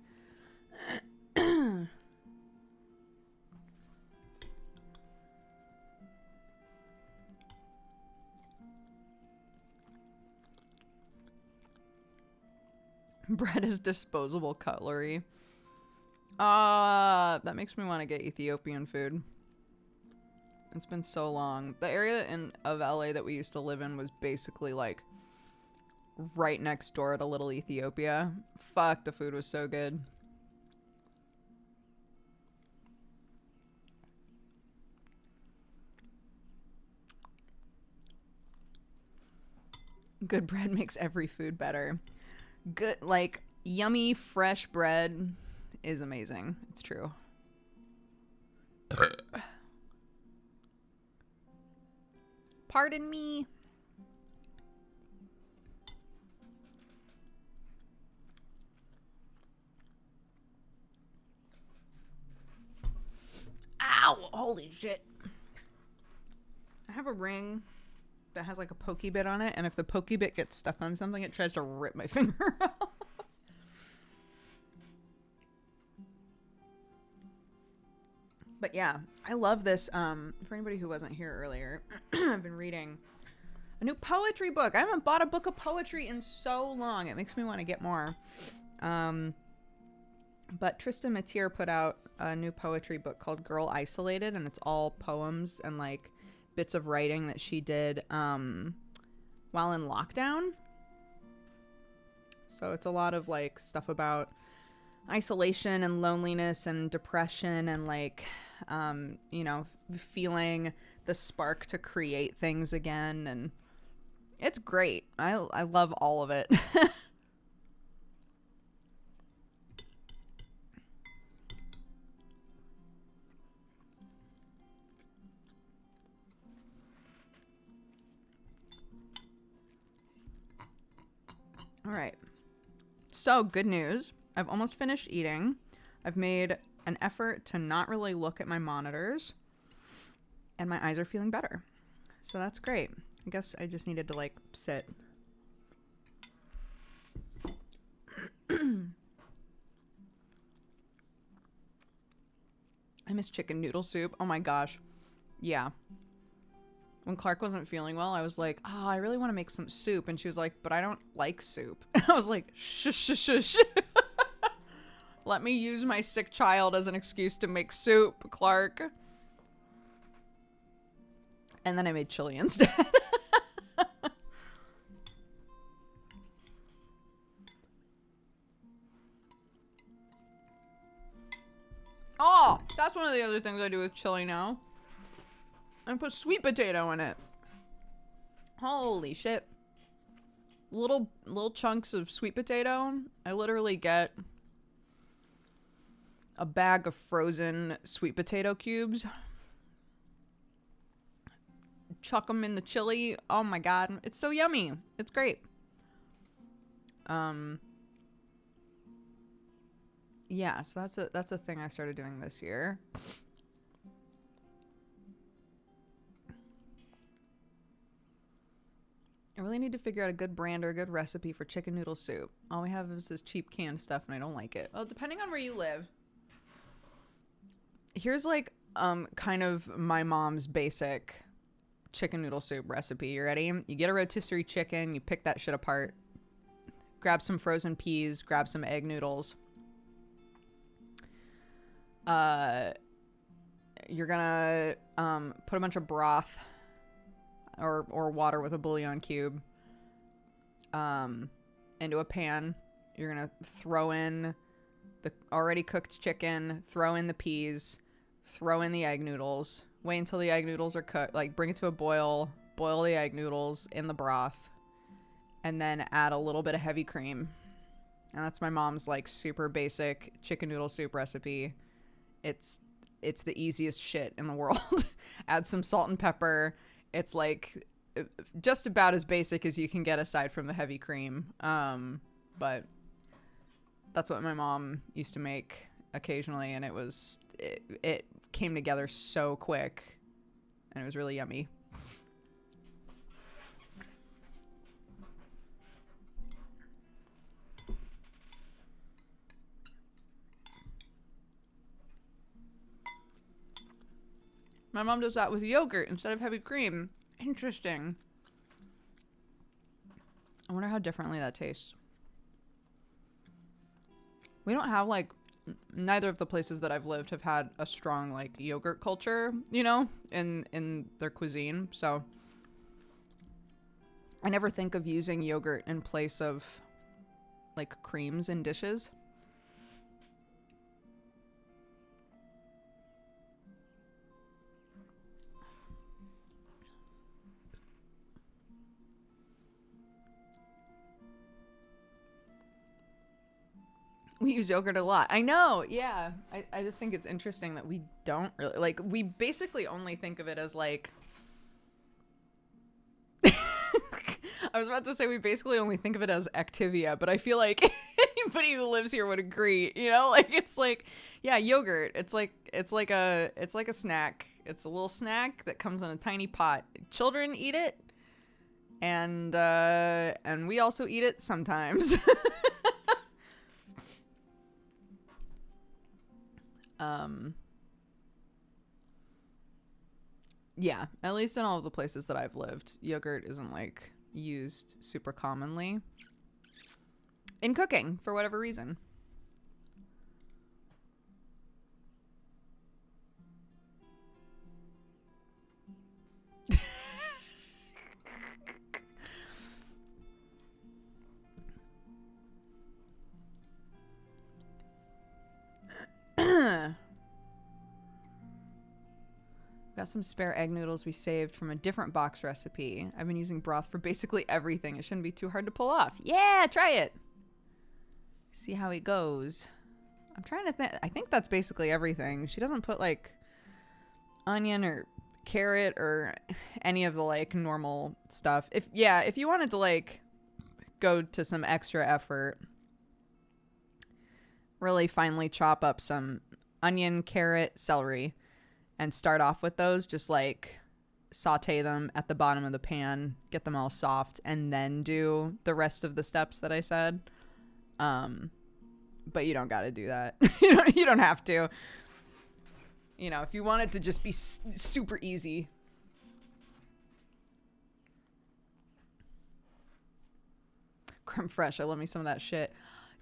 Bread is disposable cutlery. That makes me want to get Ethiopian food. It's been so long. The area of LA that we used to live in was basically like right next door to Little Ethiopia. Fuck, the food was so good. Good bread makes every food better. Good, like, Yummy fresh bread is amazing. It's true. Pardon me. Ow! Holy shit. I have a ring that has like a pokey bit on it, and if the pokey bit gets stuck on something, it tries to rip my finger out. But yeah, I love this. For anybody who wasn't here earlier, I've been reading a new poetry book. I haven't bought a book of poetry in so long. It makes me want to get more. But Trista Mateer put out a new poetry book called Girl Isolated, and it's all poems and like bits of writing that she did while in lockdown. So it's a lot of like stuff about isolation and loneliness and depression and like you know, feeling the spark to create things again, and it's great. I love all of it. All right. So, good news. I've almost finished eating. I've made an effort to not really look at my monitors, and my eyes are feeling better. So that's great. I guess I just needed to like sit. I miss chicken noodle soup. Oh my gosh. Yeah. When Clark wasn't feeling well, I was like, oh, I really want to make some soup. And she was like, but I don't like soup. And I was like, shush. Let me use my sick child as an excuse to make soup, Clark. And then I made chili instead. Oh, that's one of the other things I do with chili now. I put sweet potato in it. Holy shit. Little chunks of sweet potato. I literally get a bag of frozen sweet potato cubes. Chuck them in the chili. Oh my god, it's so yummy. It's great. Yeah, so that's a thing I started doing this year. I really need to figure out a good brand or a good recipe for chicken noodle soup. All we have is this cheap canned stuff and I don't like it. Well, depending on where you live. Here's like kind of my mom's basic chicken noodle soup recipe. You ready? You get a rotisserie chicken, you pick that shit apart. Grab some frozen peas, grab some egg noodles. You're gonna put a bunch of broth or water with a bouillon cube into a pan. You're gonna throw in the already cooked chicken, throw in the peas, throw in the egg noodles, wait until the egg noodles are cooked, like bring it to a boil the egg noodles in the broth, and then add a little bit of heavy cream. And that's my mom's like super basic chicken noodle soup recipe. It's the easiest shit in the world. Add some salt and pepper. It's like just about as basic as you can get aside from the heavy cream. But that's what my mom used to make occasionally, and it came together so quick, and it was really yummy. My mom does that with yogurt instead of heavy cream. Interesting. I wonder how differently that tastes. We don't have like, neither of the places that I've lived have had a strong like yogurt culture, you know, in their cuisine. So I never think of using yogurt in place of like creams in dishes. We use yogurt a lot. I know. Yeah. I just think it's interesting that we don't really like, we basically only think of it as like, I was about to say we basically only think of it as Activia, but I feel like anybody who lives here would agree, you know, like it's like, yeah, yogurt. It's like a snack. It's a little snack that comes in a tiny pot. Children eat it, and we also eat it sometimes. Yeah, at least in all of the places that I've lived, yogurt isn't like used super commonly in cooking for whatever reason. Got some spare egg noodles we saved from a different box recipe. I've been using broth for basically everything. It shouldn't be too hard to pull off. Yeah, try it. See how it goes. I'm trying to think. I think that's basically everything. She doesn't put like onion or carrot or any of the like normal stuff. If you wanted to like go to some extra effort, really finely chop up some onion, carrot, celery, and start off with those, just like saute them at the bottom of the pan, get them all soft, and then do the rest of the steps that I said. But you don't got to do that. You don't have to. You know, if you want it to just be super easy. Creme fraiche, I love me some of that shit.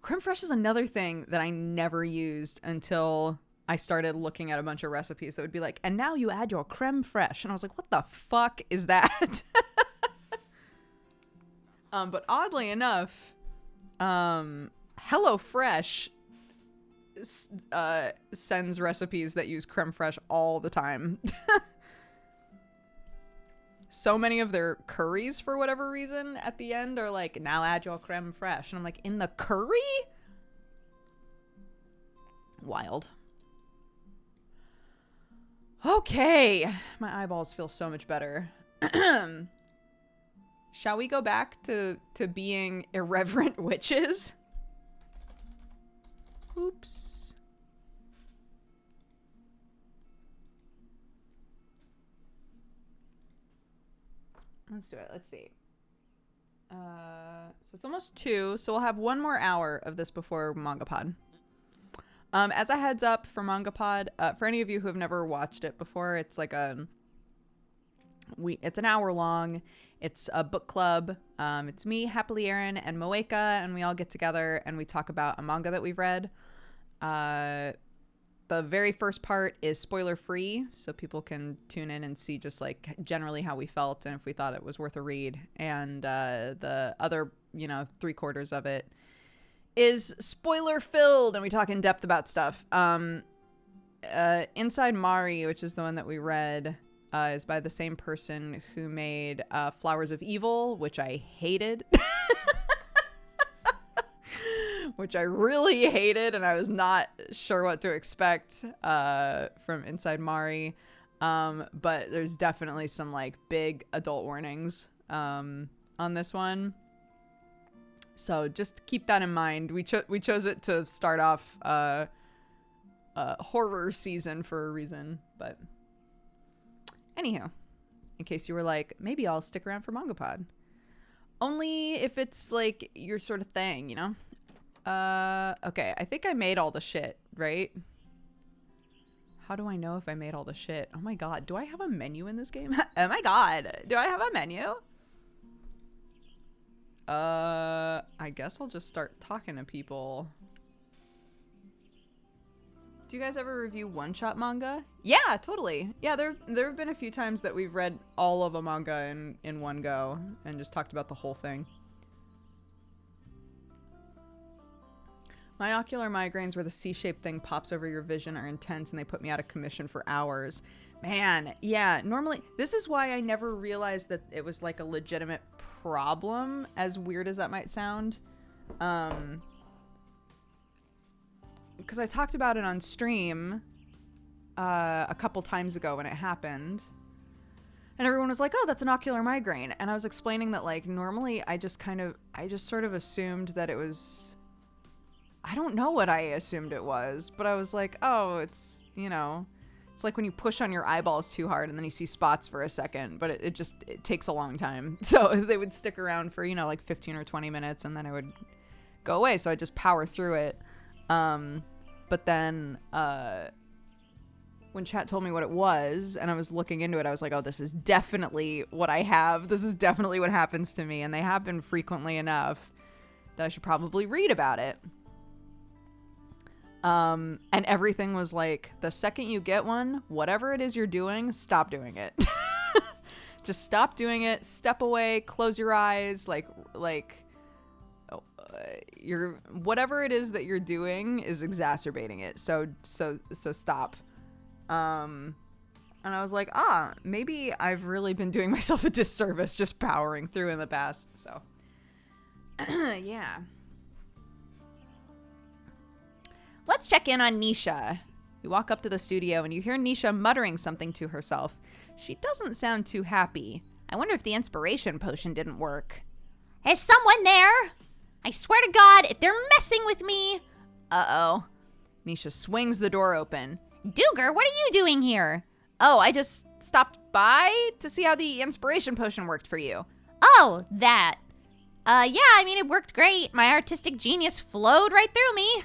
Creme fraiche is another thing that I never used until I started looking at a bunch of recipes that would be like, and now you add your creme fraiche. And I was like, what the fuck is that? But oddly enough, HelloFresh sends recipes that use creme fraiche all the time. So many of their curries, for whatever reason, at the end are like, now add your creme fraiche. And I'm like, in the curry? Wild. Okay, my eyeballs feel so much better. Shall we go back to being irreverent witches? Oops. Let's do it. Let's see. So it's almost 2, so we'll have 1 more hour of this before MangaPod. As a heads up for MangaPod, for any of you who have never watched it before, it's like it's an hour long. It's a book club. It's me, Happily Aaron, and Moeka, and we all get together and we talk about a manga that we've read. The very first part is spoiler free, so people can tune in and see just like generally how we felt and if we thought it was worth a read. And the other, 3/4 of it is spoiler filled, and we talk in depth about stuff. Inside Mari, which is the one that we read, is by the same person who made Flowers of Evil, which I hated. Which I really hated, and I was not sure what to expect from Inside Mari. But there's definitely some like big adult warnings on this one. So just keep that in mind. We chose it to start off horror season for a reason. But anywho, in case you were like, maybe I'll stick around for MangaPod. Only if it's like your sort of thing, you know? Okay, I think I made all the shit, right? How do I know if I made all the shit? Oh my god, do I have a menu in this game? Oh my god, do I have a menu? I guess I'll just start talking to people. Do you guys ever review one-shot manga? Yeah, totally. Yeah, there have been a few times that we've read all of a manga in one go and just talked about the whole thing. My ocular migraines where the C-shaped thing pops over your vision are intense and they put me out of commission for hours. Man, yeah, normally, this is why I never realized that it was like a legitimate problem, as weird as that might sound. because I talked about it on stream a couple times ago when it happened. And everyone was like, oh, that's an ocular migraine. And I was explaining that, like, normally I just sort of assumed that it was, I don't know what I assumed it was, but I was like, oh, it's, you know, it's like when you push on your eyeballs too hard and then you see spots for a second, but it takes a long time. So they would stick around for, you know, like 15 or 20 minutes and then it would go away. So I just power through it. But then, when chat told me what it was and I was looking into it, I was like, oh, this is definitely what I have. This is definitely what happens to me. And they happen frequently enough that I should probably read about it. And everything was like, the second you get one, whatever it is you're doing, stop doing it. Just stop doing it. Step away, close your eyes. You're, whatever it is that you're doing is exacerbating it. So stop. And I was like, maybe I've really been doing myself a disservice just powering through in the past. So, yeah. Let's check in on Nisha. We walk up to the studio and you hear Nisha muttering something to herself. She doesn't sound too happy. I wonder if the inspiration potion didn't work. Is someone there? I swear to God, if they're messing with me. Uh-oh. Nisha swings the door open. Duger, what are you doing here? Oh, I just stopped by to see how the inspiration potion worked for you. Oh, that. Yeah, I mean, it worked great. My artistic genius flowed right through me.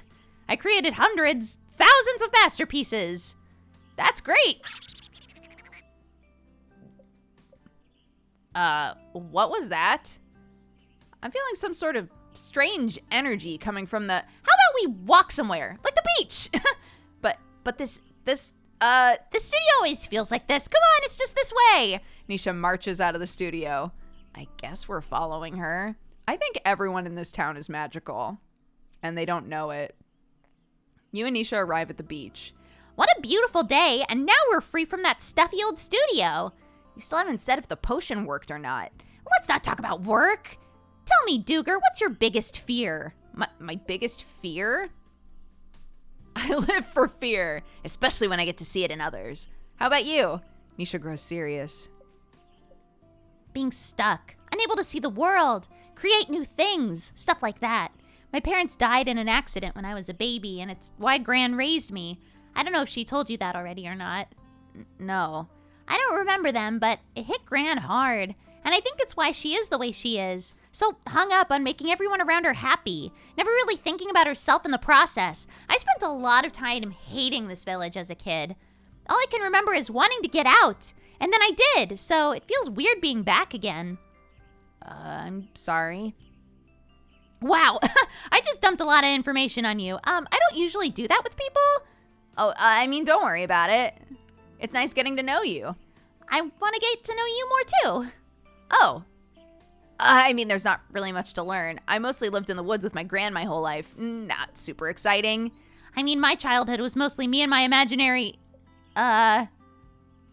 I created hundreds, thousands of masterpieces. That's great. What was that? I'm feeling some sort of strange energy coming from the... How about we walk somewhere? Like the beach? But this the studio always feels like this. Come on, it's just this way. Nisha marches out of the studio. I guess we're following her. I think everyone in this town is magical. And they don't know it. You and Nisha arrive at the beach. What a beautiful day, and now we're free from that stuffy old studio. You still haven't said if the potion worked or not. Let's not talk about work. Tell me, Duger, what's your biggest fear? My biggest fear? I live for fear, especially when I get to see it in others. How about you? Nisha grows serious. Being stuck, unable to see the world, create new things, stuff like that. My parents died in an accident when I was a baby, and it's why Gran raised me. I don't know if she told you that already or not. No. I don't remember them, but it hit Gran hard, and I think it's why she is the way she is. So hung up on making everyone around her happy, never really thinking about herself in the process. I spent a lot of time hating this village as a kid. All I can remember is wanting to get out, and then I did, so it feels weird being back again. I'm sorry. Wow, I just dumped a lot of information on you. I don't usually do that with people. Oh, I mean, don't worry about it. It's nice getting to know you. I want to get to know you more too. Oh. I mean, there's not really much to learn. I mostly lived in the woods with my gran my whole life. Not super exciting. I mean, my childhood was mostly me and my imaginary...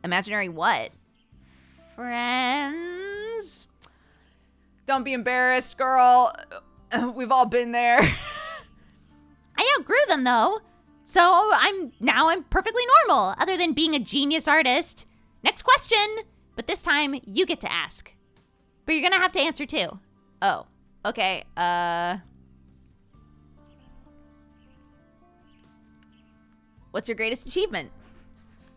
Imaginary what? Friends? Don't be embarrassed, girl. We've all been there. I outgrew them, though. So I'm perfectly normal, other than being a genius artist. Next question. But this time, you get to ask. But you're gonna have to answer, too. Oh, okay. What's your greatest achievement?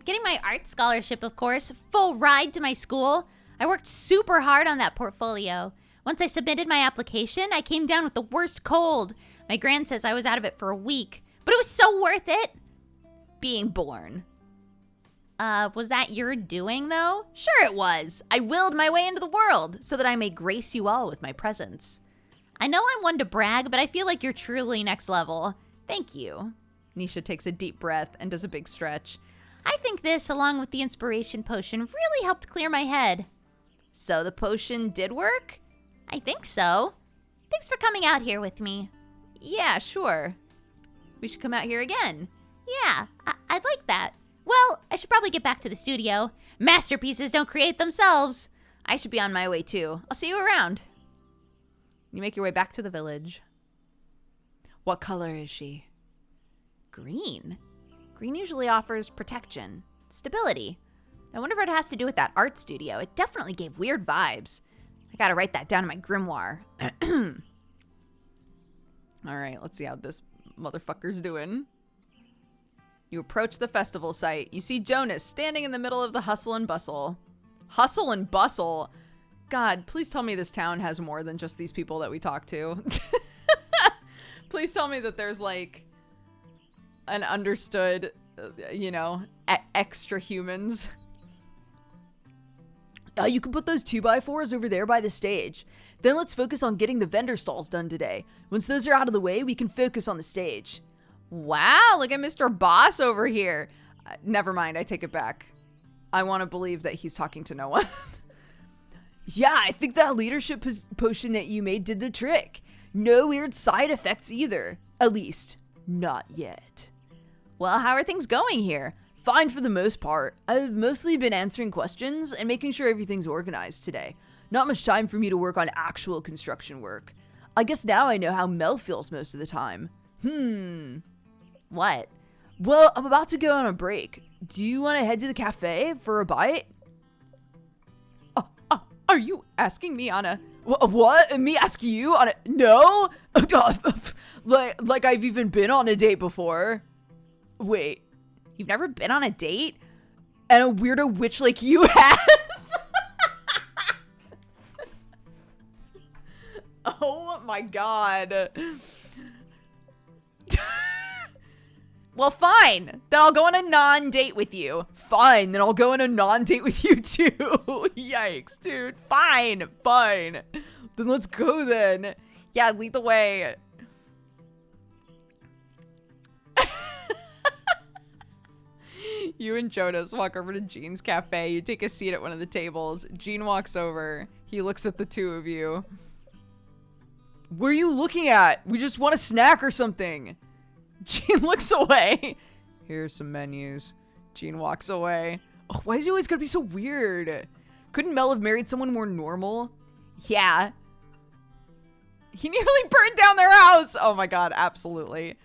Getting my art scholarship, of course. Full ride to my school. I worked super hard on that portfolio. Once I submitted my application, I came down with the worst cold. My gran says I was out of it for a week. But it was so worth it. Being born. Was that your doing, though? Sure it was. I willed my way into the world so that I may grace you all with my presence. I know I'm one to brag, but I feel like you're truly next level. Thank you. Nisha takes a deep breath and does a big stretch. I think this, along with the inspiration potion, really helped clear my head. So the potion did work? I think so. Thanks for coming out here with me. Yeah, sure. We should come out here again. Yeah, I'd like that. Well, I should probably get back to the studio. Masterpieces don't create themselves. I should be on my way too. I'll see you around. You make your way back to the village. What color is she? Green? Green usually offers protection, stability. I wonder if it has to do with that art studio. It definitely gave weird vibes. I gotta write that down in my grimoire. All right, let's see how this motherfucker's doing. You approach the festival site. You see Jonas standing in the middle of the hustle and bustle. Hustle and bustle? God, please tell me this town has more than just these people that we talk to. Please tell me that there's like an understood, extra humans. You can put those 2x4s over there by the stage. Then let's focus on getting the vendor stalls done today. Once those are out of the way, we can focus on the stage. Wow, look at Mr. Boss over here. Never mind, I take it back. I want to believe that he's talking to no one. Yeah, I think that leadership potion that you made did the trick. No weird side effects either. At least, not yet. Well, how are things going here? Fine for the most part. I've mostly been answering questions and making sure everything's organized today. Not much time for me to work on actual construction work. I guess now I know how Mel feels most of the time. What? Well, I'm about to go on a break. Do you want to head to the cafe for a bite? Are you asking me on a... What? Me ask you on a... No? like I've even been on a date before. Wait. You've never been on a date? And a weirdo witch like you has? Oh my god. Well, fine. Then I'll go on a non-date with you. Fine, then I'll go on a non-date with you too. Yikes, dude. Fine. Then let's go then. Yeah, lead the way. You and Jonas walk over to Jean's cafe. You take a seat at one of the tables. Jean walks over. He looks at the two of you. What are you looking at? We just want a snack or something. Jean looks away. Here's some menus. Jean walks away. Oh, why is he always gotta be so weird? Couldn't Mel have married someone more normal? Yeah. He nearly burned down their house. Oh my god, absolutely.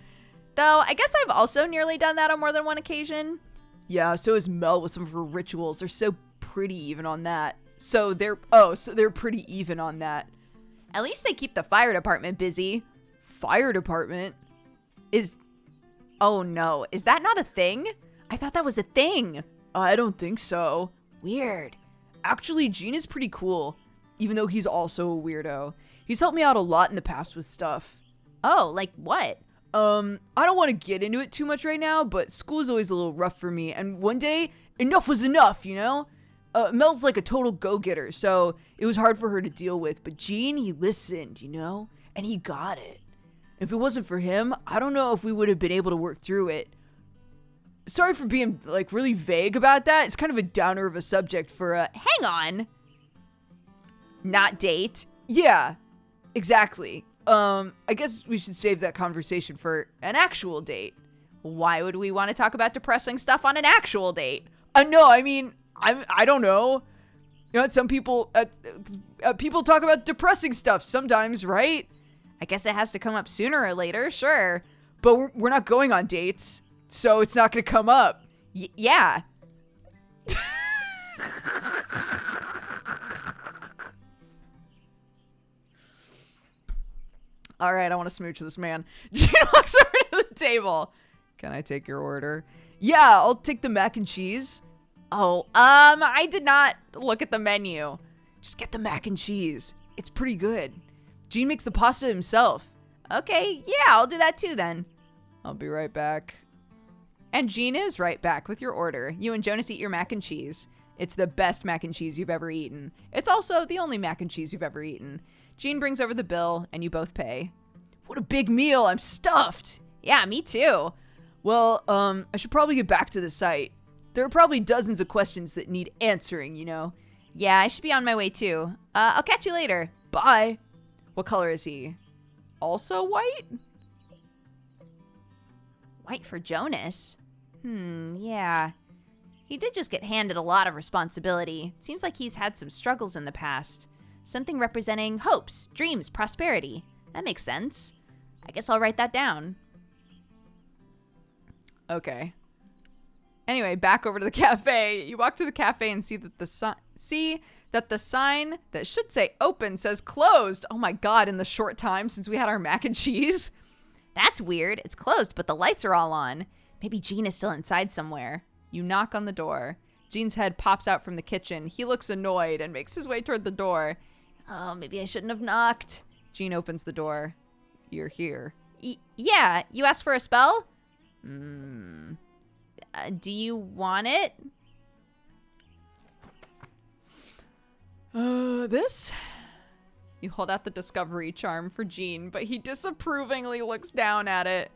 Though, I guess I've also nearly done that on more than one occasion. Yeah, so is Mel with some of her rituals. They're so pretty even on that. So they're pretty even on that. At least they keep the fire department busy. Fire department? Oh no, is that not a thing? I thought that was a thing. I don't think so. Weird. Actually, Gene is pretty cool, even though he's also a weirdo. He's helped me out a lot in the past with stuff. Oh, like what? I don't want to get into it too much right now, but school is always a little rough for me, and one day, enough was enough, you know? Mel's like a total go-getter, so it was hard for her to deal with, but Gene, he listened, you know? And he got it. If it wasn't for him, I don't know if we would have been able to work through it. Sorry for being, like, really vague about that. It's kind of a downer of a subject for a... Hang on. Not date? Yeah, exactly. I guess we should save that conversation for an actual date. Why would we want to talk about depressing stuff on an actual date? No, I mean, I don't know. You know, some people, people talk about depressing stuff sometimes, right? I guess it has to come up sooner or later, sure. But we're not going on dates, so it's not going to come up. Yeah. All right, I want to smooch this man. Gene walks over to the table. Can I take your order? Yeah, I'll take the mac and cheese. Oh, I did not look at the menu. Just get the mac and cheese. It's pretty good. Gene makes the pasta himself. Okay, yeah, I'll do that too then. I'll be right back. And Gene is right back with your order. You and Jonas eat your mac and cheese. It's the best mac and cheese you've ever eaten. It's also the only mac and cheese you've ever eaten. Gene brings over the bill, and you both pay. What a big meal. I'm stuffed. Yeah, me too. Well, I should probably get back to the site. There are probably dozens of questions that need answering, you know? Yeah, I should be on my way too. I'll catch you later. Bye. What color is he? Also white? White for Jonas? Yeah. He did just get handed a lot of responsibility. Seems like he's had some struggles in the past. Something representing hopes, dreams, prosperity. That makes sense. I guess I'll write that down. Okay. Anyway, back over to the cafe. You walk to the cafe and see that the sign that should say open says closed. Oh my god, in the short time since we had our mac and cheese. That's weird. It's closed, but the lights are all on. Maybe Jean is still inside somewhere. You knock on the door. Jean's head pops out from the kitchen. He looks annoyed and makes his way toward the door. Oh, maybe I shouldn't have knocked. Jean opens the door. You're here. Yeah, you asked for a spell? Hmm. Do you want it? This? You hold out the discovery charm for Jean, but he disapprovingly looks down at it.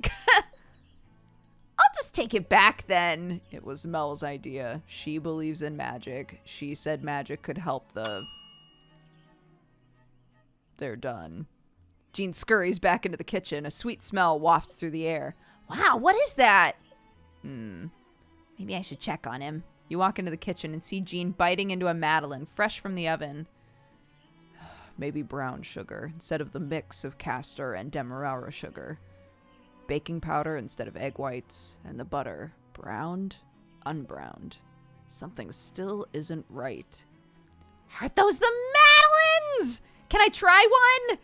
I'll just take it back then. It was Mel's idea. She believes in magic. She said magic could help the... They're done. Jean scurries back into the kitchen. A sweet smell wafts through the air. Wow, what is that? Maybe I should check on him. You walk into the kitchen and see Jean biting into a Madeleine fresh from the oven. Maybe brown sugar instead of the mix of castor and demerara sugar. Baking powder instead of egg whites, and the butter browned, unbrowned. Something still isn't right. Aren't those the Madeleines? Can I try one?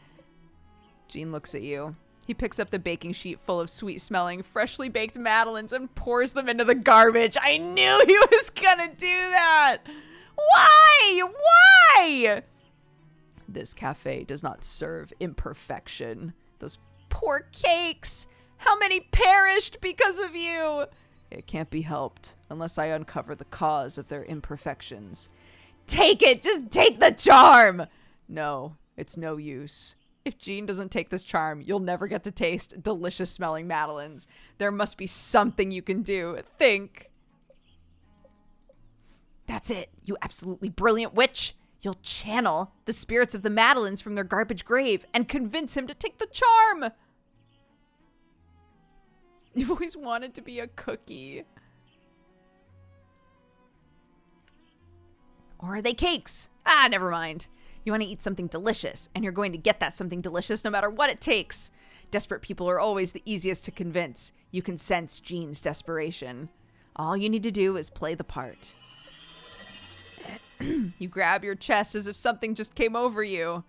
Jean looks at you. He picks up the baking sheet full of sweet-smelling, freshly baked Madeleines and pours them into the garbage. I knew he was gonna do that! Why? Why? This cafe does not serve imperfection. Those poor cakes! How many perished because of you? It can't be helped unless I uncover the cause of their imperfections. Take it! Just take the charm! No, it's no use. If Jean doesn't take this charm, you'll never get to taste delicious smelling Madeleines. There must be something you can do. Think. That's it, you absolutely brilliant witch. You'll channel the spirits of the Madeleines from their garbage grave and convince him to take the charm. You've always wanted to be a cookie. Or are they cakes? Ah, never mind. You want to eat something delicious, and you're going to get that something delicious no matter what it takes. Desperate people are always the easiest to convince. You can sense Jean's desperation. All you need to do is play the part. You grab your chest as if something just came over you.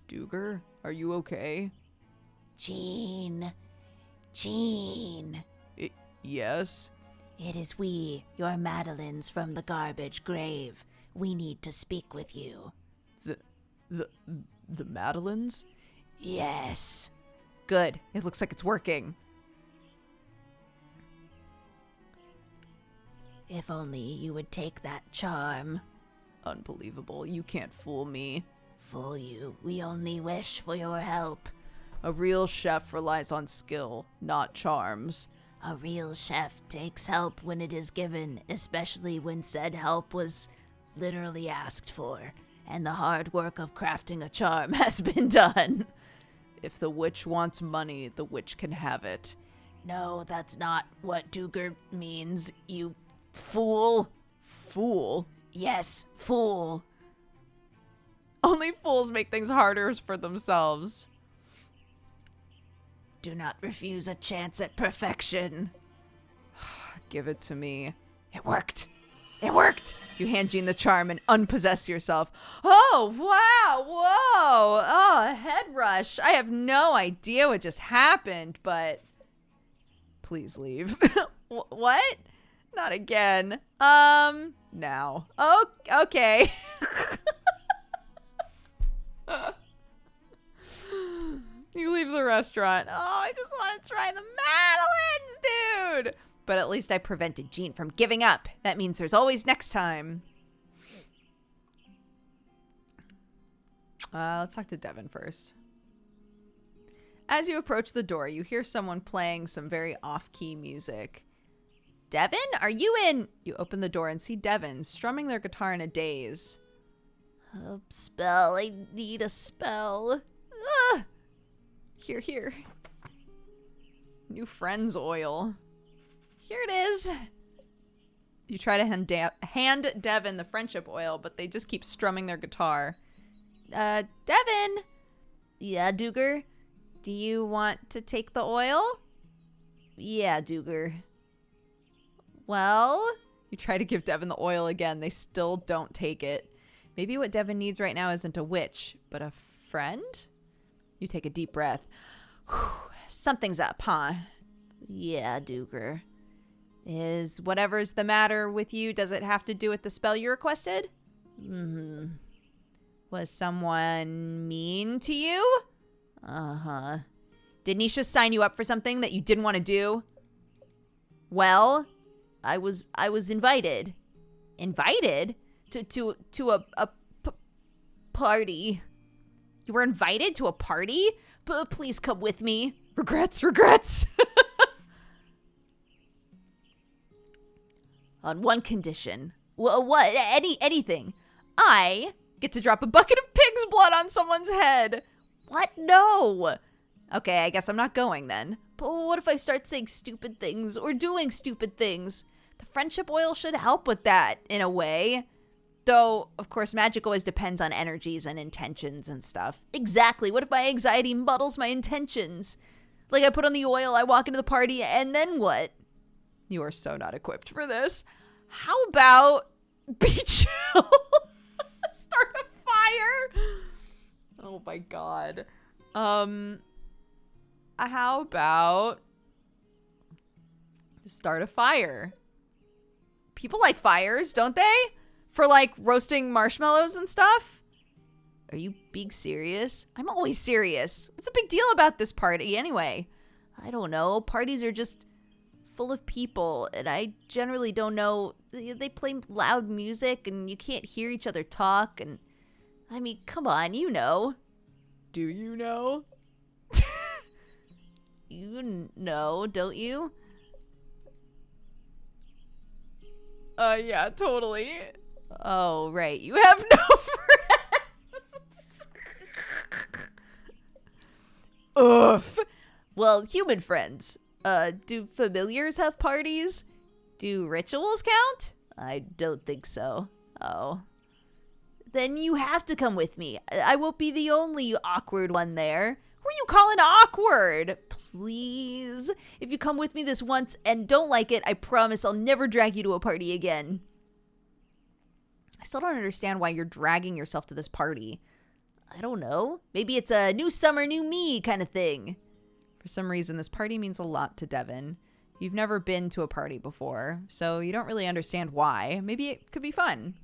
Duger, are you okay? Jean. Yes? It is we, your Madeleines from the garbage grave. We need to speak with you. The Madeleines? Yes. Good. It looks like it's working. If only you would take that charm. Unbelievable. You can't fool me. Fool you. We only wish for your help. A real chef relies on skill, not charms. A real chef takes help when it is given, especially when said help was literally asked for, and the hard work of crafting a charm has been done. If the witch wants money, the witch can have it. No, that's not what Duger means, you fool. Fool? Yes, fool. Only fools make things harder for themselves. Do not refuse a chance at perfection. Give it to me. It worked. It worked! You hand Jean the charm and unpossess yourself. Oh, wow! Whoa! Oh, a head rush. I have no idea what just happened, but... Please leave. What? Not again. Now. Oh, okay. You leave the restaurant. Oh, I just want to try the Madeleines, dude! But at least I prevented Jean from giving up. That means there's always next time. Let's talk to Devin first. As you approach the door, you hear someone playing some very off-key music. Devin, are you in? You open the door and see Devin strumming their guitar in a daze. Spell. I need a spell. Here. New friends oil. Here it is. You try to hand Devin the friendship oil, but they just keep strumming their guitar. Devin? Yeah, Duger? Do you want to take the oil? Yeah, Duger. Well? You try to give Devin the oil again. They still don't take it. Maybe what Devin needs right now isn't a witch, but a friend? You take a deep breath. Whew, something's up, huh? Yeah, Duger. Is whatever's the matter with you, does it have to do with the spell you requested? Mm-hmm. Was someone mean to you? Uh-huh. Did Nisha sign you up for something that you didn't want to do? Well, I was invited. invited to a party. You were invited to a party? Please come with me. Regrets. On one condition. What? Anything. I get to drop a bucket of pig's blood on someone's head. What? No. Okay, I guess I'm not going then. But what if I start saying stupid things or doing stupid things? The friendship oil should help with that, in a way. Though, of course, magic always depends on energies and intentions and stuff. Exactly. What if my anxiety muddles my intentions? Like I put on the oil, I walk into the party, and then what? You are so not equipped for this. How about be chill? Start a fire? Oh my god. How about start a fire? People like fires, don't they? For like roasting marshmallows and stuff? Are you being serious? I'm always serious. What's the big deal about this party anyway? I don't know. Parties are just full of people, and I generally don't know. They play loud music, and you can't hear each other talk, and I mean, come on, you know. Do you know? You know, don't you? Yeah, totally. Oh, right. You have no friends. Oof. Well, human friends. Do familiars have parties? Do rituals count? I don't think so. Oh. Then you have to come with me. I won't be the only awkward one there. Who are you calling awkward? Please. If you come with me this once and don't like it, I promise I'll never drag you to a party again. I still don't understand why you're dragging yourself to this party. I don't know. Maybe it's a new summer, new me kind of thing. For some reason, this party means a lot to Devin. You've never been to a party before, so you don't really understand why. Maybe it could be fun.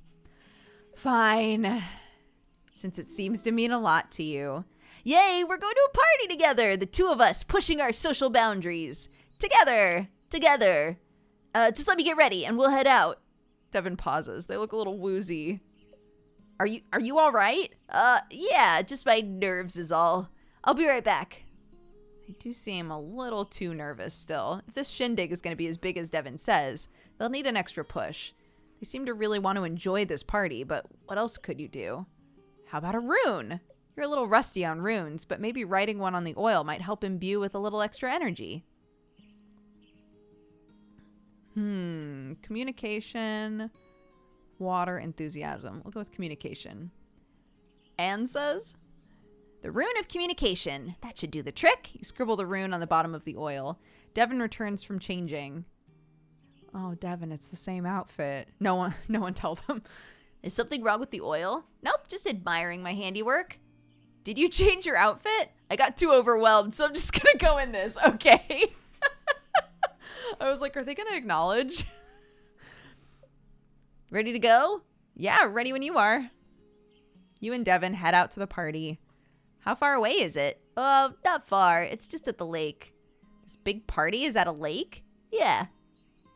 Fine. Since it seems to mean a lot to you. Yay, we're going to a party together. The two of us pushing our social boundaries. Together. Just let me get ready and we'll head out. Devin pauses. They look a little woozy. Are you all right? Yeah, just my nerves is all. I'll be right back. They do seem a little too nervous still. If this shindig is going to be as big as Devin says, they'll need an extra push. They seem to really want to enjoy this party, but what else could you do? How about a rune? You're a little rusty on runes, but maybe writing one on the oil might help imbue with a little extra energy. Communication, water, enthusiasm. We'll go with communication. Anne says, the rune of communication. That should do the trick. You scribble the rune on the bottom of the oil. Devin returns from changing. Oh, Devin, it's the same outfit. No one tell them. Is something wrong with the oil? Nope, just admiring my handiwork. Did you change your outfit? I got too overwhelmed, so I'm just gonna go in this, okay? I was like, are they gonna acknowledge? Ready to go? Yeah, ready when you are. You and Devin head out to the party. How far away is it? Not far. It's just at the lake. This big party is at a lake? Yeah.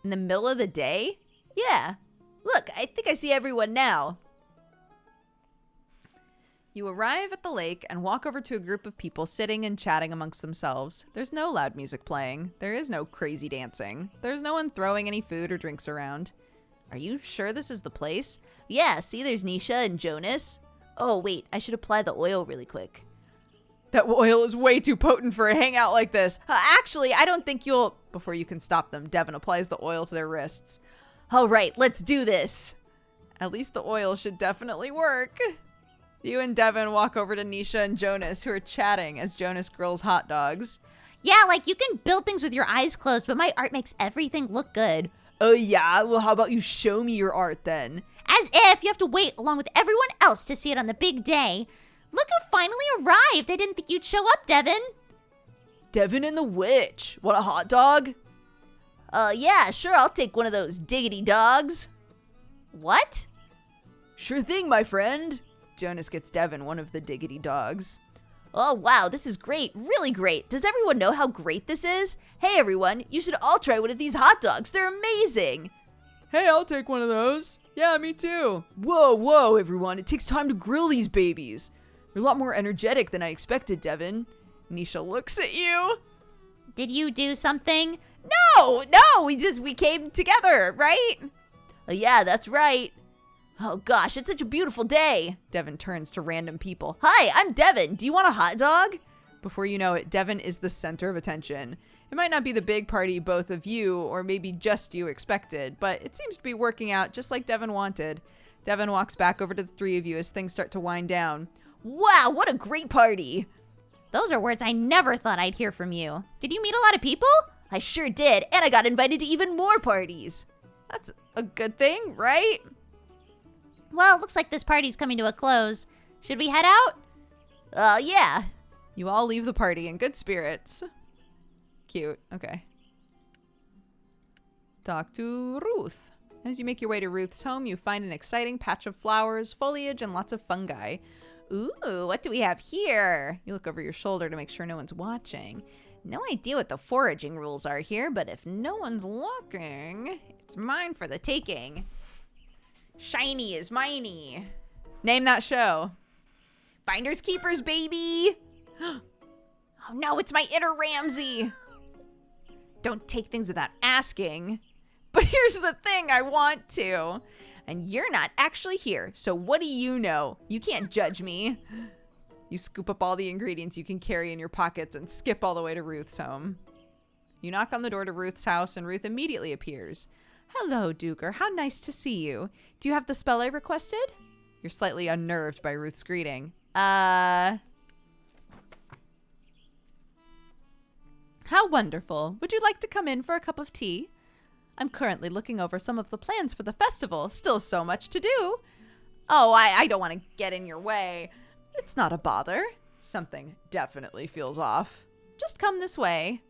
In the middle of the day? Yeah. Look, I think I see everyone now. You arrive at the lake and walk over to a group of people sitting and chatting amongst themselves. There's no loud music playing. There is no crazy dancing. There's no one throwing any food or drinks around. Are you sure this is the place? Yeah, see, there's Nisha and Jonas. Oh, wait, I should apply the oil really quick. That oil is way too potent for a hangout like this. Actually, I don't think you'll... Before you can stop them, Devin applies the oil to their wrists. All right, let's do this. At least the oil should definitely work. You and Devin walk over to Nisha and Jonas, who are chatting as Jonas grills hot dogs. Yeah, like you can build things with your eyes closed, but my art makes everything look good. Oh yeah? Well, how about you show me your art then? As if you have to wait along with everyone else to see it on the big day. Look who finally arrived. I didn't think you'd show up, Devin. Devin and the Witch. Want a hot dog? Yeah, sure, I'll take one of those diggity dogs. What? Sure thing, my friend. Jonas gets Devin one of the diggity dogs. Oh, wow, this is great. Really great. Does everyone know how great this is? Hey, everyone, you should all try one of these hot dogs. They're amazing. Hey, I'll take one of those. Yeah, me too. Whoa, everyone. It takes time to grill these babies. You're a lot more energetic than I expected, Devin. Nisha looks at you. Did you do something? No, we came together, right? Yeah, that's right. Oh gosh, it's such a beautiful day. Devin turns to random people. Hi, I'm Devin. Do you want a hot dog? Before you know it, Devin is the center of attention. It might not be the big party both of you, or maybe just you, expected, but it seems to be working out just like Devin wanted. Devin walks back over to the three of you as things start to wind down. Wow, what a great party. Those are words I never thought I'd hear from you. Did you meet a lot of people? I sure did, and I got invited to even more parties. That's a good thing, right? Well, it looks like this party's coming to a close. Should we head out? Yeah. You all leave the party in good spirits. Cute. Okay. Talk to Ruth. As you make your way to Ruth's home, you find an exciting patch of flowers, foliage, and lots of fungi. Ooh, what do we have here? You look over your shoulder to make sure no one's watching. No idea what the foraging rules are here, but if no one's looking, it's mine for the taking. Shiny is miney. Name that show. Finders keepers, baby. Oh no, it's my inner Ramsey. Don't take things without asking. But here's the thing, I want to. And you're not actually here, so what do you know? You can't judge me. You scoop up all the ingredients you can carry in your pockets and skip all the way to Ruth's home. You knock on the door to Ruth's house, and Ruth immediately appears. Hello, Duker. How nice to see you. Do you have the spell I requested? You're slightly unnerved by Ruth's greeting. How wonderful. Would you like to come in for a cup of tea? I'm currently looking over some of the plans for the festival. Still so much to do. Oh, I don't want to get in your way. It's not a bother. Something definitely feels off. Just come this way.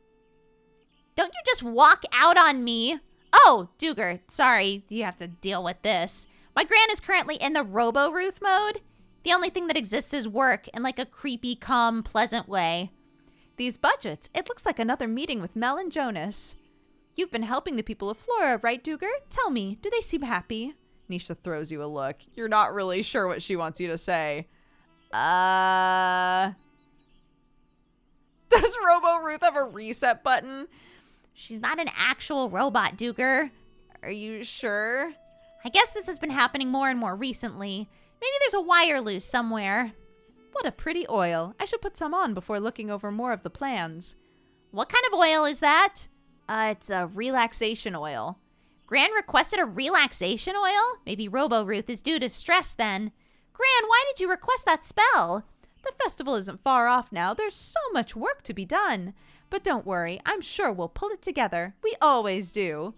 Don't you just walk out on me. Oh, Duger, sorry, you have to deal with this. My gran is currently in the Robo-Ruth mode. The only thing that exists is work in like a creepy, calm, pleasant way. These budgets, it looks like another meeting with Mel and Jonas. You've been helping the people of Flora, right, Duger? Tell me, do they seem happy? Nisha throws you a look. You're not really sure what she wants you to say. Does Robo-Ruth have a reset button? She's not an actual robot, Duger. Are you sure? I guess this has been happening more and more recently. Maybe there's a wire loose somewhere. What a pretty oil. I should put some on before looking over more of the plans. What kind of oil is that? It's a relaxation oil. Gran requested a relaxation oil? Maybe Robo-Ruth is due to stress then. Gran, why did you request that spell? The festival isn't far off now. There's so much work to be done. But don't worry, I'm sure we'll pull it together. We always do.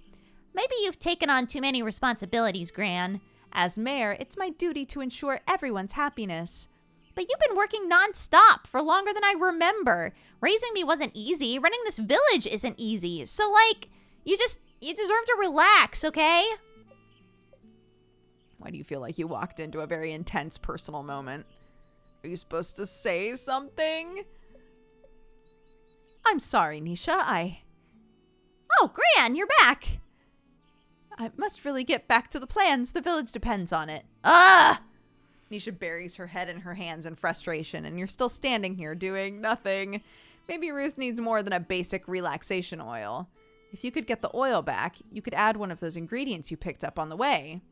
Maybe you've taken on too many responsibilities, Gran. As mayor, it's my duty to ensure everyone's happiness. But you've been working non-stop for longer than I remember. Raising me wasn't easy. Running this village isn't easy. So, you deserve to relax, okay? Why do you feel like you walked into a very intense personal moment? Are you supposed to say something? I'm sorry, Nisha. Oh, Gran, you're back. I must really get back to the plans. The village depends on it. Nisha buries her head in her hands in frustration, and you're still standing here doing nothing. Maybe Ruth needs more than a basic relaxation oil. If you could get the oil back, you could add one of those ingredients you picked up on the way.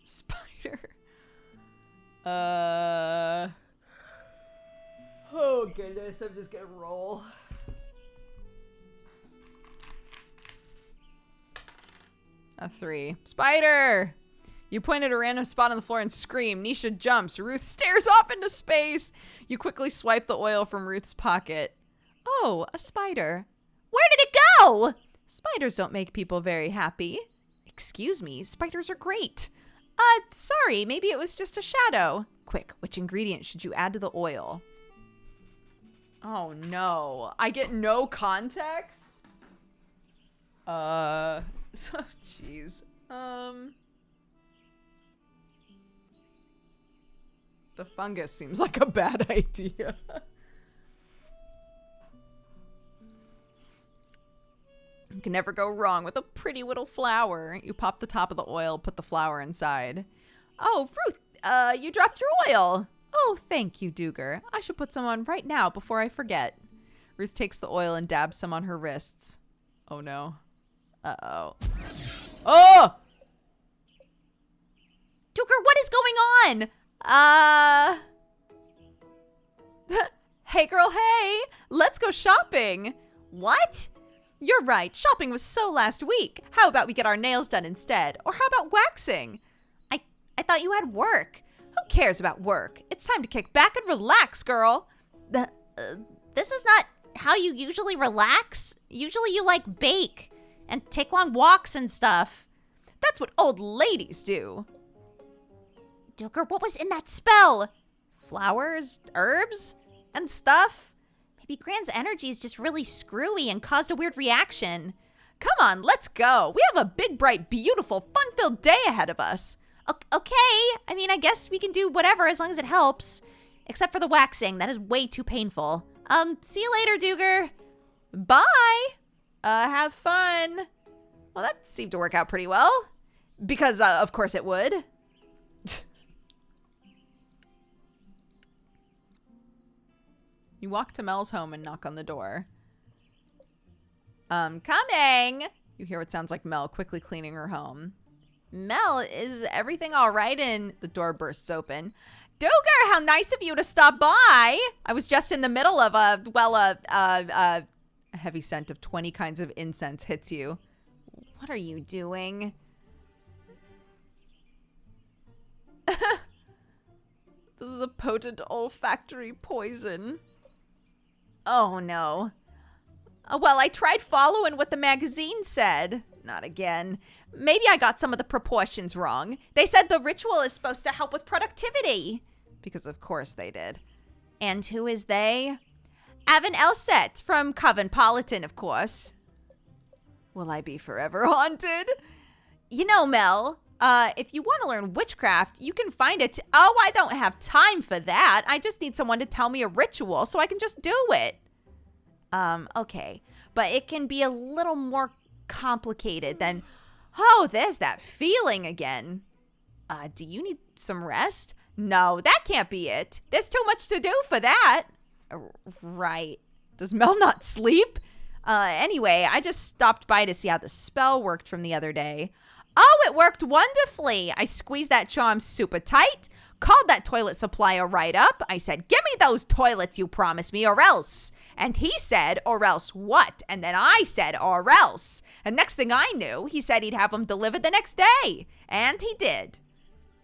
Spider. Oh goodness, I'm just gonna roll. A 3. Spider! You point at a random spot on the floor and scream. Nisha jumps. Ruth stares off into space. You quickly swipe the oil from Ruth's pocket. Oh, a spider. Where did it go? Spiders don't make people very happy. Excuse me, spiders are great. Sorry, maybe it was just a shadow. Quick, which ingredient should you add to the oil? Oh no. I get no context? Jeez. The fungus seems like a bad idea. You can never go wrong with a pretty little flower. You pop the top of the oil, put the flower inside. Oh, Ruth, you dropped your oil. Oh, thank you, Duger. I should put some on right now before I forget. Ruth takes the oil and dabs some on her wrists. Oh no. Uh-oh. Oh! Duger, what is going on? Hey girl, hey! Let's go shopping! What? You're right, shopping was so last week. How about we get our nails done instead? Or how about waxing? I thought you had work. Who cares about work? It's time to kick back and relax, girl. This is not how you usually relax. Usually you like bake and take long walks and stuff. That's what old ladies do. Duker, what was in that spell? Flowers, herbs, and stuff. Maybe Gran's energy is just really screwy and caused a weird reaction. Come on, let's go. We have a big, bright, beautiful, fun-filled day ahead of us. Okay, I mean, I guess we can do whatever as long as it helps. Except for the waxing, that is way too painful. See you later, Duger. Bye. Have fun. Well, that seemed to work out pretty well. Because, of course it would. You walk to Mel's home and knock on the door. Coming. You hear what sounds like Mel quickly cleaning her home. Mel, is everything all right? And the door bursts open. Duger, how nice of you to stop by. I was just in the middle of a heavy scent of 20 kinds of incense hits you. What are you doing? This is a potent olfactory poison. Oh, no. Well, I tried following what the magazine said. Not again. Maybe I got some of the proportions wrong. They said the ritual is supposed to help with productivity. Because of course they did. And who is they? Avon Elset from Coventpolitan, of course. Will I be forever haunted? You know, Mel, if you want to learn witchcraft, you can find it. Oh, I don't have time for that. I just need someone to tell me a ritual so I can just do it. Okay. But it can be a little more complicated than, oh, there's that feeling again. Do you need some rest? No, that can't be it. There's too much to do for that. Right. Does Mel not sleep? Anyway, I just stopped by to see how the spell worked from the other day. Oh, it worked wonderfully. I squeezed that charm super tight, called that toilet supplier right up. I said, give me those toilets you promised me or else. And he said, or else what? And then I said, or else. And next thing I knew, he said he'd have them delivered the next day. And he did.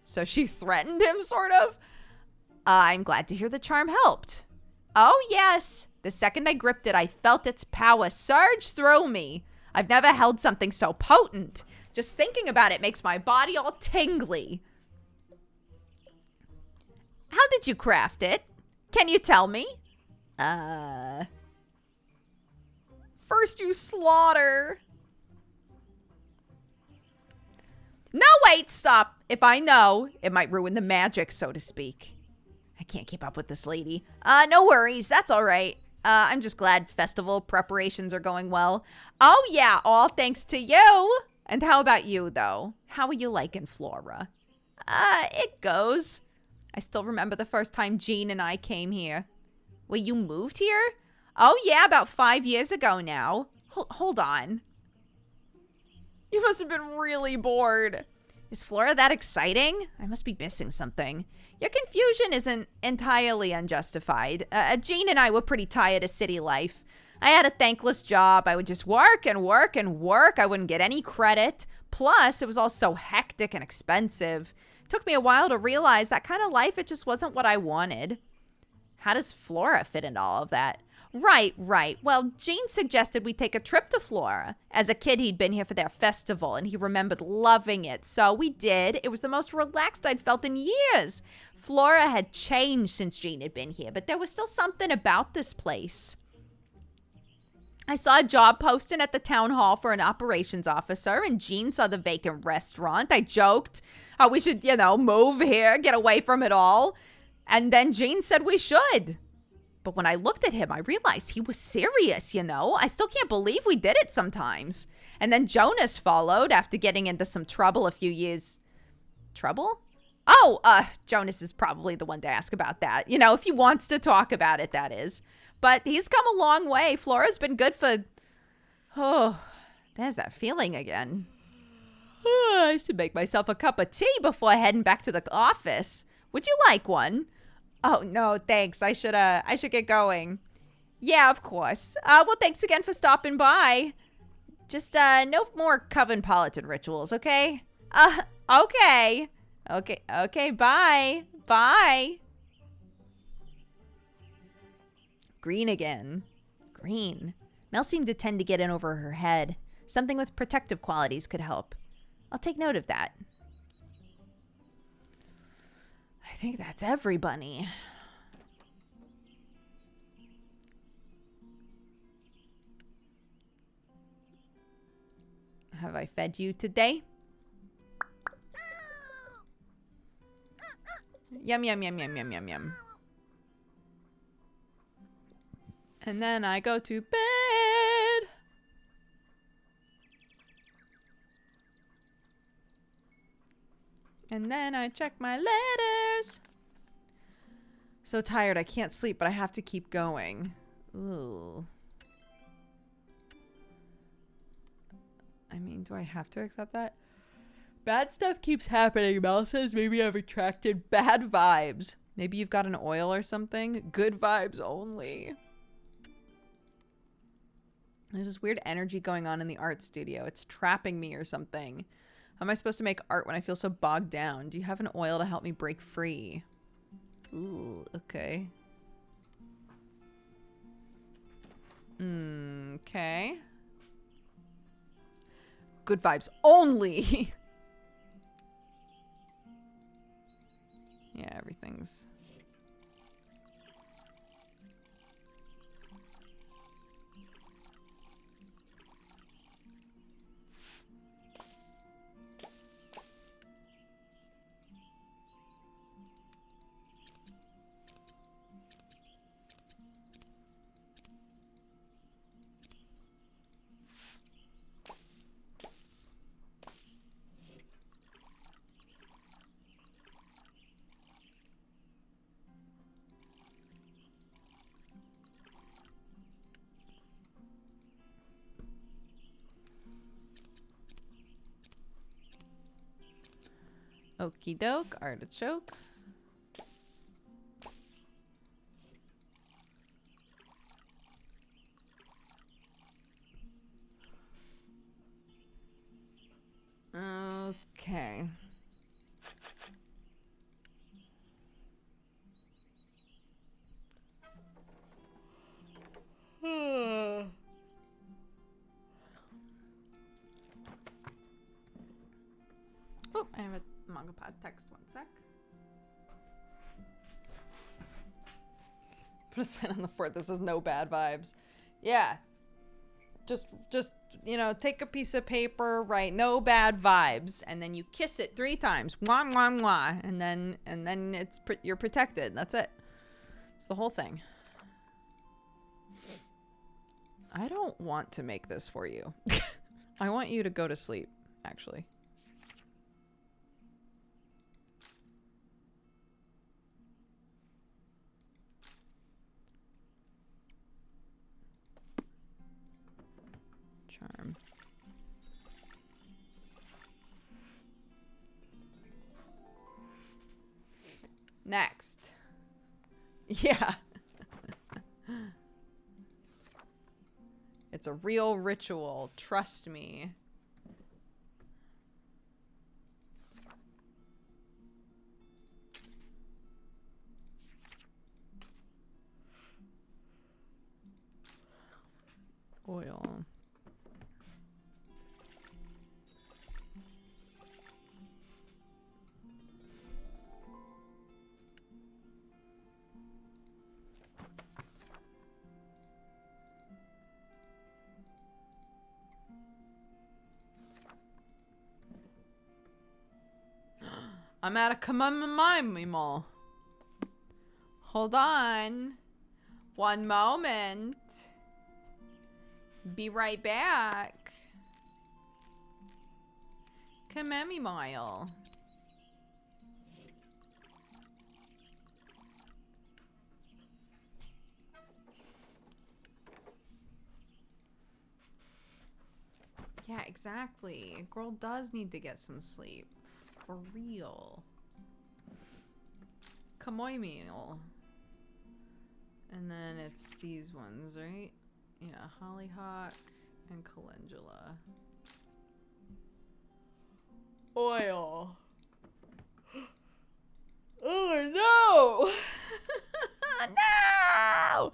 So she threatened him, sort of? I'm glad to hear the charm helped. Oh, yes. The second I gripped it, I felt its power surge through me. I've never held something so potent. Just thinking about it makes my body all tingly. How did you craft it? Can you tell me? First you slaughter. No, wait, stop. If I know, it might ruin the magic, so to speak. I can't keep up with this lady. No worries. That's all right. I'm just glad festival preparations are going well. Oh, yeah, all thanks to you. And how about you, though? How are you liking Flora? It goes. I still remember the first time Jean and I came here. Well, you moved here? Oh, yeah, about 5 years ago now. Hold on. You must have been really bored. Is Flora that exciting? I must be missing something. Your confusion isn't entirely unjustified. Jean and I were pretty tired of city life. I had a thankless job. I would just work and work and work. I wouldn't get any credit. Plus, it was all so hectic and expensive. It took me a while to realize that kind of life, it just wasn't what I wanted. How does Flora fit into all of that? Right. Well, Gene suggested we take a trip to Flora. As a kid, he'd been here for their festival, and he remembered loving it. So we did. It was the most relaxed I'd felt in years. Flora had changed since Gene had been here, but there was still something about this place. I saw a job posting at the town hall for an operations officer, and Gene saw the vacant restaurant. I joked how we should, move here, get away from it all. And then Gene said we should. But when I looked at him, I realized he was serious, I still can't believe we did it sometimes. And then Jonas followed after getting into some trouble a few years. Trouble? Oh, Jonas is probably the one to ask about that. If he wants to talk about it, that is. But he's come a long way. Flora's been good for... Oh, there's that feeling again. I should make myself a cup of tea before heading back to the office. Would you like one? Oh, no, thanks. I should get going. Yeah, of course. Well, thanks again for stopping by. Just, no more Coven Politan rituals, okay? Okay. Okay, bye. Bye. Green again. Green. Mel seemed to tend to get in over her head. Something with protective qualities could help. I'll take note of that. I think that's everybody. Have I fed you today? Yum, yum, yum, yum, yum, yum, yum. And then I go to bed. And then I check my letters. So tired, I can't sleep, but I have to keep going. Ooh. I mean, do I have to accept that? Bad stuff keeps happening. Mel says maybe I've attracted bad vibes. Maybe you've got an oil or something. Good vibes only. There's this weird energy going on in the art studio. It's trapping me or something. How am I supposed to make art when I feel so bogged down? Do you have an oil to help me break free? Ooh, okay. Okay. Good vibes only. Yeah, everything's... Okie doke, artichoke. Okay. Oh, I have a manga pod text, one sec. Put a sign on the fort that says no bad vibes. Yeah. Just, take a piece of paper, write no bad vibes, and then you kiss it 3 times. Mwah, mwah, mwah. And then you're protected. That's it. It's the whole thing. I don't want to make this for you. I want you to go to sleep, actually. Charm. Next. Yeah. It's a real ritual. Trust me. Oil. I'm at a command. Hold on. One moment. Be right back. Commemimile. Yeah, exactly. Girl does need to get some sleep. For real. Kamoimile. And then it's these ones, right? Yeah, hollyhock and calendula. Oil. Oh no! No!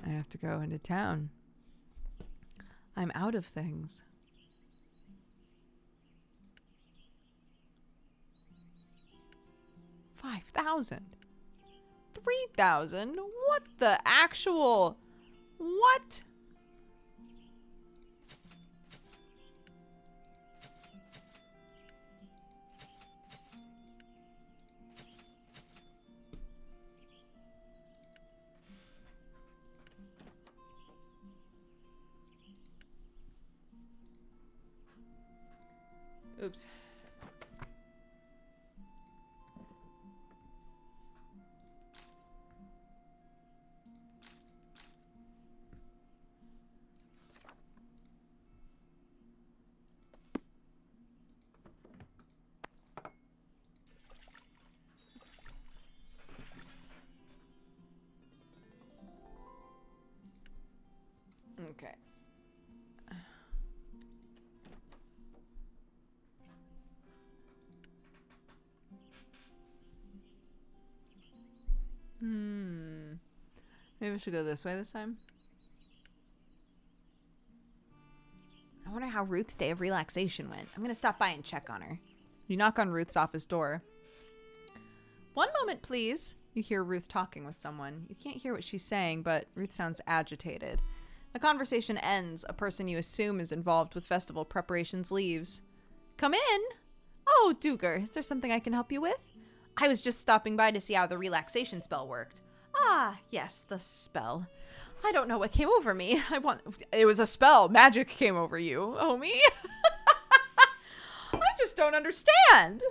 I have to go into town. I'm out of things. 5,000. 3,000? What the actual... What? Oops. Okay. Maybe we should go this way this time. I wonder how Ruth's day of relaxation went. I'm gonna stop by and check on her. You knock on Ruth's office door. One moment, please. You hear Ruth talking with someone. You can't hear what she's saying, but Ruth sounds agitated. The conversation ends. A person you assume is involved with festival preparations leaves. Come in. Oh, Duger, is there something I can help you with? I was just stopping by to see how the relaxation spell worked. Ah, yes, the spell. I don't know what came over me. It was a spell. Magic came over you, homie. I just don't understand.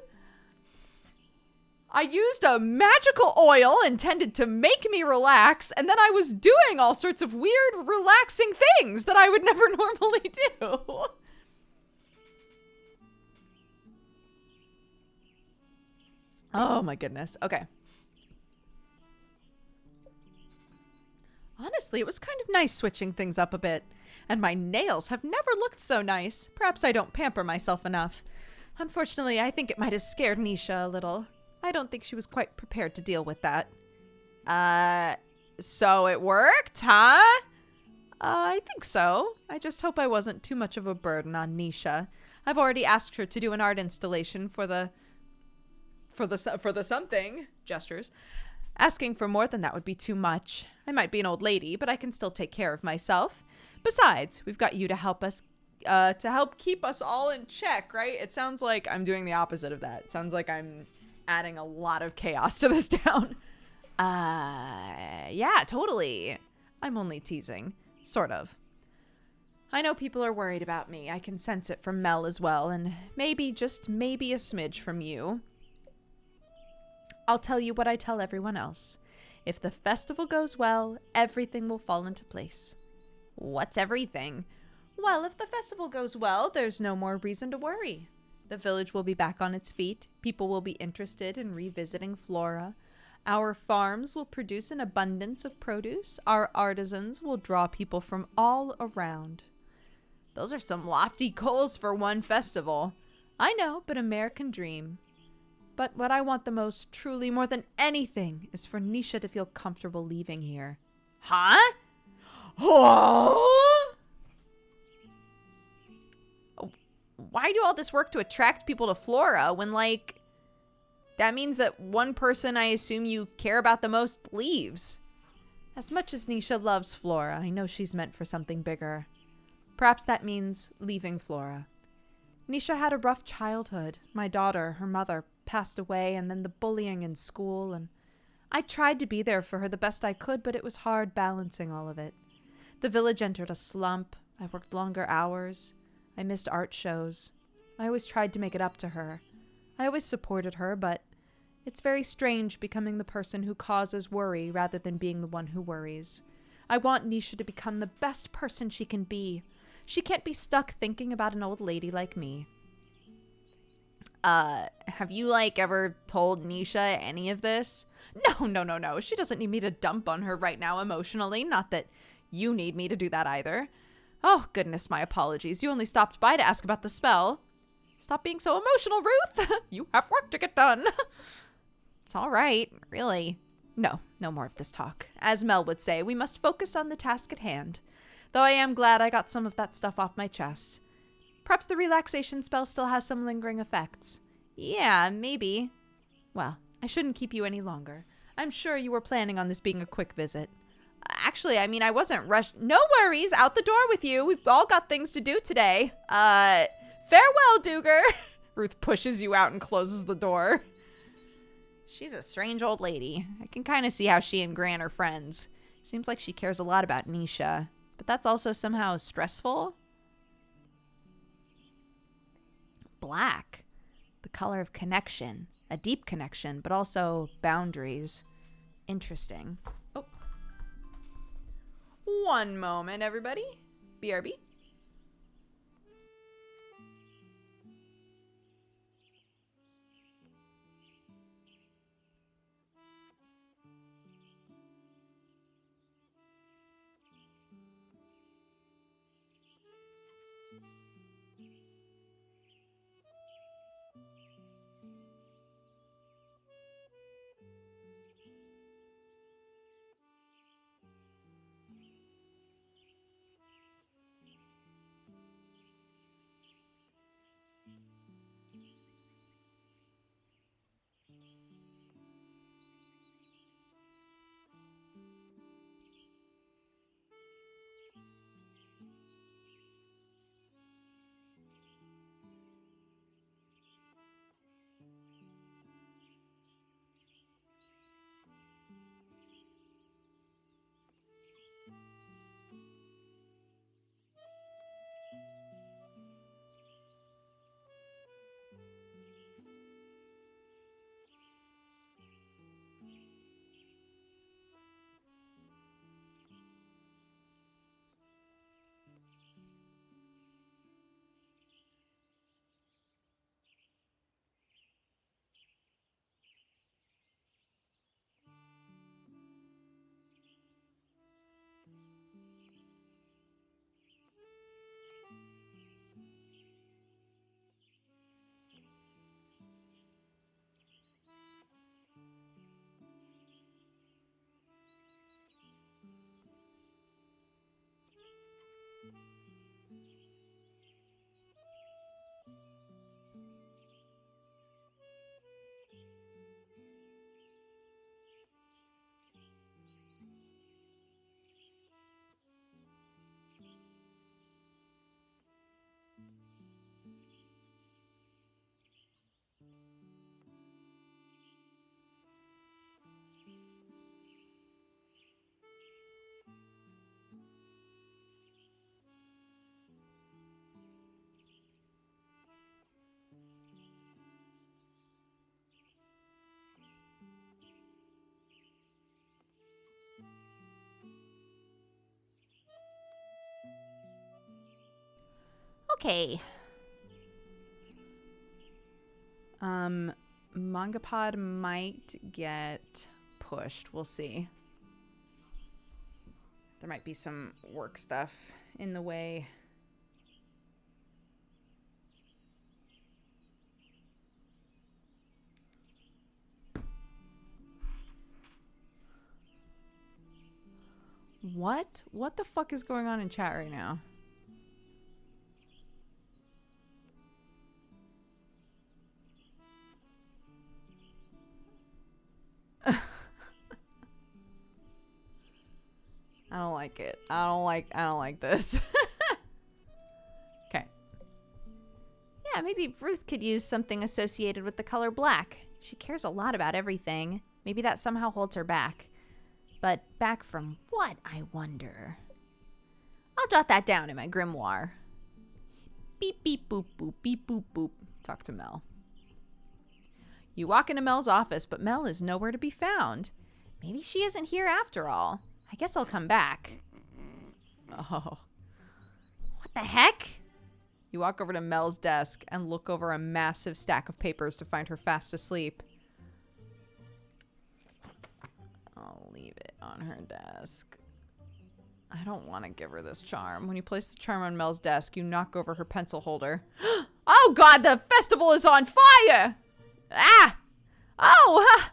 I used a magical oil intended to make me relax, and then I was doing all sorts of weird, relaxing things that I would never normally do. Oh my goodness. Okay. Honestly, it was kind of nice switching things up a bit. And my nails have never looked so nice. Perhaps I don't pamper myself enough. Unfortunately, I think it might have scared Nisha a little. I don't think she was quite prepared to deal with that. So it worked, huh? I think so. I just hope I wasn't too much of a burden on Nisha. I've already asked her to do an art installation for the something, gestures. Asking for more than that would be too much. I might be an old lady, but I can still take care of myself. Besides, we've got you to help us, to help keep us all in check, right? It sounds like I'm doing the opposite of that. It sounds like I'm adding a lot of chaos to this town. Yeah, totally. I'm only teasing. Sort of. I know people are worried about me. I can sense it from Mel as well, and maybe, just maybe a smidge from you. I'll tell you what I tell everyone else. If the festival goes well, everything will fall into place. What's everything? Well, if the festival goes well, there's no more reason to worry. The village will be back on its feet. People will be interested in revisiting Flora. Our farms will produce an abundance of produce. Our artisans will draw people from all around. Those are some lofty goals for one festival. I know, but American dream. But what I want the most, truly, more than anything, is for Nisha to feel comfortable leaving here. Huh? Why do all this work to attract people to Flora when, like, that means that one person I assume you care about the most leaves? As much as Nisha loves Flora, I know she's meant for something bigger. Perhaps that means leaving Flora. Nisha had a rough childhood. My daughter, her mother, passed away, and then the bullying in school, and I tried to be there for her the best I could, but it was hard balancing all of it. The village entered a slump. I worked longer hours. I missed art shows. I always tried to make it up to her. I always supported her, but it's very strange becoming the person who causes worry rather than being the one who worries. I want Nisha to become the best person she can be. She can't be stuck thinking about an old lady like me. Have you, like, ever told Nisha any of this? No. She doesn't need me to dump on her right now emotionally. Not that you need me to do that either. Oh, goodness, my apologies. You only stopped by to ask about the spell. Stop being so emotional, Ruth. You have work to get done. It's all right, really. No more of this talk. As Mel would say, we must focus on the task at hand. Though I am glad I got some of that stuff off my chest. Perhaps the relaxation spell still has some lingering effects. Yeah, maybe. Well, I shouldn't keep you any longer. I'm sure you were planning on this being a quick visit. Actually, I mean, I wasn't rushed. No worries, out the door with you. We've all got things to do today. Farewell, Duger. Ruth pushes you out and closes the door. She's a strange old lady. I can kind of see how she and Gran are friends. Seems like she cares a lot about Nisha, but that's also somehow stressful. Black. The color of connection. A deep connection, but also boundaries. Interesting. Oh. One moment, everybody. BRB. Okay. Mangapod might get pushed. We'll see. There might be some work stuff in the way. What? What the fuck is going on in chat right now? I don't like it. I don't like this. Okay. Yeah, maybe Ruth could use something associated with the color black. She cares a lot about everything. Maybe that somehow holds her back. But back from what, I wonder? I'll jot that down in my grimoire. Beep, beep, boop, boop, beep, boop, boop. Talk to Mel. You walk into Mel's office, but Mel is nowhere to be found. Maybe she isn't here after all. I guess I'll come back. Oh. What the heck? You walk over to Mel's desk and look over a massive stack of papers to find her fast asleep. I'll leave it on her desk. I don't want to give her this charm. When you place the charm on Mel's desk, you knock over her pencil holder. Oh god, the festival is on fire! Ah! Oh!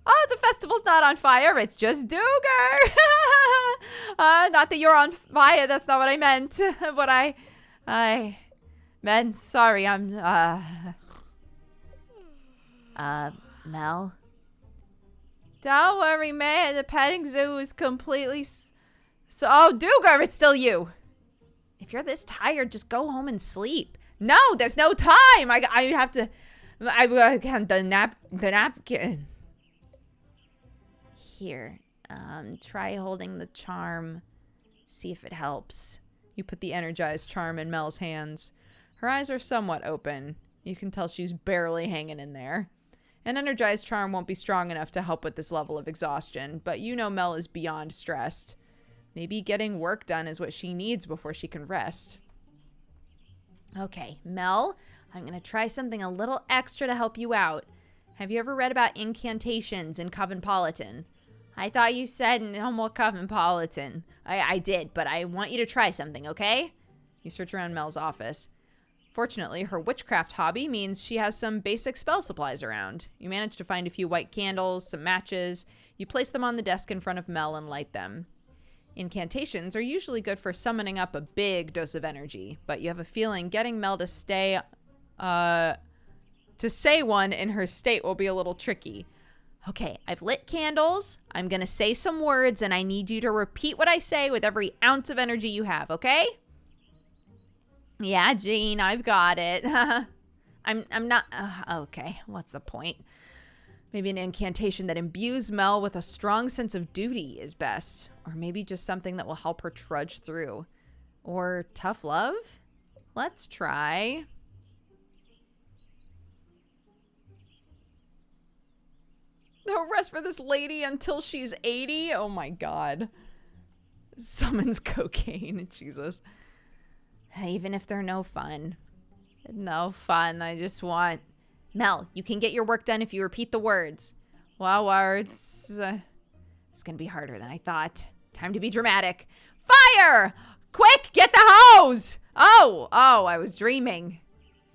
Oh, the festival's not on fire. It's just Duger. Not that you're on fire. That's not what I meant. What I meant. Sorry, I'm, Mel? Don't worry, man. The petting zoo is completely... Oh, Duger, it's still you. If you're this tired, just go home and sleep. No, there's no time. I have to... the napkin. Here, try holding the charm. See if it helps. You put the energized charm in Mel's hands. Her eyes are somewhat open. You can tell she's barely hanging in there. An energized charm won't be strong enough to help with this level of exhaustion, but you know Mel is beyond stressed. Maybe getting work done is what she needs before she can rest. Okay, Mel, I'm going to try something a little extra to help you out. Have you ever read about incantations in Coventpolitan? I thought you said no more Coventpolitan. I did, but I want you to try something, okay? You search around Mel's office. Fortunately, her witchcraft hobby means she has some basic spell supplies around. You manage to find a few white candles, some matches. You place them on the desk in front of Mel and light them. Incantations are usually good for summoning up a big dose of energy, but you have a feeling getting Mel to say one in her state will be a little tricky. Okay, I've lit candles. I'm going to say some words, and I need you to repeat what I say with every ounce of energy you have, okay? Yeah, Jean, I've got it. I'm not... okay, what's the point? Maybe an incantation that imbues Mel with a strong sense of duty is best. Or maybe just something that will help her trudge through. Or tough love? Let's try... No rest for this lady until she's 80? Oh my god. Summons cocaine. Jesus. Even if they're no fun. No fun. I just want... Mel, you can get your work done if you repeat the words. What words? It's going to be harder than I thought. Time to be dramatic. Fire! Quick, get the hose! Oh, I was dreaming.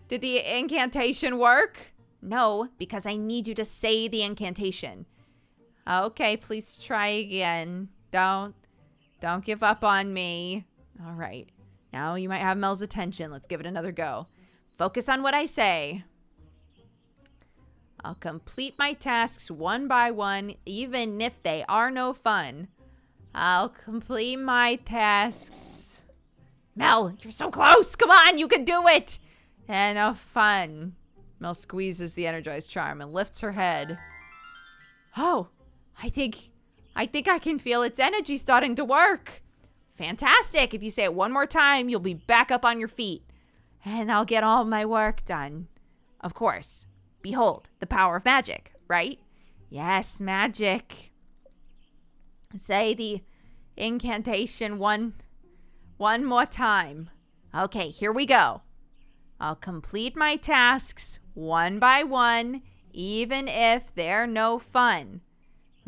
Did the incantation work? No, because I need you to say the incantation. Okay, please try again. Don't give up on me. All right. Now you might have Mel's attention. Let's give it another go. Focus on what I say. I'll complete my tasks one by one, even if they are no fun. I'll complete my tasks. Mel, you're so close. Come on, you can do it. And no fun. Mel squeezes the energized charm and lifts her head. Oh, I think I can feel its energy starting to work. Fantastic. If you say it one more time, you'll be back up on your feet. And I'll get all my work done. Of course. Behold, the power of magic, right? Yes, magic. Say the incantation one more time. Okay, here we go. I'll complete my tasks one by one, even if they're no fun.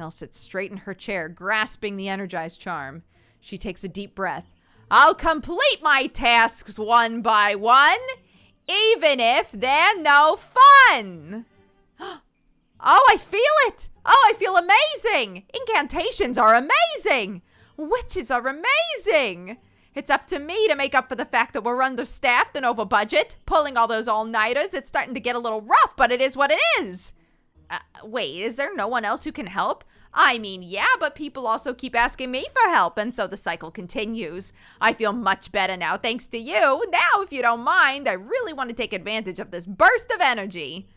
Mel sits straight in her chair, grasping the energized charm. She takes a deep breath. I'll complete my tasks one by one, even if they're no fun. Oh, I feel it. Oh, I feel amazing. Incantations are amazing. Witches are amazing. It's up to me to make up for the fact that we're understaffed and over budget. Pulling all those all-nighters, it's starting to get a little rough, but it is what it is. Wait, is there no one else who can help? I mean, yeah, but people also keep asking me for help, and so the cycle continues. I feel much better now, thanks to you. Now, if you don't mind, I really want to take advantage of this burst of energy.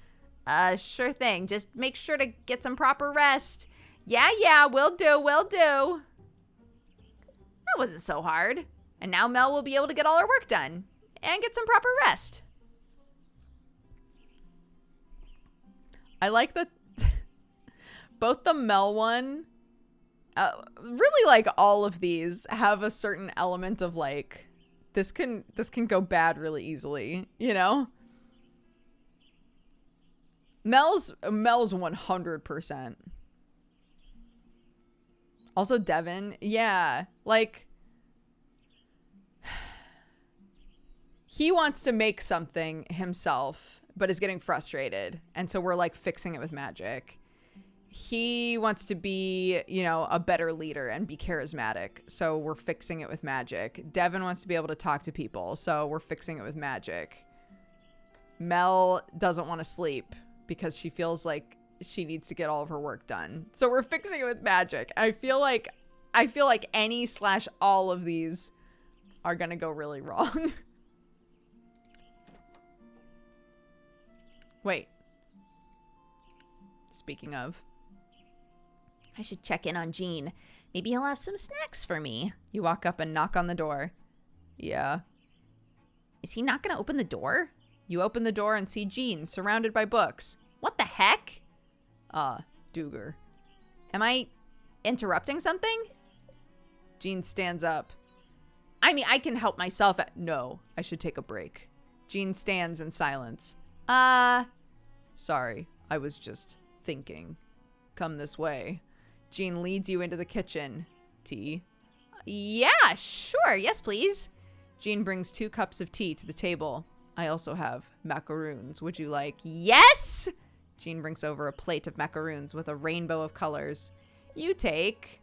Sure thing. Just make sure to get some proper rest. Yeah, will do. That wasn't so hard. And now Mel will be able to get all her work done and get some proper rest. I like that both the Mel one, really like all of these have a certain element of like, this can go bad really easily, you know? Mel's 100%. Also Devin, yeah, like he wants to make something himself, but is getting frustrated. And so we're like fixing it with magic. He wants to be, a better leader and be charismatic. So we're fixing it with magic. Devin wants to be able to talk to people. So we're fixing it with magic. Mel doesn't want to sleep because she feels like she needs to get all of her work done. So we're fixing it with magic. I feel like any / all of these are going to go really wrong. Wait. Speaking of, I should check in on Gene. Maybe he'll have some snacks for me. you walk up and knock on the door. Yeah. Is he not going to open the door? You open the door and see Jean surrounded by books. What the heck? Duger. Am I interrupting something? Jean stands up. I mean, I can help myself. No, I should take a break. Jean stands in silence. Sorry, I was just thinking. Come this way. Jean leads you into the kitchen. Tea? Yeah, sure. Yes, please. Jean brings 2 cups of tea to the table. I also have macaroons. Would you like? Yes! Jean brings over a plate of macaroons with a rainbow of colors. You take...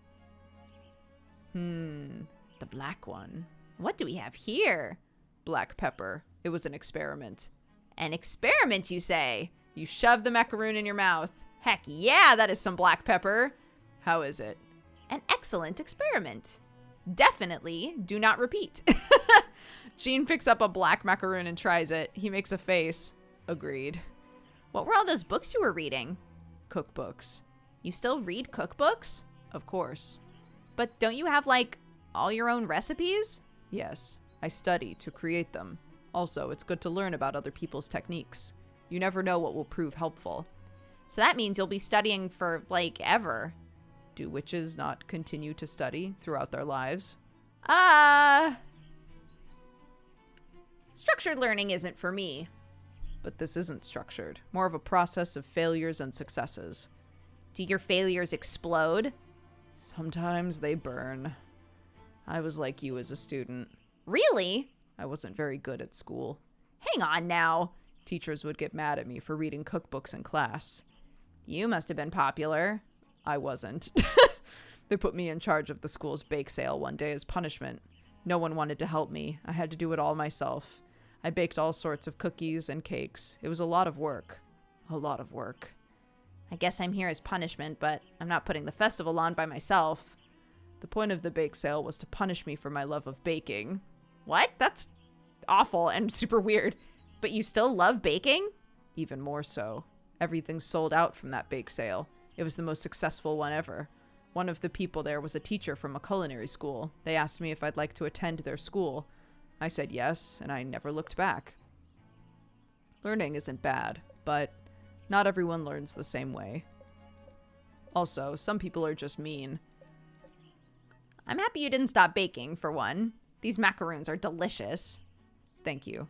the black one. What do we have here? Black pepper. It was an experiment. An experiment, you say? You shove the macaroon in your mouth. Heck yeah, that is some black pepper. How is it? An excellent experiment. Definitely do not repeat. Jean picks up a black macaroon and tries it. He makes a face. Agreed. What were all those books you were reading? Cookbooks. You still read cookbooks? Of course. But don't you have, all your own recipes? Yes, I study to create them. Also, it's good to learn about other people's techniques. You never know what will prove helpful. So that means you'll be studying for, ever. Do witches not continue to study throughout their lives? Structured learning isn't for me. But this isn't structured. More of a process of failures and successes. Do your failures explode? Sometimes they burn. I was like you as a student. Really? I wasn't very good at school. Hang on now. Teachers would get mad at me for reading cookbooks in class. You must have been popular. I wasn't. They put me in charge of the school's bake sale one day as punishment. No one wanted to help me. I had to do it all myself. I baked all sorts of cookies and cakes. It was a lot of work. A lot of work. I guess I'm here as punishment, but I'm not putting the festival on by myself. The point of the bake sale was to punish me for my love of baking. What? That's awful and super weird. But you still love baking? Even more so. Everything sold out from that bake sale. It was the most successful one ever. One of the people there was a teacher from a culinary school. They asked me if I'd like to attend their school. I said yes, and I never looked back. Learning isn't bad, but not everyone learns the same way. Also, some people are just mean. I'm happy you didn't stop baking, for one. These macaroons are delicious. Thank you.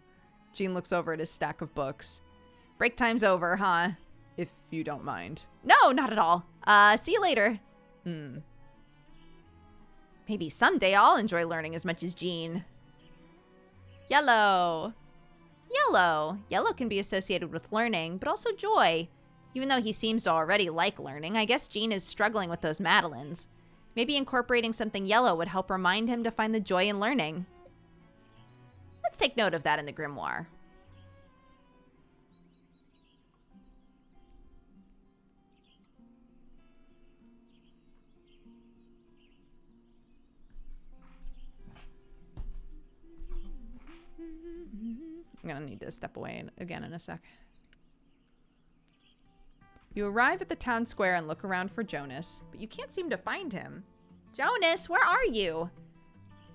Jean looks over at his stack of books. Break time's over, huh? if you don't mind. No, not at all. See you later. Maybe someday I'll enjoy learning as much as Jean. Yellow. Yellow can be associated with learning, but also joy. Even though he seems to already like learning, I guess Jean is struggling with those Madeleines. Maybe incorporating something yellow would help remind him to find the joy in learning. Let's take note of that in the grimoire. I'm gonna need to step away again in a sec. You arrive at the town square and look around for Jonas, but you can't seem to find him. Jonas, where are you?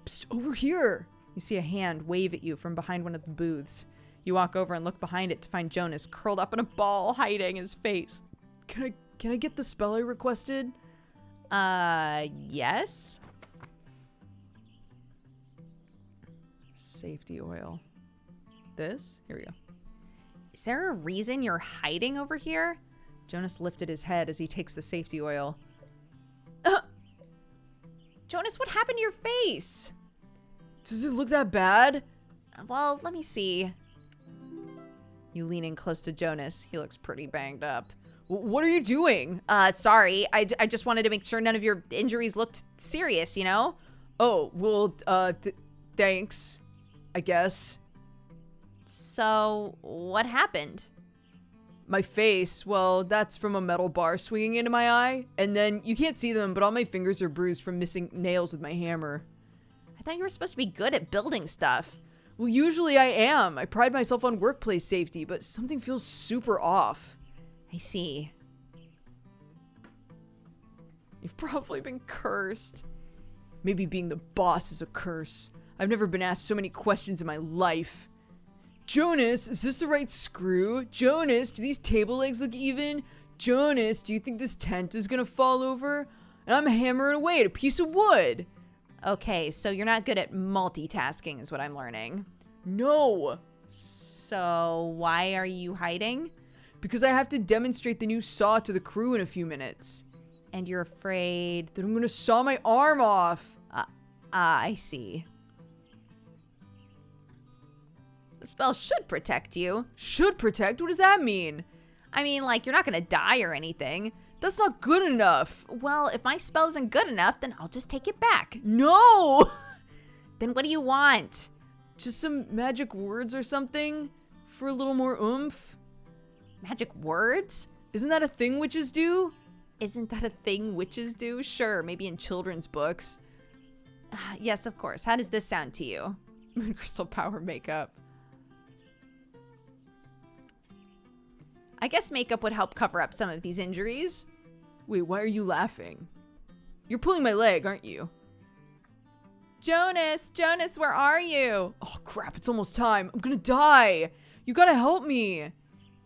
Psst, over here! You see a hand wave at you from behind one of the booths. You walk over and look behind it to find Jonas curled up in a ball, hiding his face. Can I get the spell I requested? Yes? Safety oil. This? Here we go. Is there a reason you're hiding over here? Jonas lifted his head as he takes the safety oil. Jonas, what happened to your face? Does it look that bad? Well, let me see. You lean in close to Jonas. He looks pretty banged up. What are you doing? Sorry. I just wanted to make sure none of your injuries looked serious, you know? Oh, well, thanks, I guess. So, what happened? My face, well, that's from a metal bar swinging into my eye. And then, you can't see them, but all my fingers are bruised from missing nails with my hammer. I thought you were supposed to be good at building stuff. Well, usually I am. I pride myself on workplace safety, but something feels super off. I see. You've probably been cursed. Maybe being the boss is a curse. I've never been asked so many questions in my life. Jonas, is this the right screw? Jonas, do these table legs look even? Jonas, do you think this tent is gonna fall over? And I'm hammering away at a piece of wood. Okay, so you're not good at multitasking is what I'm learning. No, So, why are you hiding? because I have to demonstrate the new saw to the crew in a few minutes. And you're afraid... Then I'm gonna saw my arm off. I see. The spell should protect you. Should protect? What does that mean? I mean, like, you're not gonna die or anything. That's not good enough. Well, if my spell isn't good enough, then I'll just take it back. No! Then what do you want? Just some magic words or something? For a little more oomph? Magic words? Isn't that a thing witches do? Isn't that a thing witches do? Sure, maybe in children's books. Yes, of course. How does this sound to you? Moon crystal power makeup. I guess makeup would help cover up some of these injuries. Wait, why are you laughing? You're pulling my leg, aren't you? Jonas, where are you? Oh crap, it's almost time. I'm gonna die. You gotta help me.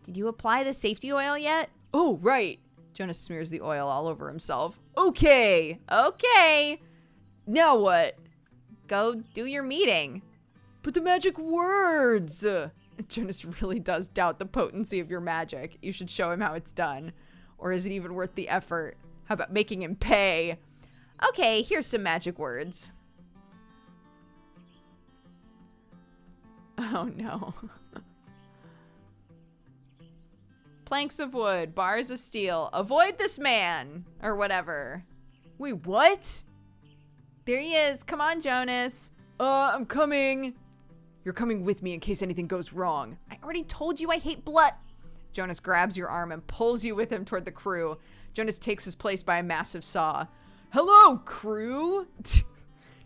Did you apply the safety oil yet? Oh, right. Jonas smears the oil all over himself. Okay. Okay. Now what? Go do your meeting. But the magic words. Jonas really does doubt the potency of your magic. You should show him how it's done. Or is it even worth the effort? How about making him pay? Okay, here's some magic words. Oh no. Planks of wood, bars of steel, avoid this man, or whatever. Wait, what? There he is. Come on, Jonas. I'm coming. You're coming with me in case anything goes wrong. I already told you I hate blood. Jonas grabs your arm and pulls you with him toward the crew. Jonas takes his place by a massive saw. Hello, crew!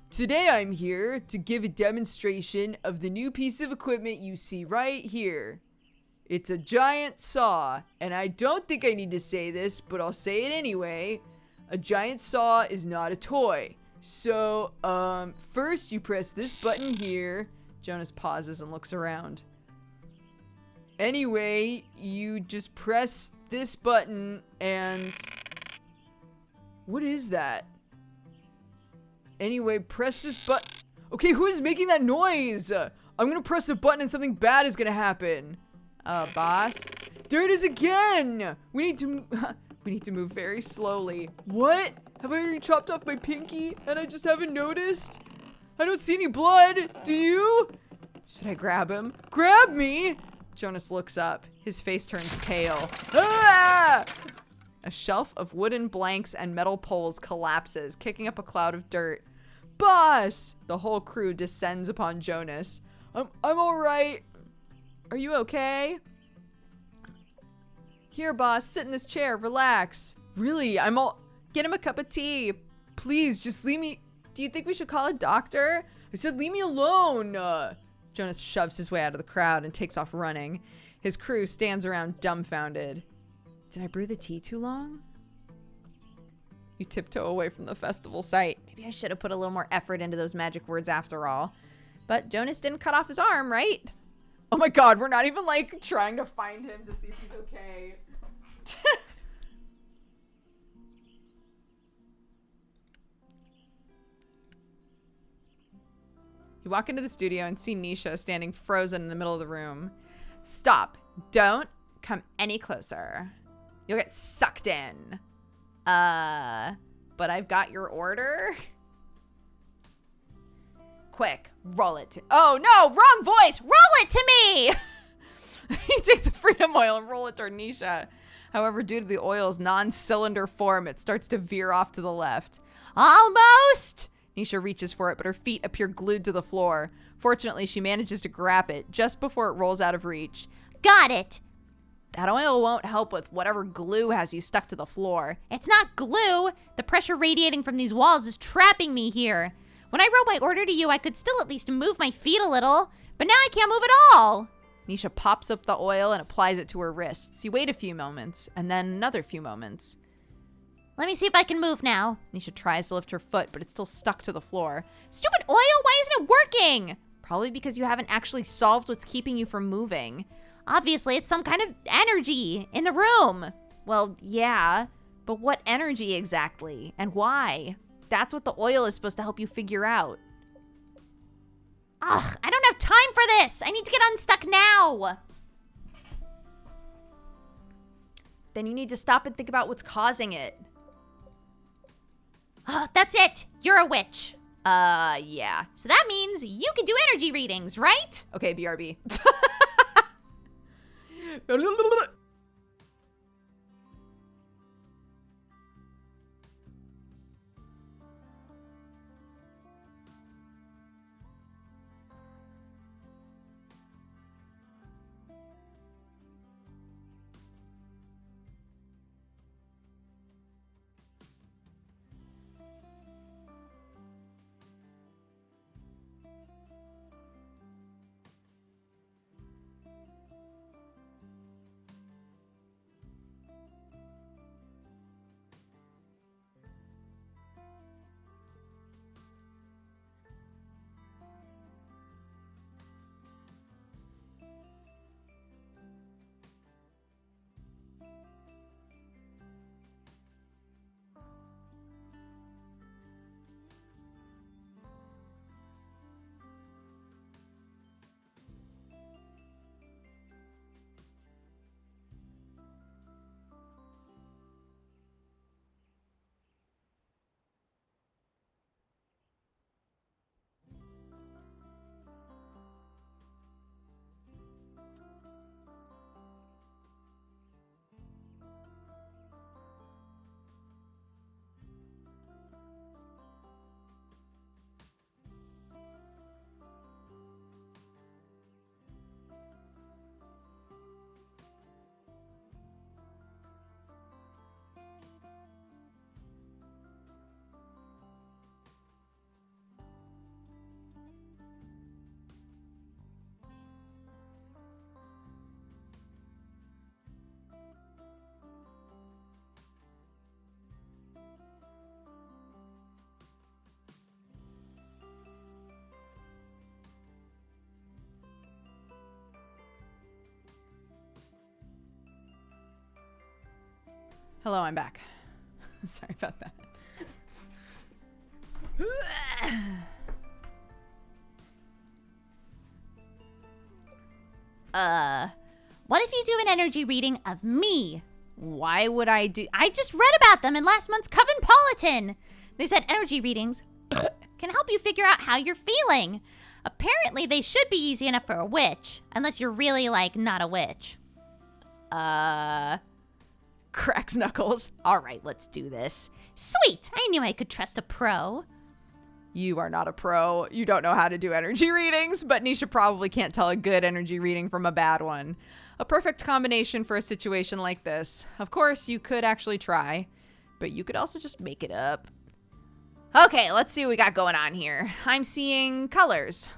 Today I'm here to give a demonstration of the new piece of equipment you see right here. It's a giant saw, and I don't think I need to say this, but I'll say it anyway. A giant saw is not a toy. So, first you press this button here. Jonas pauses and looks around. Anyway, you just press this button and... What is that? Anyway, press this button. Okay, who is making that noise? I'm gonna press the button and something bad is gonna happen. Boss? There it is again! We need to move very slowly. What? Have I already chopped off my pinky and I just haven't noticed? I don't see any blood. Do you? Should I grab him? Grab me! Jonas looks up. His face turns pale. Ah! A shelf of wooden blanks and metal poles collapses, kicking up a cloud of dirt. Boss! The whole crew descends upon Jonas. I'm all right. Are you okay? Here, boss, sit in this chair, relax. Really, get him a cup of tea. Please, just leave me. Do you think we should call a doctor? I said leave me alone. Jonas shoves his way out of the crowd and takes off running. His crew stands around dumbfounded. Did I brew the tea too long? You tiptoe away from the festival site. Maybe I should have put a little more effort into those magic words after all. But Jonas didn't cut off his arm, right? Oh my god, we're not even like trying to find him to see if he's okay. You walk into the studio and see Nisha standing frozen in the middle of the room. Stop. Don't come any closer. You'll get sucked in. But I've got your order. Quick, roll it. Oh no, wrong voice. Roll it to me. You take the freedom oil and roll it toward Nisha. However, due to the oil's non-cylinder form, it starts to veer off to the left. Almost! Nisha reaches for it, but her feet appear glued to the floor. Fortunately, she manages to grab it just before it rolls out of reach. Got it. That oil won't help with whatever glue has you stuck to the floor. It's not glue. The pressure radiating from these walls is trapping me here. When I wrote my order to you, I could still at least move my feet a little, but now I can't move at all. Nisha pops up the oil and applies it to her wrists. You wait a few moments, and then another few moments. Let me see if I can move now. Nisha tries to lift her foot, but it's still stuck to the floor. Stupid oil, why isn't it working? Probably because you haven't actually solved what's keeping you from moving. Obviously, it's some kind of energy in the room. Well, yeah, but what energy exactly, and why? That's what the oil is supposed to help you figure out. Ugh, I don't have time for this. I need to get unstuck now. Then you need to stop and think about what's causing it. That's it. You're a witch. Yeah. So that means you can do energy readings, right? Okay, BRB. Hello, I'm back. Sorry about that. What if you do an energy reading of me? Why would I just read about them in last month's Coven Politan. They said energy readings can help you figure out how you're feeling. Apparently, they should be easy enough for a witch, unless you're really, not a witch. Cracks knuckles. All right, let's do this. Sweet! I knew I could trust a pro. You are not a pro. You don't know how to do energy readings, but Nisha probably can't tell a good energy reading from a bad one. A perfect combination for a situation like this. Of course, you could actually try, but you could also just make it up. Okay, let's see what we got going on here. I'm seeing colors.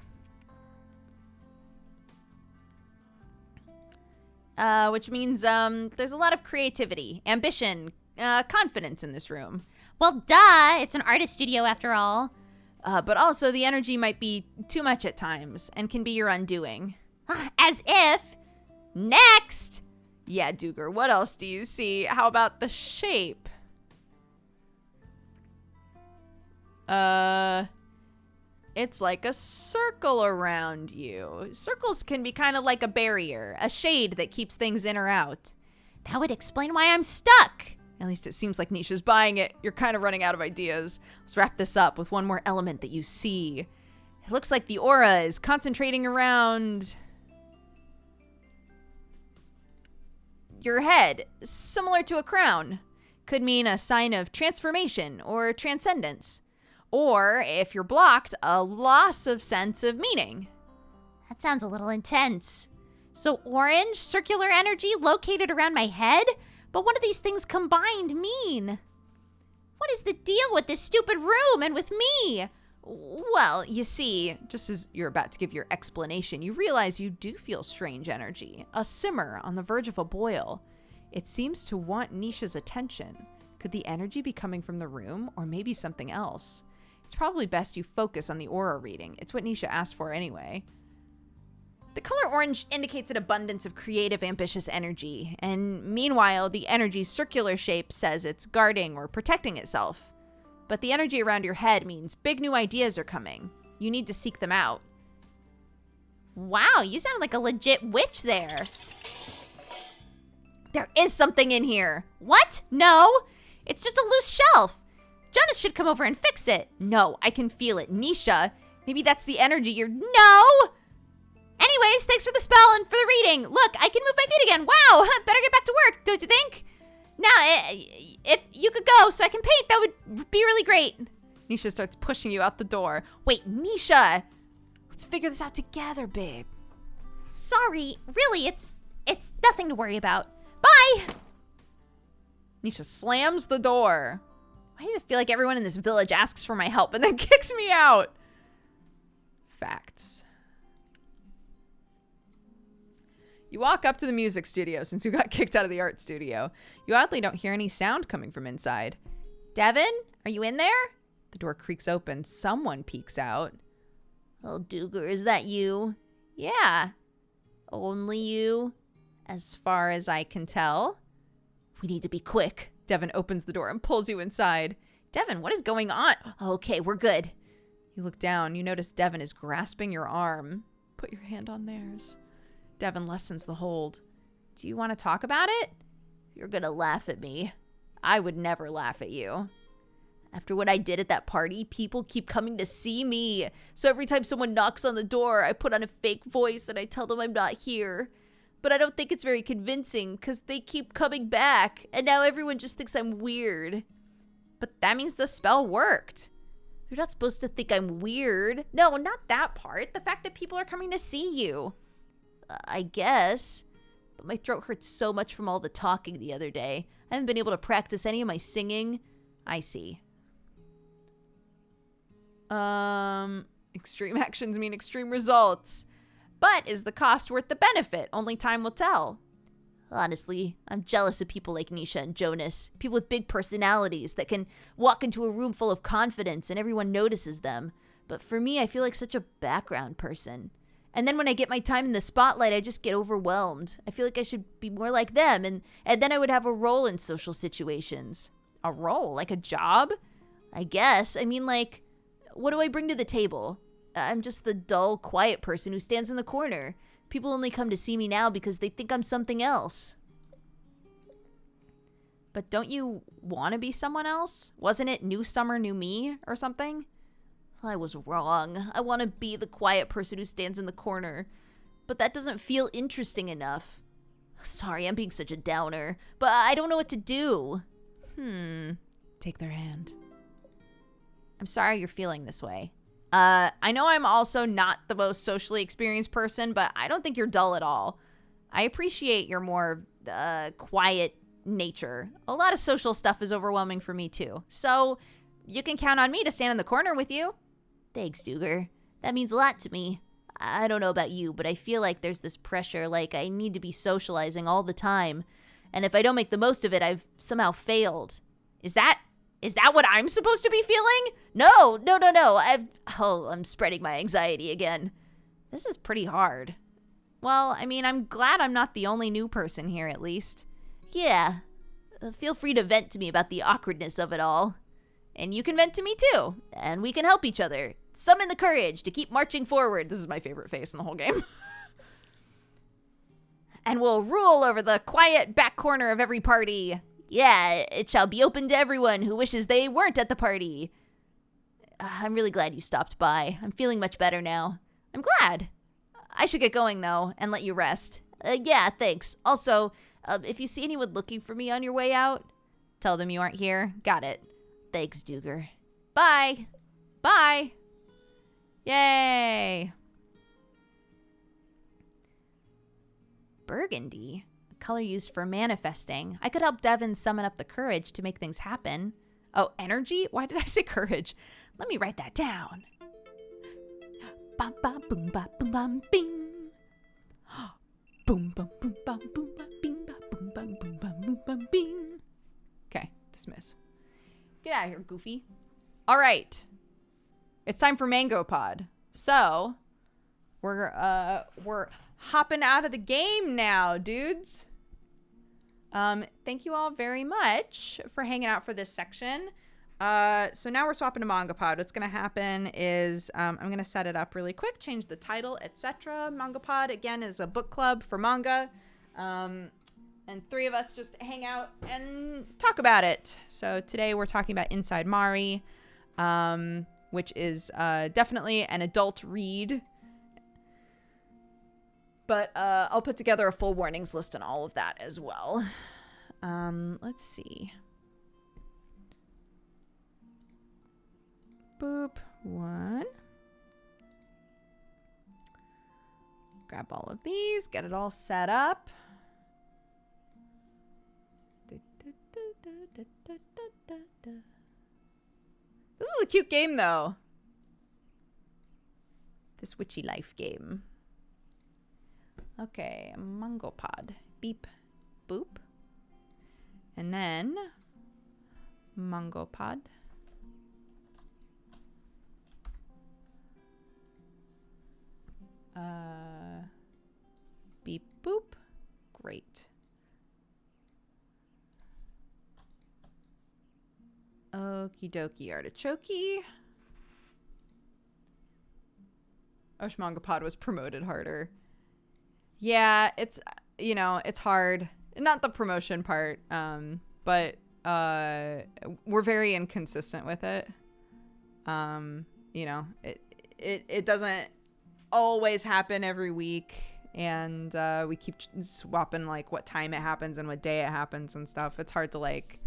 Which means there's a lot of creativity, ambition, confidence in this room. Well, duh! It's an artist studio after all. But also the energy might be too much at times and can be your undoing. As if! Next! Yeah, Duger, what else do you see? How about the shape? It's like a circle around you. Circles can be kind of like a barrier, a shade that keeps things in or out. That would explain why I'm stuck. At least it seems like Nisha's buying it. You're kind of running out of ideas. Let's wrap this up with one more element that you see. It looks like the aura is concentrating around your head, similar to a crown. Could mean a sign of transformation or transcendence. Or, if you're blocked, a loss of sense of meaning. That sounds a little intense. So orange, circular energy located around my head? But what do these things combined mean? What is the deal with this stupid room and with me? Well, you see, just as you're about to give your explanation, you realize you do feel strange energy, a simmer on the verge of a boil. It seems to want Nisha's attention. Could the energy be coming from the room or maybe something else? It's probably best you focus on the aura reading. It's what Nisha asked for anyway. The color orange indicates an abundance of creative, ambitious energy, and meanwhile, the energy's circular shape says it's guarding or protecting itself. But the energy around your head means big new ideas are coming. You need to seek them out. Wow, you sound like a legit witch there. There is something in here. What? No, it's just a loose shelf. Jonas should come over and fix it. No, I can feel it. Nisha, maybe that's the energy you're... No! Anyways, thanks for the spell and for the reading. Look, I can move my feet again. Wow, better get back to work, don't you think? Now, if you could go so I can paint, that would be really great. Nisha starts pushing you out the door. Wait, Nisha! Let's figure this out together, babe. Sorry, really, it's nothing to worry about. Bye! Nisha slams the door. Why does it feel like everyone in this village asks for my help and then kicks me out? Facts. You walk up to the music studio since you got kicked out of the art studio. You oddly don't hear any sound coming from inside. Devin, are you in there? The door creaks open. Someone peeks out. Oh, Duger, is that you? Yeah. Only you? As far as I can tell. We need to be quick. Devin opens the door and pulls you inside. Devin, what is going on? Okay, we're good. You look down. You notice Devin is grasping your arm. Put your hand on theirs. Devin lessens the hold. Do you want to talk about it? You're gonna laugh at me. I would never laugh at you. After what I did at that party, people keep coming to see me. So every time someone knocks on the door, I put on a fake voice and I tell them I'm not here. But I don't think it's very convincing because they keep coming back. And now everyone just thinks I'm weird. But that means the spell worked. You're not supposed to think I'm weird. No, not that part. The fact that people are coming to see you. I guess. But my throat hurts so much from all the talking the other day. I haven't been able to practice any of my singing. I see. Extreme actions mean extreme results. But is the cost worth the benefit? Only time will tell. Honestly, I'm jealous of people like Nisha and Jonas. People with big personalities that can walk into a room full of confidence and everyone notices them. But for me, I feel like such a background person. And then when I get my time in the spotlight, I just get overwhelmed. I feel like I should be more like them, and then I would have a role in social situations. A role? Like a job? I guess. I mean, like, what do I bring to the table? I'm just the dull, quiet person who stands in the corner. People only come to see me now because they think I'm something else. But don't you want to be someone else? Wasn't it New Summer, New Me or something? I was wrong. I want to be the quiet person who stands in the corner. But that doesn't feel interesting enough. Sorry, I'm being such a downer. But I don't know what to do. Take their hand. I'm sorry you're feeling this way. I know I'm also not the most socially experienced person, but I don't think you're dull at all. I appreciate your more quiet nature. A lot of social stuff is overwhelming for me too. So you can count on me to stand in the corner with you. Thanks, Duger. That means a lot to me. I don't know about you, but I feel like there's this pressure, like I need to be socializing all the time. And if I don't make the most of it, I've somehow failed. Is that what I'm supposed to be feeling? No. I'm spreading my anxiety again. This is pretty hard. Well, I mean, I'm glad I'm not the only new person here, at least. Yeah. Feel free to vent to me about the awkwardness of it all. And you can vent to me too. And we can help each other. Summon the courage to keep marching forward. This is my favorite face in the whole game. And we'll rule over the quiet back corner of every party. Yeah, it shall be open to everyone who wishes they weren't at the party. I'm really glad you stopped by. I'm feeling much better now. I'm glad. I should get going, though, and let you rest. Yeah, thanks. Also, if you see anyone looking for me on your way out, tell them you aren't here. Got it. Thanks, Duger. Bye. Bye. Yay. Burgundy. Color used for manifesting. I could help Devin summon up the courage to make things happen. Oh, energy? Why did I say courage? Let me write that down. Bum bum boom ba boom bum bing. Boom bum boom bum boom ba bing ba boom bum boom bum boom bum bing. Okay, dismiss. Get out of here, Goofy. All right. It's time for Mango Pod. So, we're hopping out of the game now, dudes. Thank you all very much for hanging out for this section. So now we're swapping to Manga Pod. What's going to happen is I'm going to set it up really quick, change the title, etc. Manga Pod, again, is a book club for manga. And three of us just hang out and talk about it. So today we're talking about Inside Mari, which is definitely an adult read. But I'll put together a full warnings list and all of that as well. Let's see. Boop. 1. Grab all of these. Get it all set up. This was a cute game, though. This witchy life game. Okay, Mango Pod. Beep. Boop. And then Mango Pod. Beep boop. Great. Okie dokie artichoke. Wish Manga Pod was promoted harder. Yeah, it's, you know, it's hard. Not the promotion part, but we're very inconsistent with it. You know, it doesn't always happen every week, and we keep swapping like what time it happens and what day it happens and stuff. It's hard to like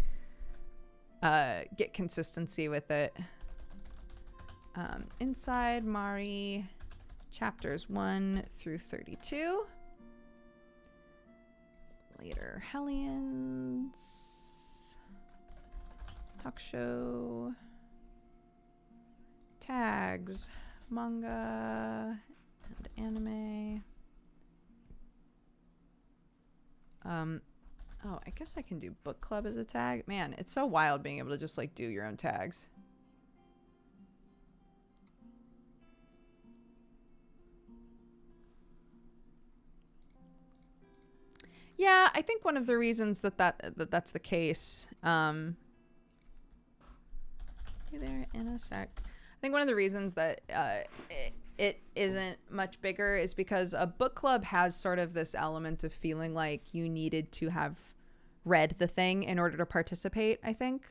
get consistency with it. Inside Mari, chapters 1 through 32. Later Hellions. Talk show. Tags. Manga. And anime. Oh, I guess I can do book club as a tag. Man, it's so wild being able to just like do your own tags. Yeah, I think one of the reasons that's the case. Hey there in a sec. I think one of the reasons that it isn't much bigger is because a book club has sort of this element of feeling like you needed to have read the thing in order to participate, I think.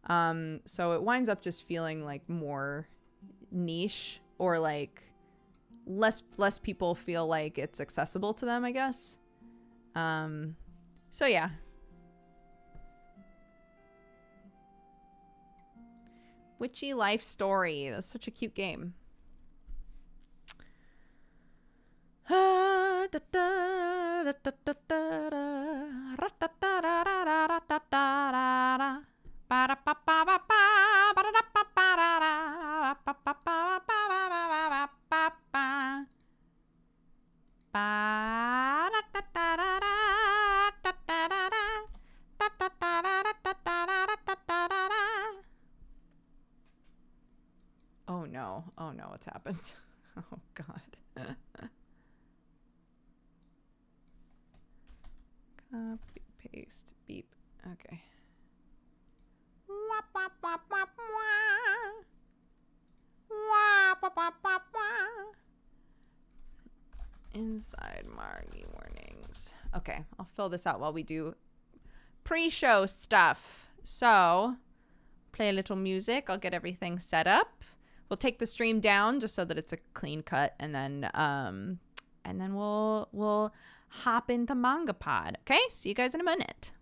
So it winds up just feeling like more niche, or like less people feel like it's accessible to them, I guess. So yeah. Witchy Life Story. That's such a cute game. Oh no. Oh no, what's happened? Oh god. Copy, paste, beep. Okay. Inside Margie warnings. Okay, I'll fill this out while we do pre-show stuff. So, play a little music. I'll get everything set up. We'll take the stream down just so that it's a clean cut, and then we'll hop into Manga Pod. Okay, see you guys in a minute.